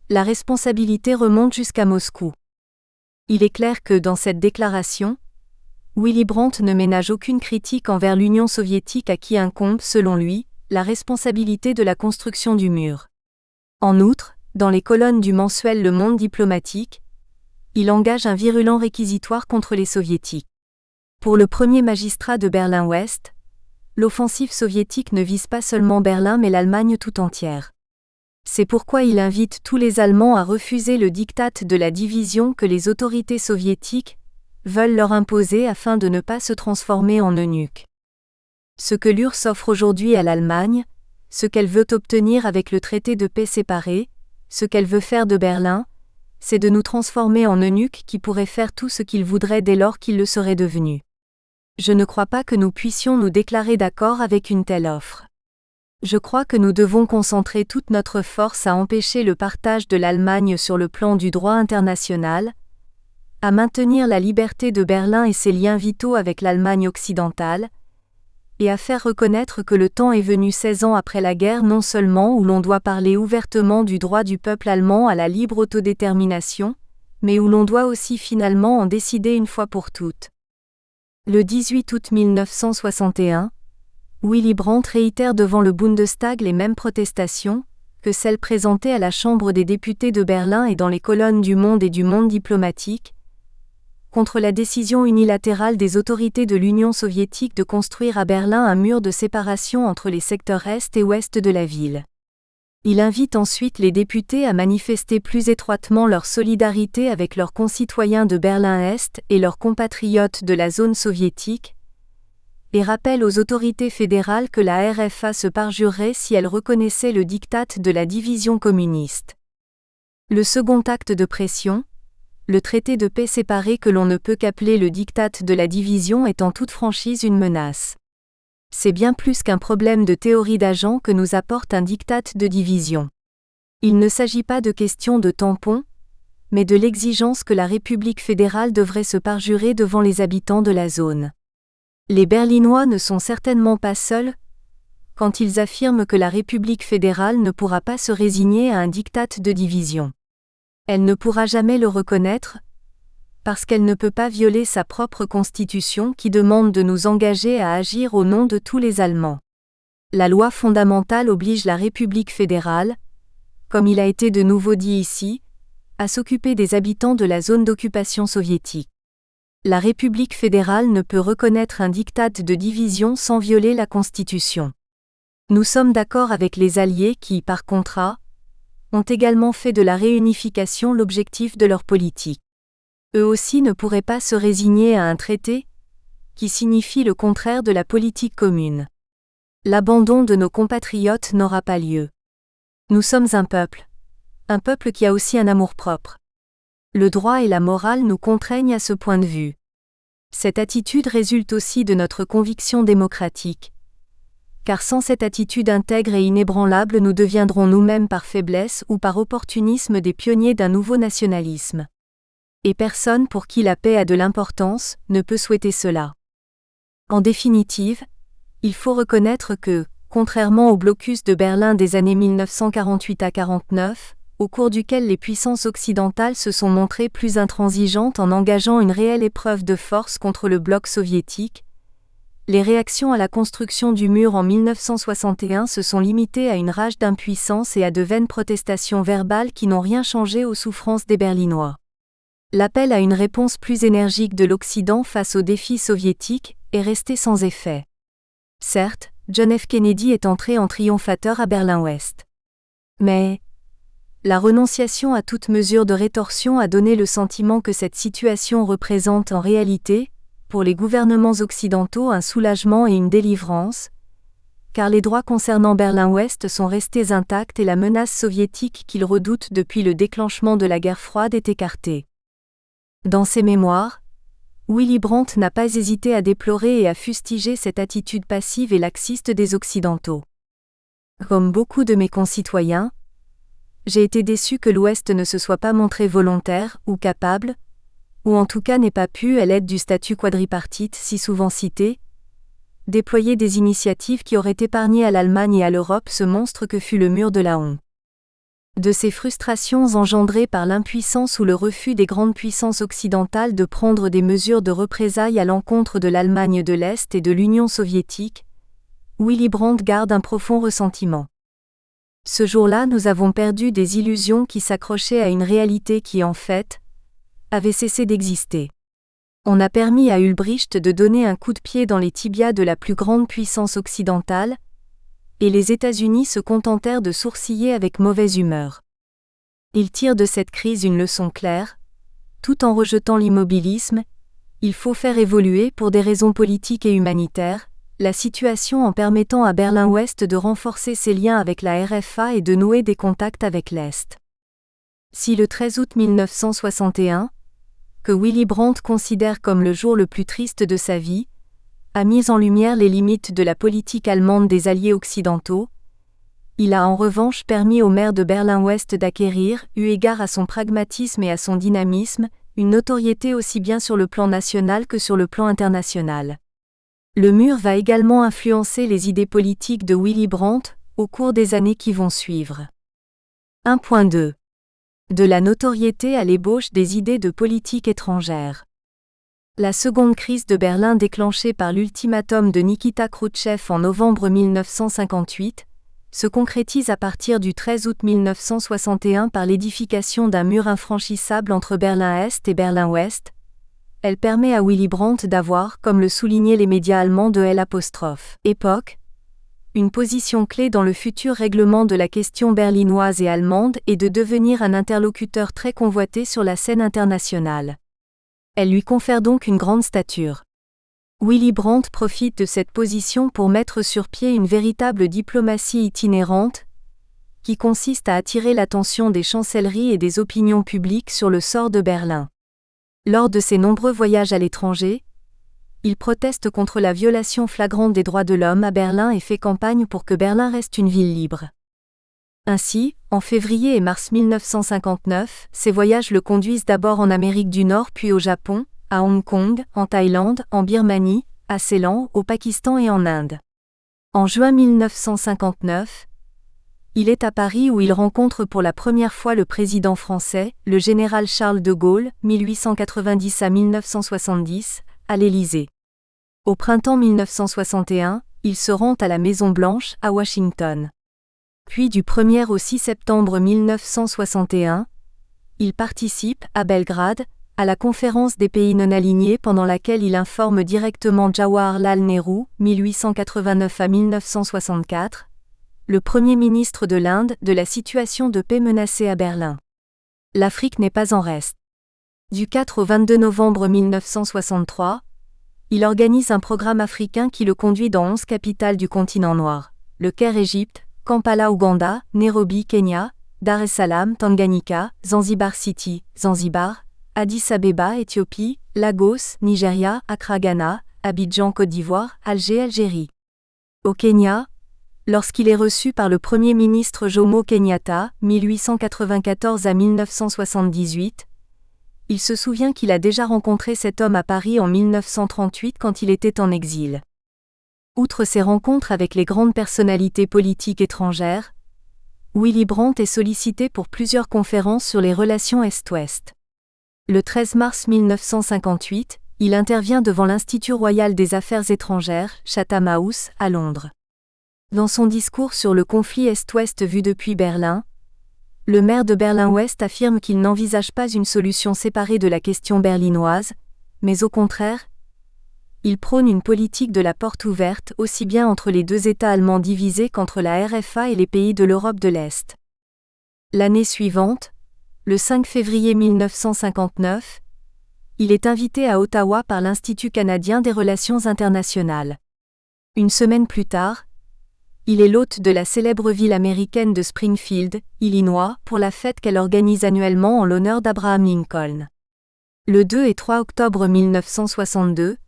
la responsabilité remonte jusqu'à Moscou. Il est clair que dans cette déclaration, Willy Brandt ne ménage aucune critique envers l'Union soviétique à qui incombe, selon lui, la responsabilité de la construction du mur. En outre, dans les colonnes du mensuel Le Monde diplomatique, il engage un virulent réquisitoire contre les soviétiques. Pour le premier magistrat de Berlin-Ouest, l'offensive soviétique ne vise pas seulement Berlin mais l'Allemagne tout entière. C'est pourquoi il invite tous les Allemands à refuser le diktat de la division que les autorités soviétiques veulent leur imposer afin de ne pas se transformer en eunuques. Ce que l'URSS offre aujourd'hui à l'Allemagne, ce qu'elle veut obtenir avec le traité de paix séparé, ce qu'elle veut faire de Berlin, c'est de nous transformer en eunuques qui pourraient faire tout ce qu'ils voudraient dès lors qu'ils le seraient devenus. Je ne crois pas que nous puissions nous déclarer d'accord avec une telle offre. Je crois que nous devons concentrer toute notre force à empêcher le partage de l'Allemagne sur le plan du droit international, à maintenir la liberté de Berlin et ses liens vitaux avec l'Allemagne occidentale, et à faire reconnaître que le temps est venu 16 ans après la guerre non seulement où l'on doit parler ouvertement du droit du peuple allemand à la libre autodétermination, mais où l'on doit aussi finalement en décider une fois pour toutes. Le 18 août 1961, Willy Brandt réitère devant le Bundestag les mêmes protestations que celles présentées à la Chambre des députés de Berlin et dans les colonnes du Monde et du Monde diplomatique, contre la décision unilatérale des autorités de l'Union soviétique de construire à Berlin un mur de séparation entre les secteurs est et ouest de la ville. Il invite ensuite les députés à manifester plus étroitement leur solidarité avec leurs concitoyens de Berlin-Est et leurs compatriotes de la zone soviétique, et rappelle aux autorités fédérales que la RFA se parjurerait si elle reconnaissait le diktat de la division communiste. Le second acte de pression, le traité de paix séparé que l'on ne peut qu'appeler le diktat de la division est en toute franchise une menace. C'est bien plus qu'un problème de théorie d'agent que nous apporte un diktat de division. Il ne s'agit pas de question de tampon, mais de l'exigence que la République fédérale devrait se parjurer devant les habitants de la zone. Les Berlinois ne sont certainement pas seuls quand ils affirment que la République fédérale ne pourra pas se résigner à un diktat de division. Elle ne pourra jamais le reconnaître, parce qu'elle ne peut pas violer sa propre constitution qui demande de nous engager à agir au nom de tous les Allemands. La loi fondamentale oblige la République fédérale, comme il a été de nouveau dit ici, à s'occuper des habitants de la zone d'occupation soviétique. La République fédérale ne peut reconnaître un diktat de division sans violer la Constitution. Nous sommes d'accord avec les Alliés qui, par contrat, ont également fait de la réunification l'objectif de leur politique. Eux aussi ne pourraient pas se résigner à un traité qui signifie le contraire de la politique commune. L'abandon de nos compatriotes n'aura pas lieu. Nous sommes un peuple qui a aussi un amour-propre. Le droit et la morale nous contraignent à ce point de vue. Cette attitude résulte aussi de notre conviction démocratique. Car sans cette attitude intègre et inébranlable, nous deviendrons nous-mêmes par faiblesse ou par opportunisme des pionniers d'un nouveau nationalisme. Et personne pour qui la paix a de l'importance ne peut souhaiter cela. En définitive, il faut reconnaître que, contrairement au blocus de Berlin des années 1948 à 49, au cours duquel les puissances occidentales se sont montrées plus intransigeantes en engageant une réelle épreuve de force contre le bloc soviétique, les réactions à la construction du mur en 1961 se sont limitées à une rage d'impuissance et à de vaines protestations verbales qui n'ont rien changé aux souffrances des Berlinois. L'appel à une réponse plus énergique de l'Occident face aux défis soviétiques est resté sans effet. Certes, John F. Kennedy est entré en triomphateur à Berlin-Ouest. Mais la renonciation à toute mesure de rétorsion a donné le sentiment que cette situation représente en réalité, pour les gouvernements occidentaux, un soulagement et une délivrance, car les droits concernant Berlin-Ouest sont restés intacts et la menace soviétique qu'ils redoutent depuis le déclenchement de la guerre froide est écartée. Dans ses mémoires, Willy Brandt n'a pas hésité à déplorer et à fustiger cette attitude passive et laxiste des Occidentaux. Comme beaucoup de mes concitoyens, j'ai été déçu que l'Ouest ne se soit pas montré volontaire ou capable, ou en tout cas n'ait pas pu, à l'aide du statut quadripartite si souvent cité, déployer des initiatives qui auraient épargné à l'Allemagne et à l'Europe ce monstre que fut le mur de la honte. De ces frustrations engendrées par l'impuissance ou le refus des grandes puissances occidentales de prendre des mesures de représailles à l'encontre de l'Allemagne de l'Est et de l'Union soviétique, Willy Brandt garde un profond ressentiment. Ce jour-là, nous avons perdu des illusions qui s'accrochaient à une réalité qui, en fait, avait cessé d'exister. On a permis à Ulbricht de donner un coup de pied dans les tibias de la plus grande puissance occidentale, et les États-Unis se contentèrent de sourciller avec mauvaise humeur. Ils tirent de cette crise une leçon claire. Tout en rejetant l'immobilisme, il faut faire évoluer, pour des raisons politiques et humanitaires, la situation en permettant à Berlin-Ouest de renforcer ses liens avec la RFA et de nouer des contacts avec l'Est. Si le 13 août 1961, que Willy Brandt considère comme le jour le plus triste de sa vie, a mis en lumière les limites de la politique allemande des alliés occidentaux, il a en revanche permis au maire de Berlin-Ouest d'acquérir, eu égard à son pragmatisme et à son dynamisme, une notoriété aussi bien sur le plan national que sur le plan international. Le mur va également influencer les idées politiques de Willy Brandt au cours des années qui vont suivre. 1.2. De la notoriété à l'ébauche des idées de politique étrangère. La seconde crise de Berlin déclenchée par l'ultimatum de Nikita Khrouchtchev en novembre 1958 se concrétise à partir du 13 août 1961 par l'édification d'un mur infranchissable entre Berlin-Est et Berlin-Ouest. Elle permet à Willy Brandt d'avoir, comme le soulignaient les médias allemands de l'époque, une position clé dans le futur règlement de la question berlinoise et allemande et de devenir un interlocuteur très convoité sur la scène internationale. Elle lui confère donc une grande stature. Willy Brandt profite de cette position pour mettre sur pied une véritable diplomatie itinérante, qui consiste à attirer l'attention des chancelleries et des opinions publiques sur le sort de Berlin. Lors de ses nombreux voyages à l'étranger, il proteste contre la violation flagrante des droits de l'homme à Berlin et fait campagne pour que Berlin reste une ville libre. Ainsi, en février et mars 1959, ses voyages le conduisent d'abord en Amérique du Nord puis au Japon, à Hong Kong, en Thaïlande, en Birmanie, à Ceylan, au Pakistan et en Inde. En juin 1959, il est à Paris où il rencontre pour la première fois le président français, le général Charles de Gaulle, 1890 à 1970, à l'Élysée. Au printemps 1961, il se rend à la Maison-Blanche, à Washington. Puis du 1er au 6 septembre 1961, il participe, à Belgrade, à la conférence des pays non alignés pendant laquelle il informe directement Jawaharlal Nehru, 1889 à 1964, le Premier ministre de l'Inde, de la situation de paix menacée à Berlin. L'Afrique n'est pas en reste. Du 4 au 22 novembre 1963, Il organise un programme africain qui le conduit dans 11 capitales du continent noir: Le Caire, Égypte; Kampala, Ouganda; Nairobi, Kenya; Dar es Salaam, Tanganyika; Zanzibar City, Zanzibar; Addis Abeba, Éthiopie; Lagos, Nigeria; Accra, Ghana; Abidjan, Côte d'Ivoire; Alger, Algérie. Au Kenya, lorsqu'il est reçu par le Premier ministre Jomo Kenyatta, 1894 à 1978, il se souvient qu'il a déjà rencontré cet homme à Paris en 1938 quand il était en exil. Outre ses rencontres avec les grandes personnalités politiques étrangères, Willy Brandt est sollicité pour plusieurs conférences sur les relations Est-Ouest. Le 13 mars 1958, il intervient devant l'Institut royal des affaires étrangères, Chatham House, à Londres. Dans son discours sur le conflit Est-Ouest vu depuis Berlin, le maire de Berlin-Ouest affirme qu'il n'envisage pas une solution séparée de la question berlinoise, mais au contraire, il prône une politique de la porte ouverte aussi bien entre les deux États allemands divisés qu'entre la RFA et les pays de l'Europe de l'Est. L'année suivante, le 5 février 1959, il est invité à Ottawa par l'Institut canadien des relations internationales. Une semaine plus tard, il est l'hôte de la célèbre ville américaine de Springfield, Illinois, pour la fête qu'elle organise annuellement en l'honneur d'Abraham Lincoln. Le 2 et 3 octobre 1962,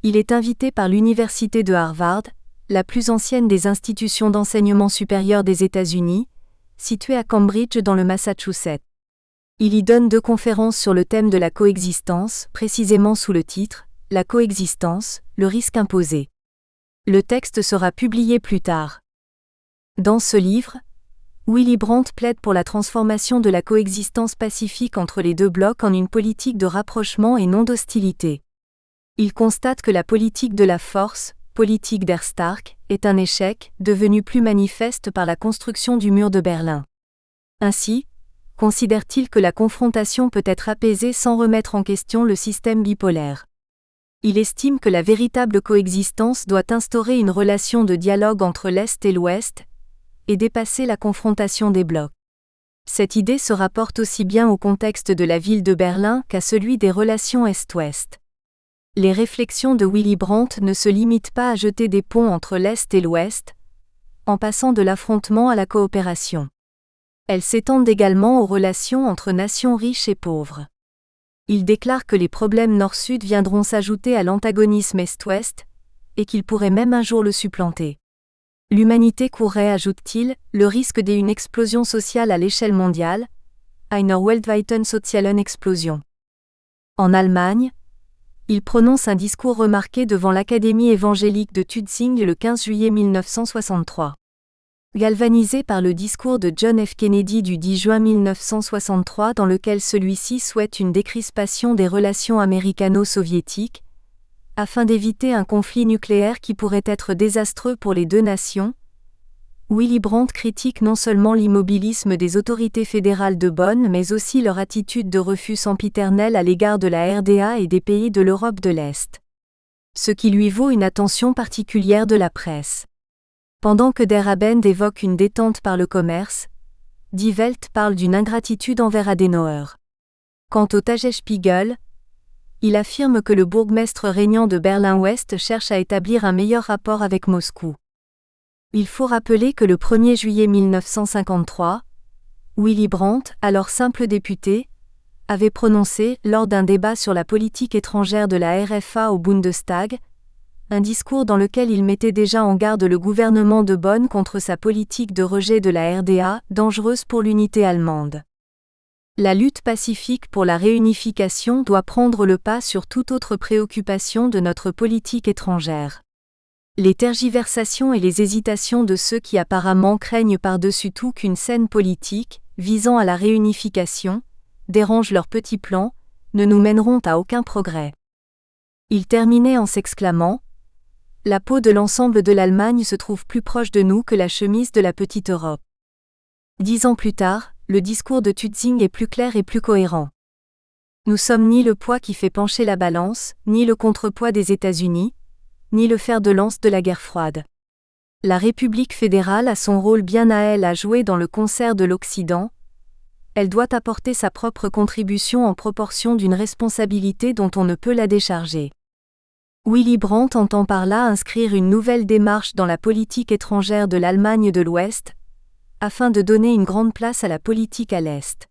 il est invité par l'Université de Harvard, la plus ancienne des institutions d'enseignement supérieur des États-Unis, située à Cambridge dans le Massachusetts. Il y donne 2 conférences sur le thème de la coexistence, précisément sous le titre « La coexistence, le risque imposé ». Le texte sera publié plus tard. Dans ce livre, Willy Brandt plaide pour la transformation de la coexistence pacifique entre les deux blocs en une politique de rapprochement et non d'hostilité. Il constate que la politique de la force, politique der Stark, est un échec, devenu plus manifeste par la construction du mur de Berlin. Ainsi, considère-t-il que la confrontation peut être apaisée sans remettre en question le système bipolaire. Il estime que la véritable coexistence doit instaurer une relation de dialogue entre l'Est et l'Ouest, et dépasser la confrontation des blocs. Cette idée se rapporte aussi bien au contexte de la ville de Berlin qu'à celui des relations Est-Ouest. Les réflexions de Willy Brandt ne se limitent pas à jeter des ponts entre l'Est et l'Ouest, en passant de l'affrontement à la coopération. Elles s'étendent également aux relations entre nations riches et pauvres. Il déclare que les problèmes Nord-Sud viendront s'ajouter à l'antagonisme Est-Ouest, et qu'ils pourraient même un jour le supplanter. L'humanité courrait, ajoute-t-il, le risque d'une explosion sociale à l'échelle mondiale, einer weltweiten sozialen Explosion. En Allemagne, il prononce un discours remarqué devant l'Académie évangélique de Tutzing le 15 juillet 1963. Galvanisé par le discours de John F. Kennedy du 10 juin 1963 dans lequel celui-ci souhaite une décrispation des relations américano-soviétiques, afin d'éviter un conflit nucléaire qui pourrait être désastreux pour les deux nations, Willy Brandt critique non seulement l'immobilisme des autorités fédérales de Bonn mais aussi leur attitude de refus sempiternel à l'égard de la RDA et des pays de l'Europe de l'Est. Ce qui lui vaut une attention particulière de la presse. Pendant que Der Abend évoque une détente par le commerce, Die Welt parle d'une ingratitude envers Adenauer. Quant au Tagesspiegel, il affirme que le bourgmestre régnant de Berlin-Ouest cherche à établir un meilleur rapport avec Moscou. Il faut rappeler que le 1er juillet 1953, Willy Brandt, alors simple député, avait prononcé, lors d'un débat sur la politique étrangère de la RFA au Bundestag, un discours dans lequel il mettait déjà en garde le gouvernement de Bonn contre sa politique de rejet de la RDA, dangereuse pour l'unité allemande. La lutte pacifique pour la réunification doit prendre le pas sur toute autre préoccupation de notre politique étrangère. Les tergiversations et les hésitations de ceux qui apparemment craignent par-dessus tout qu'une scène politique, visant à la réunification, dérange leurs petits plans, ne nous mèneront à aucun progrès. Il terminait en s'exclamant : la peau de l'ensemble de l'Allemagne se trouve plus proche de nous que la chemise de la petite Europe. 10 ans plus tard, le discours de Tutzing est plus clair et plus cohérent. Nous sommes ni le poids qui fait pencher la balance, ni le contrepoids des États-Unis, ni le fer de lance de la guerre froide. La République fédérale a son rôle bien à elle à jouer dans le concert de l'Occident. Elle doit apporter sa propre contribution en proportion d'une responsabilité dont on ne peut la décharger. Willy Brandt entend par là inscrire une nouvelle démarche dans la politique étrangère de l'Allemagne de l'Ouest, afin de donner une grande place à la politique à l'Est.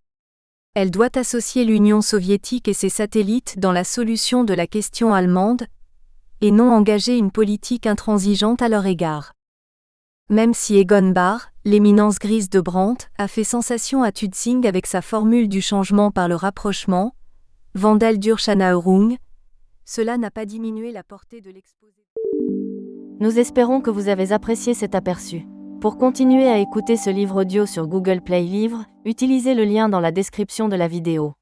Elle doit associer l'Union soviétique et ses satellites dans la solution de la question allemande, et non engager une politique intransigeante à leur égard. Même si Egon Bahr, l'éminence grise de Brandt, a fait sensation à Tutzing avec sa formule du changement par le rapprochement, Wandel durch Annäherung, cela n'a pas diminué la portée de l'exposé. Nous espérons que vous avez apprécié cet aperçu. Pour continuer à écouter ce livre audio sur Google Play Livres, utilisez le lien dans la description de la vidéo.